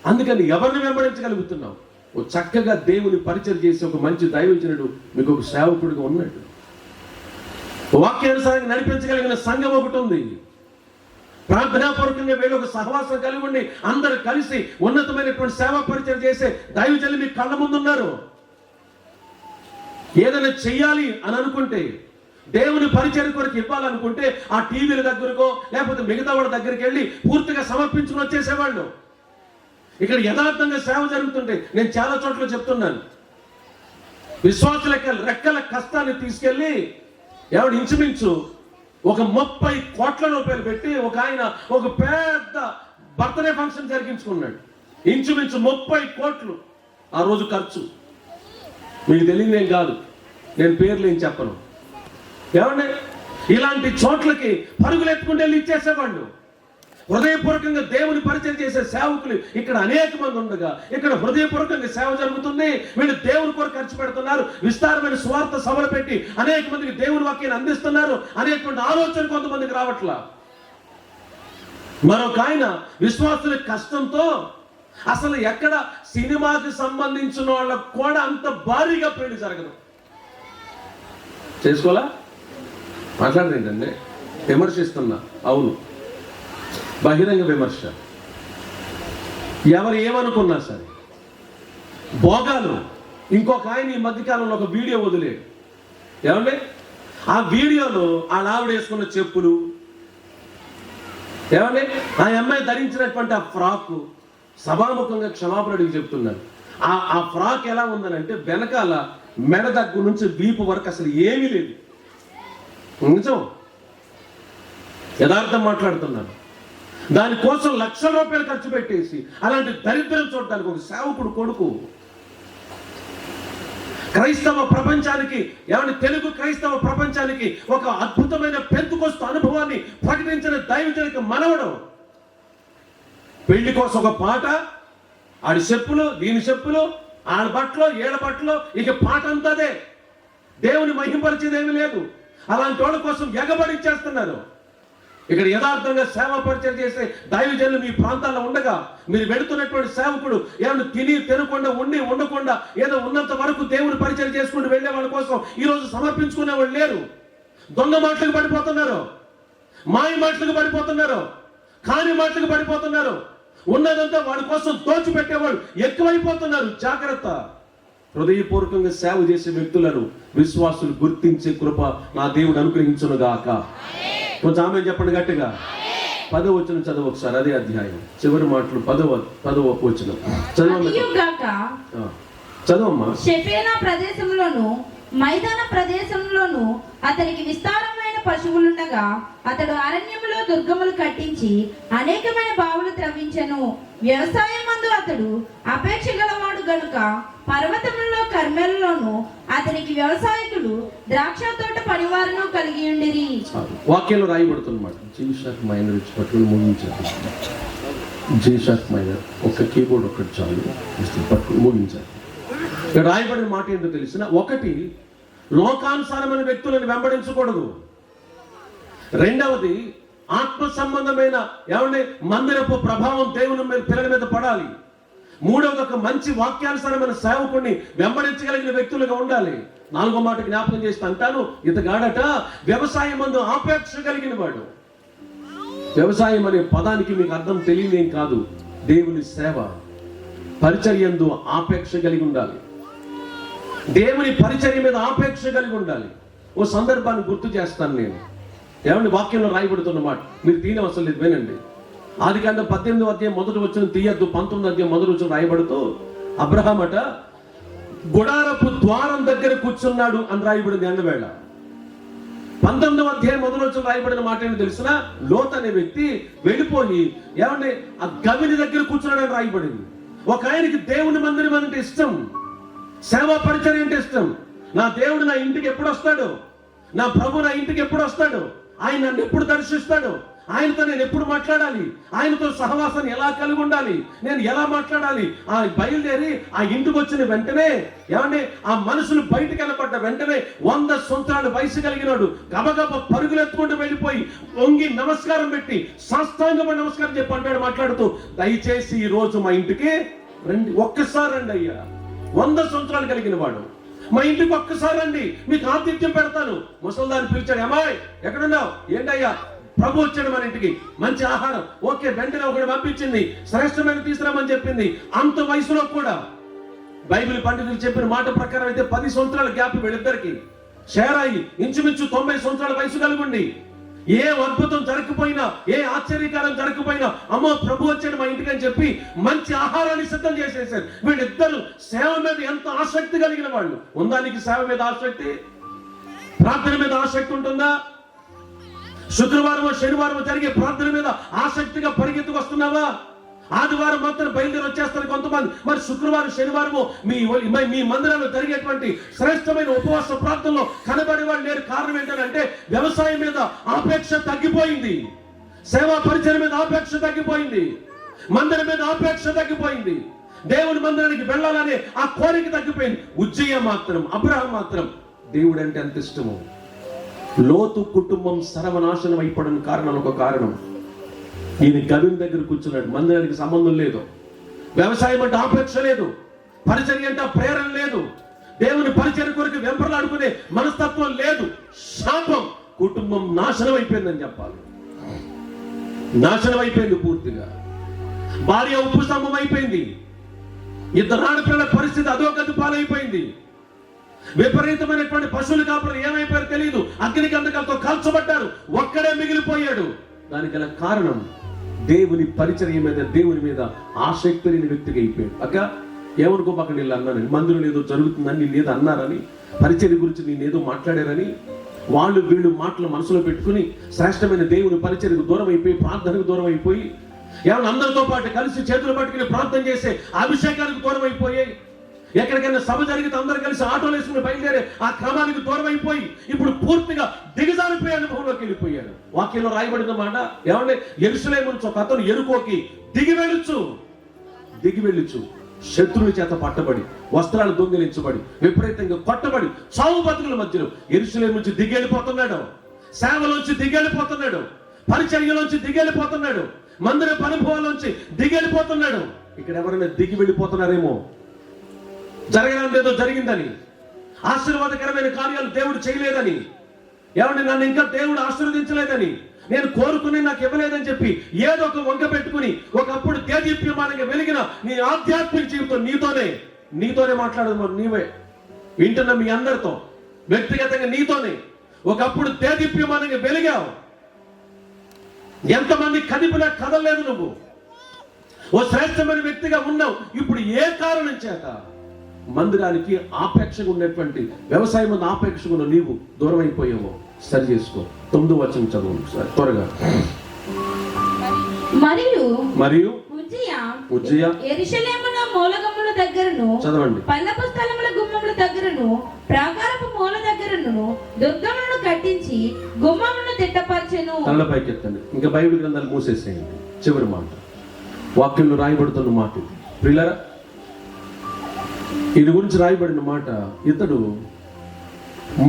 అందుకని ఎవరిని వెంబడించగలుగుతున్నావు? ఓ చక్కగా దేవుని పరిచయం చేసి ఒక మంచి దైవజనుడు మీకు ఒక సేవకుడిగా ఉన్నాడు. వాక్యానుసారంగా నడిపించగలిగిన సంఘం ఒకటి ఉంది. ప్రార్థనాపూర్వకంగా వీళ్ళు ఒక సహవాసం కలిగి ఉండి అందరూ కలిసి ఉన్నతమైనటువంటి సేవా పరిచయం చేసే దైవజనులు మీ కళ్ళ ముందున్నారు. ఏదైనా చెయ్యాలి అని అనుకుంటే, దేవుని పరిచయం కొరకు ఇవ్వాలనుకుంటే ఆ టీవీల దగ్గరకో లేకపోతే మిగతా వాళ్ళ దగ్గరికి వెళ్ళి పూర్తిగా సమర్పించుకుని వచ్చేసేవాళ్ళు. ఇక్కడ యథార్థంగా సేవ జరుగుతుంటే నేను చాలా చోట్ల చెప్తున్నాను, విశ్వాసుల రెక్కల కష్టాన్ని తీసుకెళ్ళి ఎవడు ఇంచుమించు ఒక 30 కోట్ల రూపాయలు పెట్టి ఒక ఆయన ఒక పెద్ద బర్త్డే ఫంక్షన్ జరిగించుకున్నాడు. ఇంచుమించు 30 కోట్లు ఆ రోజు ఖర్చు. మీకు తెలియదేం కాదు, నేను పేర్లు ఏం చెప్పను. ఏమండి, ఇలాంటి చోట్లకి పరుగులు ఎత్తుకుంటే వెళ్ళి ఇచ్చేసేవాళ్ళు. హృదయపూర్వకంగా దేవుని పరిచయం చేసే సేవకులు ఇక్కడ అనేక మంది ఉండగా ఇక్కడ హృదయపూర్వకంగా సేవ జరుగుతుంది. వీళ్ళు దేవుని కొరకు ఖర్చు పెడుతున్నారు, విస్తారమైన స్వార్థ సభలు పెట్టి అనేక మందికి దేవుని వాక్యాన్ని అందిస్తున్నారు. అనేటువంటి ఆలోచన కొంతమందికి రావట్లా. మరొక ఆయన విశ్వాసుల కష్టంతో అసలు ఎక్కడ సినిమాకి సంబంధించిన వాళ్ళకు కూడా అంత భారీగా పెళ్లి జరగదు. చేసుకోవాలా మాట్లాడేంటండి, విమర్శిస్తున్నా. అవును, బహిరంగ విమర్శ. ఎవరు ఏమనుకున్నా సరే భోగాలు. ఇంకొక ఆయన ఈ మధ్యకాలంలో ఒక వీడియో వదిలేడు. ఏమండి, ఆ వీడియోలో ఆ ఆవిడ వేసుకున్న చెప్పులు, ఏమండి ఆ అమ్మాయి ధరించినటువంటి ఆ ఫ్రాక్, సభాముఖంగా క్షమాపణ అడిగి చెప్తున్నాను. ఆ ఫ్రాక్ ఎలా ఉందనంటే వెనకాల మెడ దగ్గర నుంచి వీపు వరకు అసలు ఏమీ లేదు. నిజం, యథార్థం మాట్లాడుతున్నాను. దానికోసం లక్షల రూపాయలు ఖర్చు పెట్టేసి అలాంటి దరిద్రం చూడడానికి ఒక సేవకుడు కొడుకు క్రైస్తవ ప్రపంచానికి, ఏమంటే తెలుగు క్రైస్తవ ప్రపంచానికి ఒక అద్భుతమైన పెంతుకొస్తు అనుభవాన్ని ప్రకటించిన దైవజనుడికి మనవడు పెళ్లి కోసం ఒక పాట, ఆడి చెప్పులు, దీని చెప్పులు, ఆడ బట్టలు, ఏడ బట్టలు, ఇక పాట అంతదే. దేవుని మహింపరిచేదేమీ లేదు. అలాంటి వాళ్ళ కోసం ఎగబడిచ్చేస్తున్నారు. ఇక్కడ యథార్థంగా సేవ పరిచయం చేసే దైవజనులు మీ ప్రాంతాల్లో ఉండగా మీరు వెళుతున్నటువంటి సేవకుడు ఏమైనా తినకుండా ఉండకుండా ఏదో ఉన్నంత వరకు దేవుని పరిచయం చేసుకుంటూ వెళ్ళే వాళ్ళ కోసం ఈరోజు సమర్పించుకునే వాళ్ళు లేరు. దొంగ మాటలకు పడిపోతున్నారు, మాయ మాటలకు పడిపోతున్నారు, కాని మాటలకు పడిపోతున్నారు. ఉన్నదంతా వాడి కోసం దోచిపెట్టేవాడు ఎక్కువైపోతున్నారు. జాగ్రత్త. హృదయపూర్వకంగా సేవ చేసే వ్యక్తులను విశ్వాసులు గుర్తించే కృప నా దేవుడు అనుగ్రహించునుగాక. కొంచెం ఆమె చెప్పండి గట్టిగా. 10వ వచనం చదువు ఒకసారి, అదే అధ్యాయం చివరి మాటలు 10వ వచనం చదవమ్మా. షెఫేనా ప్రదేశంలోను మైదాన ప్రదేశంలోను అతనికి విస్తారమైన పశువులుండగా అతడు అరణ్యములో దుర్గములు కట్టించి అనేకమైన బావులు త్రవ్వించెను. వ్యవసాయం మందు అతడు అపేక్ష గలవాడు గనుక పర్వతములలో కర్మెలలోను అతనికి వ్యవసాయకులు ద్రాక్ష తోట పనివారును కలిగి ఉండిరి. వాక్యంలో రాయబడుతున్నమాట. జీషాక్ మైనర్ ఇచ్చి పట్టుకుని ముగించారు. జీషాక్ మైనర్ ఒక కీబోర్డ్ ఒకటి చాలు, పట్టుకుని ముగించారు. ఇక్కడ రాయబడిన మాట ఏంటో తెలిసిన, ఒకటి లోకానుసారమైన వ్యక్తులను వెంబడించకూడదు. రెండవది ఆత్మ సంబంధమైన ఏమంటే మందిరపు ప్రభావం దేవుని మీద పిల్లల మీద పడాలి. మూడవది ఒక మంచి వాక్యానుసారమైన సేవకుడిని వెంబడించగలిగిన వ్యక్తులుగా ఉండాలి. 4వ మాట జ్ఞాపకం చేస్తే అంటాను, ఇతగాడట వ్యవసాయం మందు ఆపేక్ష కలిగిన వాడు. వ్యవసాయం అనే పదానికి మీకు అర్థం తెలియదేం కాదు. దేవుని సేవ పరిచర్యందు ఆపేక్ష కలిగి ఉండాలి. దేవుని పరిచర్య మీద ఆపేక్ష కలిగి ఉండాలి. ఓ సందర్భాన్ని గుర్తు చేస్తాను నేను. ఏమండి, వాక్యంలో రాయబడుతున్నమాట మీరు తీయడం అసలు లేదు, వినండి. ఆదికాండం 18వ అధ్యాయం 1వ వచనం తీయద్దు. 19వ అధ్యాయం 1వ వచనం రాయబడుతూ అబ్రహాం అట గుడారపు ద్వారం దగ్గర కూర్చున్నాడు అని రాయబడింది ఎండవేళ. 19వ అధ్యాయం 1వ వచనం రాయబడిన మాట ఏంటో తెలిసిన, లోత్ అనే వ్యక్తి వెళ్ళిపోయి ఏమంటే ఆ గవిని దగ్గర కూర్చున్నాడు అని రాయబడింది. ఒక ఆయనకి దేవుని మందిరం అంటే ఇష్టం, సేవా పరిచర్య అంటే ఇష్టం. నా దేవుడు నా ఇంటికి ఎప్పుడు వస్తాడు, నా ప్రభు నా ఇంటికి ఎప్పుడు వస్తాడు, ఆయన నన్ను ఎప్పుడు దర్శిస్తాడు, ఆయనతో నేను ఎప్పుడు మాట్లాడాలి, ఆయనతో సహవాసాన్ని ఎలా కలిగి ఉండాలి, నేను ఎలా మాట్లాడాలి. ఆ బయలుదేరి ఆ ఇంటికి వచ్చిన వెంటనే ఏమంటే ఆ మనుషులు బయటకు వెళ్ళబడ్డ వెంటనే 100 సంవత్సరాల వయసు కలిగినాడు గబగబ పరుగులెత్తుకుంటూ వెళ్ళిపోయి వంగి నమస్కారం పెట్టి సాష్టాంగమైన నమస్కారం చెప్పి అంటాడు మాట్లాడుతూ, దయచేసి ఈ రోజు మా ఇంటికి రండి, ఒక్కసారి రండి అయ్యా. 100 సంవత్సరాలు కలిగిన వాడు, మా ఇంటికి ఒక్కసారి రండి, మీకు ఆతిథ్యం పెడతాను. ముసల్దాన్ని పిలిచాడు, అమ్మాయి ఎక్కడున్నావు, ఏంటయ్యా ప్రభు వచ్చాడు మన ఇంటికి, మంచి ఆహారం. ఓకే, వెంటనే ఒకటి పంపించింది, శ్రేష్టమైన తీసుకురామని చెప్పింది. అంత వయసులో కూడా బైబిల్ పండితులు చెప్పిన మాట ప్రకారం అయితే 10 సంవత్సరాల గ్యాప్ వీళ్ళిద్దరికి. షేరాయి ఇంచుమించు 90 సంవత్సరాల వయసు కలుగుండి, ఏ అద్భుతం జరగకపోయినా, ఏ ఆశ్చర్యకారం జరగకపోయినా, అమ్మో ప్రభు వచ్చాడు మా ఇంటికి అని చెప్పి మంచి ఆహారాన్ని సిద్ధం చేసేసారు. వీళ్ళిద్దరు సేవ మీద ఎంత ఆసక్తి కలిగిన వాళ్ళు. ఉందా నీకు సేవ మీద ఆసక్తి? ప్రార్థన మీద ఆసక్తి ఉంటుందా? శుక్రవారం శనివారం జరిగే ప్రార్థన మీద ఆసక్తిగా పరిగెత్తుకు వస్తున్నావా? ఆదివారం మాత్రం బయలుదేరి వచ్చేస్తారు కొంతమంది. మరి శుక్రవారం శనివారము మీ మందిరంలో జరిగేటువంటి శ్రేష్టమైన ఉపవాస ప్రార్థనలో కనబడే వాళ్ళు లేరు. కారణం ఏంటంటే వ్యవసాయం మీద ఆపేక్ష తగ్గిపోయింది, సేవా పరిచయం మీద ఆపేక్ష తగ్గిపోయింది, మందిరం మీద ఆపేక్ష తగ్గిపోయింది, దేవుని మందిరానికి వెళ్ళాలనే ఆ కోరిక తగ్గిపోయింది. ఉజ్జయ మాత్రం, అబ్రహాం మాత్రం దేవుడు అంటే అంత ఇష్టము. లోతు కుటుంబం సర్వనాశనం అయిపోవడానికి కారణం ఒక కారణం, ఈయన గవిని దగ్గర కూర్చున్నాడు. మందిరానికి సంబంధం లేదు, వ్యవసాయం అంటే ఆపేక్ష లేదు, పరిచర్య అంటే ప్రేరణ లేదు, దేవుని పరిచర్య కొరకు వెంపర్లాడుకునే మనస్తత్వం లేదు. శాపం, కుటుంబం నాశనం అయిపోయిందని చెప్పాలి. నాశనం అయిపోయింది పూర్తిగా. భార్య ఉప్పు స్తంభం అయిపోయింది. ఇద్దరు ఆడపిల్లల పరిస్థితి అధోగతి పాలైపోయింది. విపరీతమైనటువంటి పశువులు కాపులు ఏమైపోయారో తెలియదు, అగ్ని గంధకాలతో కాల్చబడ్డారు, ఒక్కడే మిగిలిపోయాడు. దానికి గల కారణం దేవుని పరిచర్య మీద, దేవుని మీద ఆసక్తి లేని వ్యక్తిగా అయిపోయాడు. అక్క ఏమనుకోపాక నీళ్ళు అన్నానని, మందిరం ఏదో జరుగుతుందని నేను ఏదో అన్నారని, పరిచర్య గురించి నేను ఏదో మాట్లాడారని వాళ్ళు వీళ్ళు మాటలు మనసులో పెట్టుకుని శ్రేష్టమైన దేవుని పరిచర్యకు దూరం అయిపోయి, ప్రార్థనకు దూరం అయిపోయి, ఏమన్నా అందరితో పాటు కలిసి చేతులు పట్టుకుని ప్రార్థన చేసే అభిషేకానికి దూరం అయిపోయాయి. ఎక్కడికైనా సభ జరిగితే అందరూ కలిసి ఆటోలు వేసుకుని బయలుదేరే ఆ క్రమానికి దూరం అయిపోయి ఇప్పుడు పూర్తిగా దిగజారిపోయే అనుభవంలోకి వెళ్ళిపోయాడు. వాక్యంలో రాయబడిన మాట ఏమంటే, యెరూషలేము నుంచి ఒక అతను ఎరుకోకి దిగి వెళ్ళొచ్చు శత్రువుల చేత పట్టబడి, వస్త్రాలు దొంగిలించబడి, విపరీతంగా కొట్టబడి, చావు బతుకుల మధ్యలో యెరూషలేము నుంచి దిగెళ్ళిపోతున్నాడు, సేవలోంచి దిగెళ్ళిపోతున్నాడు, పరిచర్యలోంచి దిగెళ్ళిపోతున్నాడు, మందిర అనుభవాలోంచి దిగెళ్ళిపోతున్నాడు. ఇక్కడ ఎవరైనా దిగి వెళ్ళిపోతున్నారేమో, జరగడానికి ఏదో జరిగిందని, ఆశీర్వాదకరమైన కార్యాలు దేవుడు చేయలేదని, ఏమంటే నన్ను ఇంకా దేవుడు ఆశీర్వదించలేదని, నేను కోరుకుని నాకు ఇవ్వలేదని చెప్పి ఏదో ఒక వంక పెట్టుకుని ఒకప్పుడు తేజీప్యమానంగా వెలిగిన నీ ఆధ్యాత్మిక జీవితం నీతోనే మాట్లాడదు. నీవే వింటున్న మీ అందరితో వ్యక్తిగతంగా నీతోనే ఒకప్పుడు తేజీప్యమానంగా వెలిగావు. ఎంతమంది కదిపినా కదలలేదు. నువ్వు ఓ శ్రేష్టమైన వ్యక్తిగా ఉన్నావు. ఇప్పుడు ఏ కారణం చేత మందిరానికి ఆపేక్షగా ఉన్నటువంటి, వ్యవసాయం మీద ఆపేక్షగా ఉన్న నీవు దూరం అయిపోయావో సరి చేసుకో. 9వ వచనం చదువు సార్ త్వరగా. మరియు ఉజ్జయ యెరూషలేములో మూలగమ్ముల దగ్గరను, చదవండి, పల్లపు స్థలముల గుమ్మముల దగ్గరను, ప్రాకారపు మూల దగ్గరను దుర్గములను కట్టించి గుమ్మములను తిట్టపరచెను. తల పైకెత్తండి. ఇంకా బైబిల్ గ్రంథాలు మూసేసేయండి. చివరి మాట వాక్యంలో రాయబడుతున్న మాట ప్రియులారా, ఈయన గురించి రాయబడిన మాట, ఇతడు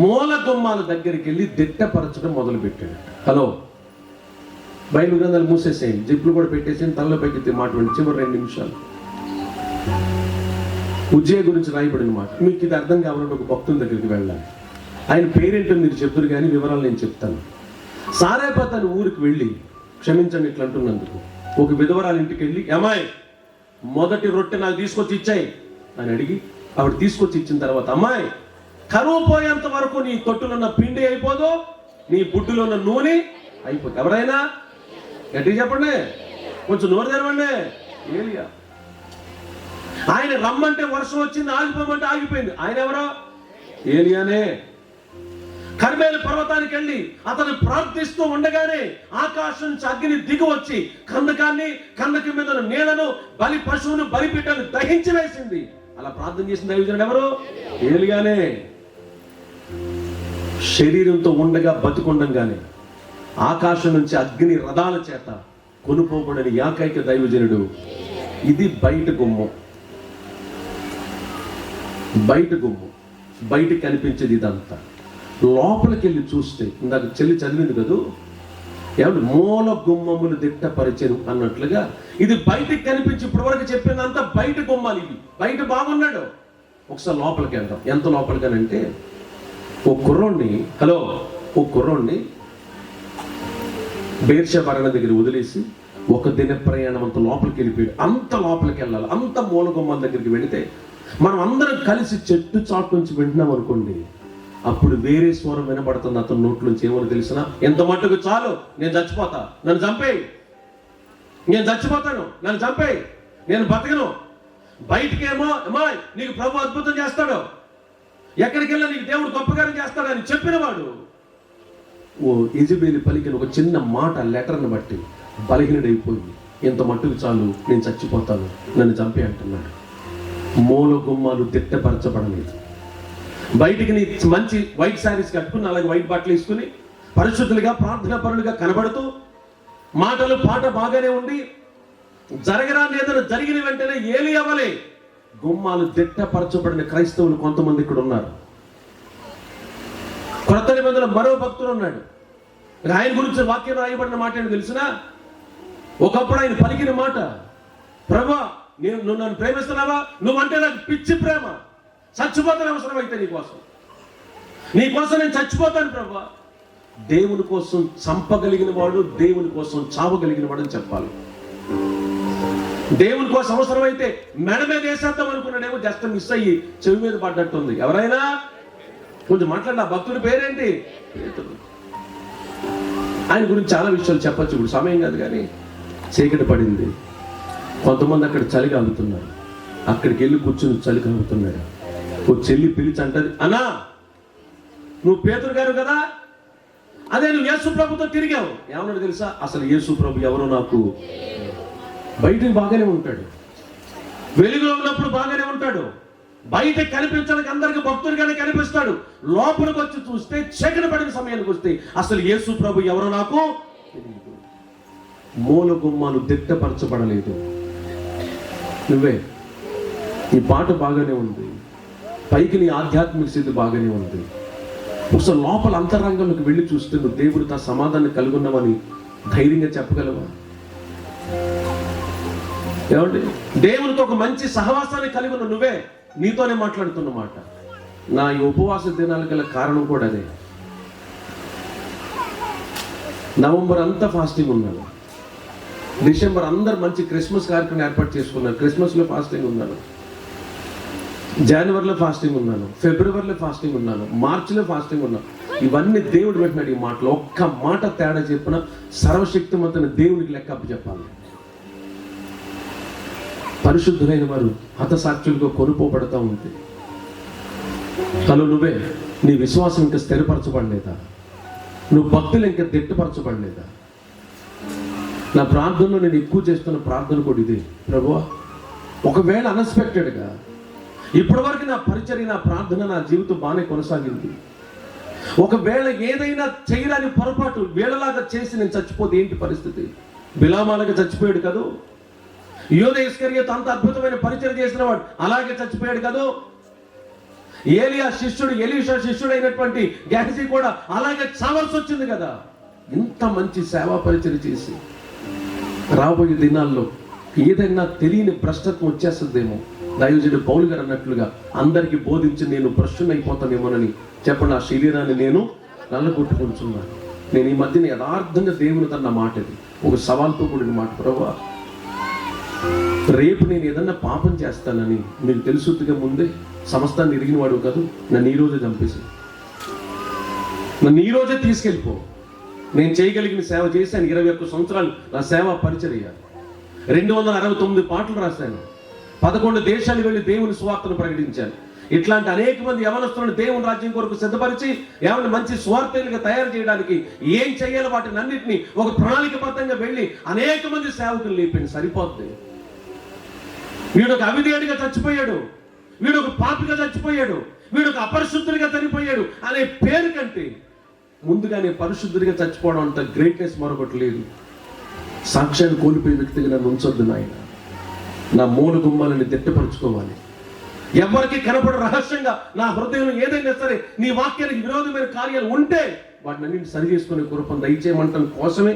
మూల గుమ్మాల దగ్గరికి వెళ్ళి దిట్టపరచడం మొదలు పెట్టాడు. హలో, బైబిల్ గ్రంథాలు మూసేసేయండి, జిప్పులు కూడా పెట్టేసి తలలో పైకి మాట్లాడండి. చివరి 2 నిమిషాలు ఉజ్జయ గురించి రాయబడిన మాట. మీకు ఇది అర్థం కావాలంటే ఒక భక్తుల దగ్గరికి వెళ్ళాలి. ఆయన పేరేంటో మీరు చెప్తారు కానీ వివరాలు నేను చెప్తాను. సారేపత్ అని ఊరికి వెళ్ళి, క్షమించండి ఇట్లా అంటున్నందుకు, ఒక విధవరాలు ఇంటికి వెళ్ళి, అమ్మాయి మొదటి రొట్టె నాకు తీసుకొచ్చి ఇచ్చాయి అని అడిగి, ఆవిడ తీసుకొచ్చి ఇచ్చిన తర్వాత, అమ్మాయి కరువు పోయేంత వరకు నీ తొట్టులున్న పిండి అయిపోదు, నీ బుడ్డులో ఉన్న నూనె అయిపోతుంది. ఎవరైనా గట్టిగా చెప్పండి, కొంచెం నోరు తెరవండి. ఏలియా. ఆయన రమ్మంటే వర్షం వచ్చింది, ఆగిపోమంటే ఆగిపోయింది. ఆయన ఎవరో? ఏలియానే. కర్మేలు పర్వతానికి వెళ్ళి అతను ప్రార్థిస్తూ ఉండగానే ఆకాశం నుంచి అగ్ని దిగి వచ్చి కందకి మీద నీళ్లను, బలి పశువును, బలిపీఠాన్ని దహించి వేసింది. అలా ప్రార్థన చేసిన దైవజనుడు ఎవరు? ఏలియానే. శరీరంతో ఉండగా బతుకుండగానే ఆకాశం నుంచి అగ్ని రథాల చేత కొనుపోబడని ఏకైక దైవజనుడు. ఇది బయట గుమ్మం. బయటకు కనిపించేది ఇదంతా. లోపలికి వెళ్ళి చూస్తే ఇందాక చెల్లి చదివింది కదా, ఏమంటే మూల గుమ్మములు దిట్టపరిచెను అన్నట్లుగా ఇది బయటకు కనిపించి ఇప్పటి వరకు చెప్పిందంతా బయట గుమ్మాలు. ఇవి బయట బాగున్నాడు. ఒకసారి లోపలికి వెళ్దాం. ఎంత లోపలికనంటే, ఓ కుర్రోడిని బేర్షెబా దగ్గర వదిలేసి ఒక దిన ప్రయాణం అంత లోపలికి వెళ్ళిపోయాడు. అంత లోపలికి వెళ్ళాలి. అంత మూల గుమ్మల దగ్గరికి వెళితే మనం అందరం కలిసి చెట్టు చాటు నుంచి వింటున్నాం అనుకోండి, అప్పుడు వేరే స్వరం వినబడుతుంది అతని నోట్లోంచి. ఏమని తెలిసిన, ఎంత మట్టుకు చాలు, నేను చచ్చిపోతా, నన్ను చంపేయి, నేను చచ్చిపోతాను, నన్ను చంపేయి, నేను బతకను. బయటికేమో అమ్మా నీకు ప్రభు అద్భుతం చేస్తాడు, ఎక్కడికి వెళ్ళా నీకు దేవుడు గొప్పగారం చేస్తాడు అని చెప్పినవాడు ఓ యెజెబెలు పలికిన ఒక చిన్న మాట లెటర్ని బట్టి బలహీనుడైపోయింది. ఎంత మట్టుకు చాలు, నేను చచ్చిపోతాను, నన్ను చంపే అంటున్నాడు. మూల గుమ్మాలు తిట్టపరచబడలేదు. బయటికి నీ మంచి వైట్ శారీస్ కట్టుకుని, అలాగే వైట్ బట్టలు వేసుకుని పరిశుద్ధులుగా ప్రార్థనా పరులుగా కనబడుతూ మాటలు పాట బాగానే ఉండి జరగరాని ఏదైనా జరిగిన వెంటనే ఏలి అవ్వలే గుమ్మాలు తిట్టపరచబడిన క్రైస్తవులు కొంతమంది ఇక్కడ ఉన్నారు. క్రొత్త నిబంధనలో మరో భక్తుడు ఉన్నాడు. ఆయన గురించి వాక్యం రాయబడిన మాట ఏంటో తెలిసినా, ఒకప్పుడు ఆయన పలికిన మాట, ప్రభా నువ్వు నన్ను ప్రేమిస్తున్నావా, నువ్వంటే నాకు పిచ్చి ప్రేమ, చచ్చిపోతాను అవసరం అయితే నీకోసం నేను చచ్చిపోతాను ప్రభా. దేవుని కోసం చంపగలిగిన వాడు దేవుని కోసం చావగలిగిన వాడు అని చెప్పాలి. దేవుని కోసం అవసరమైతే మెడ మీద వేసేద్దాం అనుకున్నాడేమో, జస్ట్ మిస్ అయ్యి చెవి మీద పడ్డట్టుంది. ఎవరైనా కొంచెం మాట్లాడిన భక్తుడి పేరేంటి? ఆయన గురించి చాలా విషయాలు చెప్పచ్చు, ఇప్పుడు సమయం కాదు. కానీ చీకటి పడింది, కొంతమంది అక్కడ చలి కాగుతున్నారు, అక్కడికి వెళ్ళి కూర్చుని చలి కాగుతున్నాడు. ఓ చెల్లి పిలిచి అంటది, అన్నా నువ్వు పేతురు గారు కదా, అదే నువ్వు యేసు ప్రభుతో తిరిగావు. ఏమన్నాడు తెలుసా? అసలు యేసు ప్రభు ఎవరో నాకు. బయటకు బాగానే ఉంటాడు, వెలుగులో ఉన్నప్పుడు బాగానే ఉంటాడు, బయట కనిపించడానికి అందరికి భక్తుడిగానే కనిపిస్తాడు. లోపలికి వచ్చి చూస్తే చీకటి పడిన సమయానికి వస్తే అసలు యేసు ప్రభు ఎవరో నాకు తెలియదు. మూల గుమ్మాలు దిట్టపరచబడలేదు. నువ్వే ఈ పాట బాగానే ఉంది, పైకి నీ ఆధ్యాత్మిక స్థితి బాగానే ఉంది, ఒకసారి లోపల అంతరంగంలోకి వెళ్ళి చూస్తే నువ్వు దేవుడితో సమాధానం కలిగి ఉన్నావని ధైర్యంగా చెప్పగలవా? ఏమండి, దేవునితో ఒక మంచి సహవాసాన్ని కలిగి ఉన్న నువ్వే నీతోనే మాట్లాడుతున్నమాట. నా ఈ ఉపవాస దినాలు గల కారణం కూడా అదే. నవంబర్ అంతా ఫాస్టింగ్ ఉన్నాను, డిసెంబర్ అందరు మంచి క్రిస్మస్ కార్యక్రమం ఏర్పాటు చేసుకున్నారు, క్రిస్మస్లో ఫాస్టింగ్ ఉన్నాను, జనవరిలో ఫాస్టింగ్ ఉన్నాను, ఫిబ్రవరిలో ఫాస్టింగ్ ఉన్నాను, మార్చిలో ఫాస్టింగ్ ఉన్నాను. ఇవన్నీ దేవుడు పెట్టినాడు. ఈ మాటలు ఒక్క మాట తేడా చెప్పిన సర్వశక్తిమంతుని దేవునికి లెక్క చెప్పాలి. పరిశుద్ధులైన వారు హతసాక్షులుగా కొనుపోబడతా ఉంది. నువ్వే నీ విశ్వాసం ఇంకా స్థిరపరచబడలేదా? నువ్వు భక్తులు ఇంకా దిట్టపరచబడలేదా? నా ప్రార్థనలో నేను ఎక్కువ చేస్తున్న ప్రార్థన కూడా ఇదే, ప్రభువా ఒకవేళ అన్ఎక్స్పెక్టెడ్గా ఇప్పటి వరకు నా పరిచర్య, నా ప్రార్థన, నా జీవితం బాగానే కొనసాగింది, ఒకవేళ ఏదైనా చేయరాని పొరపాటు వీళ్ళలాగా చేసి నేను చచ్చిపోతే ఏంటి పరిస్థితి? బిలామాలాగా చచ్చిపోయాడు కదా, యూదా ఇస్కరియోతు అంత అద్భుతమైన పరిచర్య చేసిన వాడు అలాగే చచ్చిపోయాడు కదా, ఏలియా శిష్యుడు, ఎలీషా శిష్యుడు అయినటువంటి గెహజీ కూడా అలాగే చావాల్సి వచ్చింది కదా. ఇంత మంచి సేవా పరిచర్య చేసి రాబోయే దినాల్లో ఏదైనా తెలియని భ్రష్టత్వం వచ్చేస్తుందేమో. దైవజనుడు పౌలు గారు అన్నట్లుగా అందరికి బోధించి నేను భ్రష్టునైపోతానేమోనని చెప్పండి. ఆ శరీరాన్ని నేను నల్లగొట్టుకుంటున్నాను. నేను ఈ మధ్యన యథార్థంగా దేవుని తన మాట, ఇది ఒక సవాల్తో కూడిన మాట, ప్రభువా రేపు నేను ఏదన్నా పాపం చేస్తానని మీకు తెలుసుగా ముందే సమస్తాన్ని ఎరిగిన వాడు కాదు, నన్ను ఈ రోజే చంపేసి నన్ను ఈ రోజే తీసుకెళ్ళిపో. నేను చేయగలిగిన సేవ చేశాను, 21 సంవత్సరాలు నా సేవా పరిచర్య, 269 పాటలు రాశాను, 11 దేశాలు వెళ్ళి దేవుని సువార్తను ప్రకటించాను. ఇట్లాంటి అనేక మంది యవనస్తులను దేవుని రాజ్యం కొరకు సిద్ధపరిచి ఏమైనా మంచి స్వార్థులుగా తయారు చేయడానికి ఏం చేయాలో వాటిని అన్నింటినీ ఒక ప్రణాళికబద్ధంగా వెళ్ళి అనేక మంది సేవకులు లేపింది. సరిపోద్ది. వీడు ఒక అవిధేయుడిగా చచ్చిపోయాడు, వీడు ఒక పాపిగా చచ్చిపోయాడు, వీడు ఒక అపరిశుద్ధుడిగా చనిపోయాడు అనే పేరు కంటే ముందుగానే పరిశుద్ధుడిగా చచ్చిపోవడం అంత గ్రేట్నెస్ మరొకటి లేదు. సాక్ష్యాన్ని కోల్పోయే వ్యక్తిగా నన్ను ఉంచొద్దు నాయన. నా మూల గుమ్మాలని దిట్టపరుచుకోవాలి. ఎవరికి కనపడ రహస్యంగా నా హృదయంలో ఏదైనా సరే నీ వాక్యానికి విరోధమైన కార్యాలు ఉంటే వాటిని అన్నింటి సరి చేసుకునే కృపను దయచేయమంటం కోసమే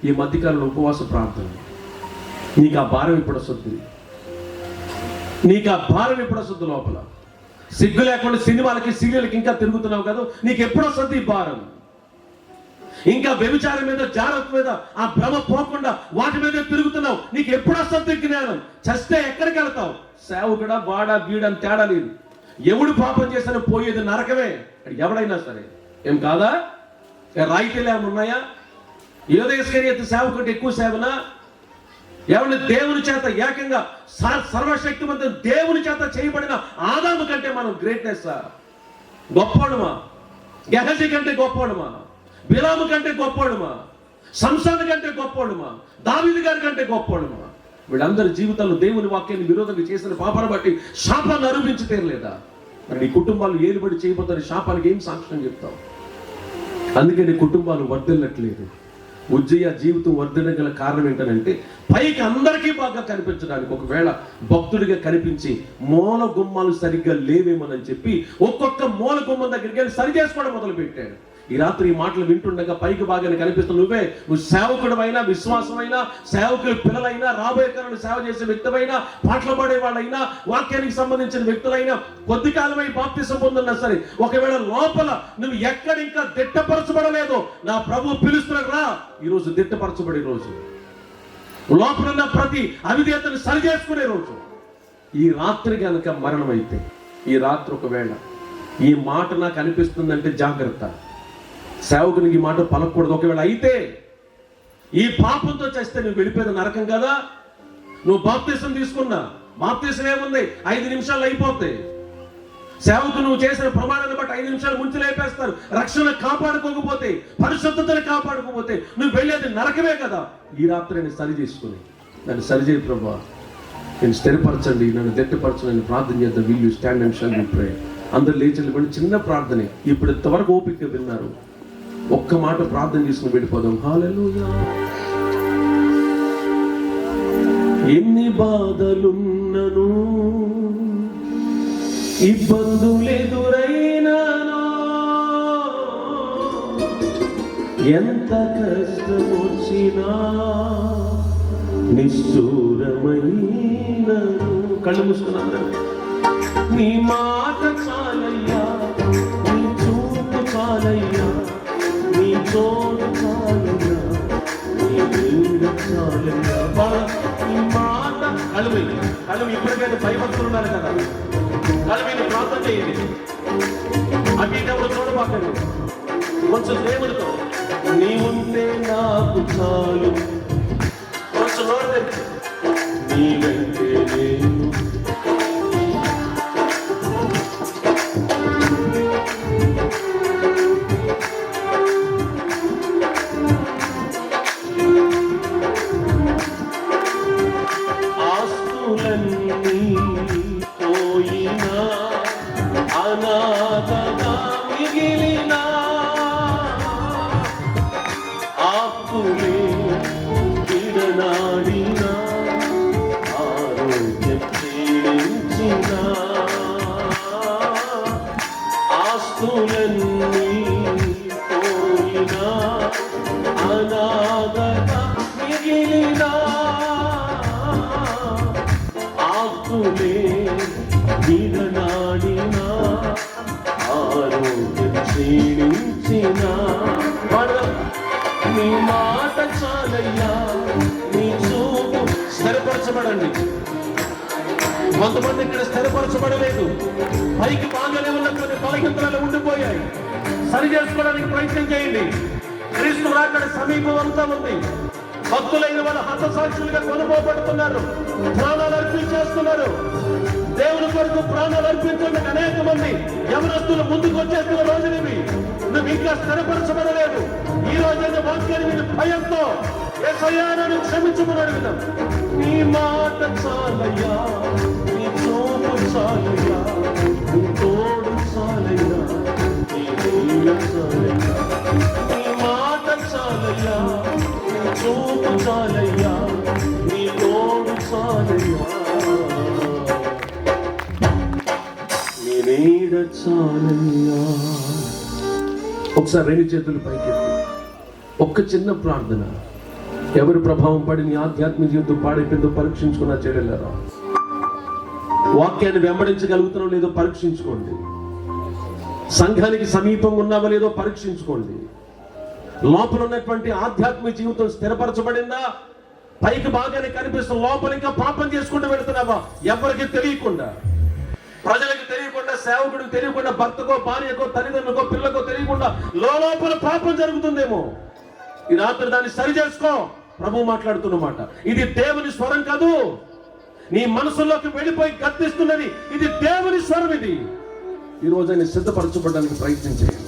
ఈ మధ్యకాలంలో ఉపవాస ప్రార్థన. నీకు ఆ భారం ఇప్పుడు వస్తుంది, నీకు ఆ భారం ఎప్పుడు వస్తుంది? లోపల సిగ్గు లేకుండా సినిమాలకి సీరియల్కి ఇంకా తిరుగుతున్నావు కదా, నీకు ఎప్పుడు వస్తుంది ఈ భారం? ఇంకా వ్యభిచారం మీద, జాగ్రత్త మీద ఆ భ్రమ పోకుండా వాటి మీద తిరుగుతున్నావు, నీకు ఎప్పుడు వస్తుంది జ్ఞానం? చస్తే ఎక్కడికి వెళ్తావు? సేవకుడా వాడా వీడని తేడా లేదు. ఎవడు పాపం చేస్తానో పోయేది నరకమే. ఎవడైనా సరే ఏం కాదా? రాయితీలు ఏమైనా ఉన్నాయా? యూదా ఇస్కరియోతు సేవ కంటే ఎక్కువ సేవనా? ఎవరిని దేవుని చేత ఏకంగా సర్వశక్తిమంతుడు దేవుని చేత చేయబడిన ఆదాము కంటే మనం గ్రేట్నెస్ గొప్పవాడుమా? గెహజీ కంటే గొప్పవాడుమా? బిలాము కంటే గొప్పవాడుమా? సంసోను కంటే గొప్పవాడుమా? దావీదు గారి కంటే గొప్పవాడుమా? వీళ్ళందరి జీవితాల్లో దేవుని వాక్యాన్ని విరోధంగా చేసిన పాపాన్ని బట్టి శాపాన్ని అనుభవించి తీరలేదా? మరి నీ కుటుంబాలు ఏలుబడి చేయబోతారు, శాపానికి ఏం సాక్ష్యం చెప్తావు? అందుకే నీ కుటుంబాలు వర్ధిల్లట్లేదు. ఉజ్జయ జీవితం వర్ధనగల కారణం ఏంటంటే పైకి అందరికీ బాగా కనిపించడానికి ఒకవేళ భక్తుడిగా కనిపించి మూల గుమ్మాలు సరిగ్గా లేవేమోనని చెప్పి ఒక్కొక్క మూల గుమ్మం దగ్గరికి వెళ్ళి సరి చేసుకోవడం మొదలు పెట్టాడు. ఈ రాత్రి ఈ మాటలు వింటుండగా పైకి బాగానే కనిపిస్తుంది. నువ్వు సేవకుడమైనా, విశ్వాసమైనా, సేవకుల పిల్లలైనా, రాబోయే కాలంలో సేవ చేసే వ్యక్తులైనా, పాటలు పాడే వాళ్ళైనా, వాక్యానికి సంబంధించిన వ్యక్తులైనా, కొద్ది కాలమై బాప్తిసం పొందున్నా సరే, ఒకవేళ లోపల నువ్వు ఎక్కడ ఇంకా దిట్టపరచబడలేదో నా ప్రభు పిలుస్తున్నాడు, రా. ఈరోజు దిట్టపరచబడే రోజు, లోపల ఉన్న ప్రతి అవిధేయతను సరి చేసుకునే రోజు. ఈ రాత్రి కనుక మరణం అయితే, ఈ రాత్రి ఒకవేళ ఈ మాట నాకు అనిపిస్తుందంటే జాగ్రత్త. సేవకునికి ఈ మాట పలకూడదు. ఒకవేళ అయితే ఈ పాపంతో చేస్తే నువ్వు వెళ్ళిపోయేది నరకం కదా. నువ్వు బాప్తిసం తీసుకున్నా, బాప్తిసం ఏముంది, 5 నిమిషాలు అయిపోతాయి. సేవకు నువ్వు చేసిన ప్రమాణాన్ని బట్టి 5 నిమిషాలు ముంచి లేపేస్తారు. రక్షణ కాపాడుకోకపోతే, పరిశుద్ధతను కాపాడుకోకపోతే నువ్వు వెళ్ళేది నరకమే కదా. ఈ రాత్రి నేను సరి చేసుకుని నన్ను సరిచేయి ప్రభువా, నేను స్థిరపరచండి, నన్ను దిట్టపరచండి ప్రార్థన చేద్దాం. Will you stand and shall we pray. అందరు లేచి చిన్న ప్రార్థనే. ఇప్పుడు ఇంతవరకు ఓపిక విన్నారు. ఒక్క మాట ప్రార్థన చేసుకుని వెళ్ళిపోదాం. హల్లెలూయా. ఎన్ని బాధలున్నను, ఇబ్బందులెదురైనాను, ఎంత కష్టం వచ్చినా నిష్ఠూరమైనను. కళ్ళు మూసుకున్నాను. నీ మాట చాలయ్యా, నీ చూపు చాలయ్యా, నీ తోడు చాలయ్యా, నీ నీడ చాలయ్యా. నీ మాట కలువి ఇప్పటికైతే భయపడుతున్నారు ఉన్నారు కదా, కలువిని ప్రార్థన చేయండి. అవి ఎవరు చూడబాకండి, కొంచెం దేవుడితో నీ ఉంటే నాకు చాలు, కొంచెం నోరు నీ వెంటే నేను. పోయినా అనాథగా మిగిలినా, ఆకులే విడనాడినా, ఆరోగ్యం క్షీణించినా, ఆస్తులన్నీ పోయినా అనాథగా మిగిలినా, ఆకులే విడనాడినా, ఆరోగ్యం క్షీణించినా, నీ మాట చాలయ్యా, నీ చూపు. స్థిరపరచబడండి. కొంతమంది ఇక్కడ స్థిరపరచబడలేదు. పైకి బాగానే ఉన్న కొన్ని బలహీనతలు ఉండిపోయాయి. సరి చేసుకోవడానికి ప్రయత్నం చేయండి. క్రీస్తు రాకడ సమీపంతా ఉంది. భక్తులైన వాళ్ళు హతసాక్షులుగా కొనుగోబడుతున్నారు, ప్రాణాలు అర్పించేస్తున్నారు. దేవుని కొరకు ప్రాణాలు అర్పించడానికి అనేక మంది యవనస్తులు ముందుకు వచ్చేస్తున్న రోజునివి. నువ్వు ఇంకా స్థిరపరచబడలేదు. ఈ రోజైన వాక్యాన్ని మీరు భయంతో యేసయ్యాను క్షమించమని అడుగుదాం. నీ మాట చాలయ్యా, నీ చూపు చాలయ్యా, నీ తోడు చాలయ్యా, నీ నీడ చాలయ్యా, నీ మాట చాలయ్యా, నీ చూపు చాలయ్యా, నీ తోడు చాలయ్యా, నీ నీడ చాలయ్యా. ఒకసారి 2 చేతులు పైకి ఒక్క చిన్న ప్రార్థన. ఎవరి ప్రభావం పడి నీ ఆధ్యాత్మిక జీవితం పాడైపోయిందో పరీక్షించుకున్నా చేయలేరా? వాక్యాన్ని వెంబడించగలుగుతున్నాం లేదో పరీక్షించుకోండి. సంఘానికి సమీపంగా ఉన్నామో లేదో పరీక్షించుకోండి. లోపల ఉన్నటువంటి ఆధ్యాత్మిక జీవితం స్థిరపరచబడిందా? పైకి బాగానే కనిపిస్తుంది, లోపల ఇంకా పాపం చేసుకుంటూ వెళుతున్నావా? ఎవరికి తెలియకుండా ప్రజలకు తెలియకుండా, సేవకుడికి తెలియకుండా, భర్తకో, భార్యకో, తల్లిదండ్రులకో, పిల్లకో తెలియకుండా లోపల పాపం జరుగుతుందేమో. ఈ రాత్రి దాన్ని సరి చేసుకో. ప్రభు మాట్లాడుతున్నమాట. ఇది దేవుని స్వరం కాదు. నీ మనసులోకి వెళ్ళిపోయి గద్దిస్తున్నది ఇది దేవుని స్వరం. ఇది ఈ రోజు ఆయన సిద్ధపరచబడడానికి ప్రయత్నించేయండి.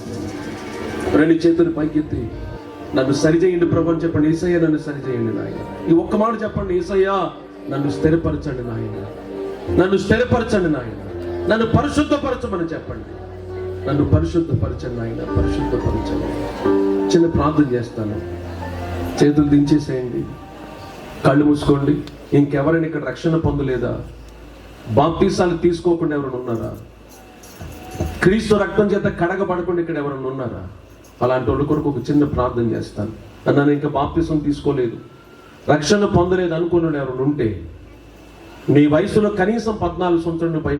రెండు చేతులు పైకెత్తి నన్ను సరిచేయండి ప్రభు అని చెప్పండి. యేసయ్య నన్ను సరిచేయండి నాయన. ఈ ఒక్క మాట చెప్పండి. యేసయ్య నన్ను స్థిరపరచండి నాయన, నన్ను స్థిరపరచండి నాయన, నన్ను పరిశుద్ధపరచమని చెప్పండి. నన్ను పరిశుద్ధపరచండి నాయన, పరిశుద్ధపరచండి. చిన్న ప్రార్థన చేస్తాను. చేతులు దించేసేయండి, కళ్ళు మూసుకోండి. ఇంకెవరైనా ఇక్కడ రక్షణ పొందలేదా? బాప్తీసాలు తీసుకోకుండా ఎవరైనా ఉన్నారా? క్రీస్తు రక్తం చేత కడగబడకుండా ఇక్కడ ఎవరైనా ఉన్నారా? అలాంటి వాళ్ళ కొరకు ఒక చిన్న ప్రార్థన చేస్తాను. నన్ను ఇంకా బాప్తీసం తీసుకోలేదు, రక్షణ పొందలేదు అనుకున్న ఎవరైనా ఉంటే, నీ వయసులో కనీసం 14 సంవత్సరాల పై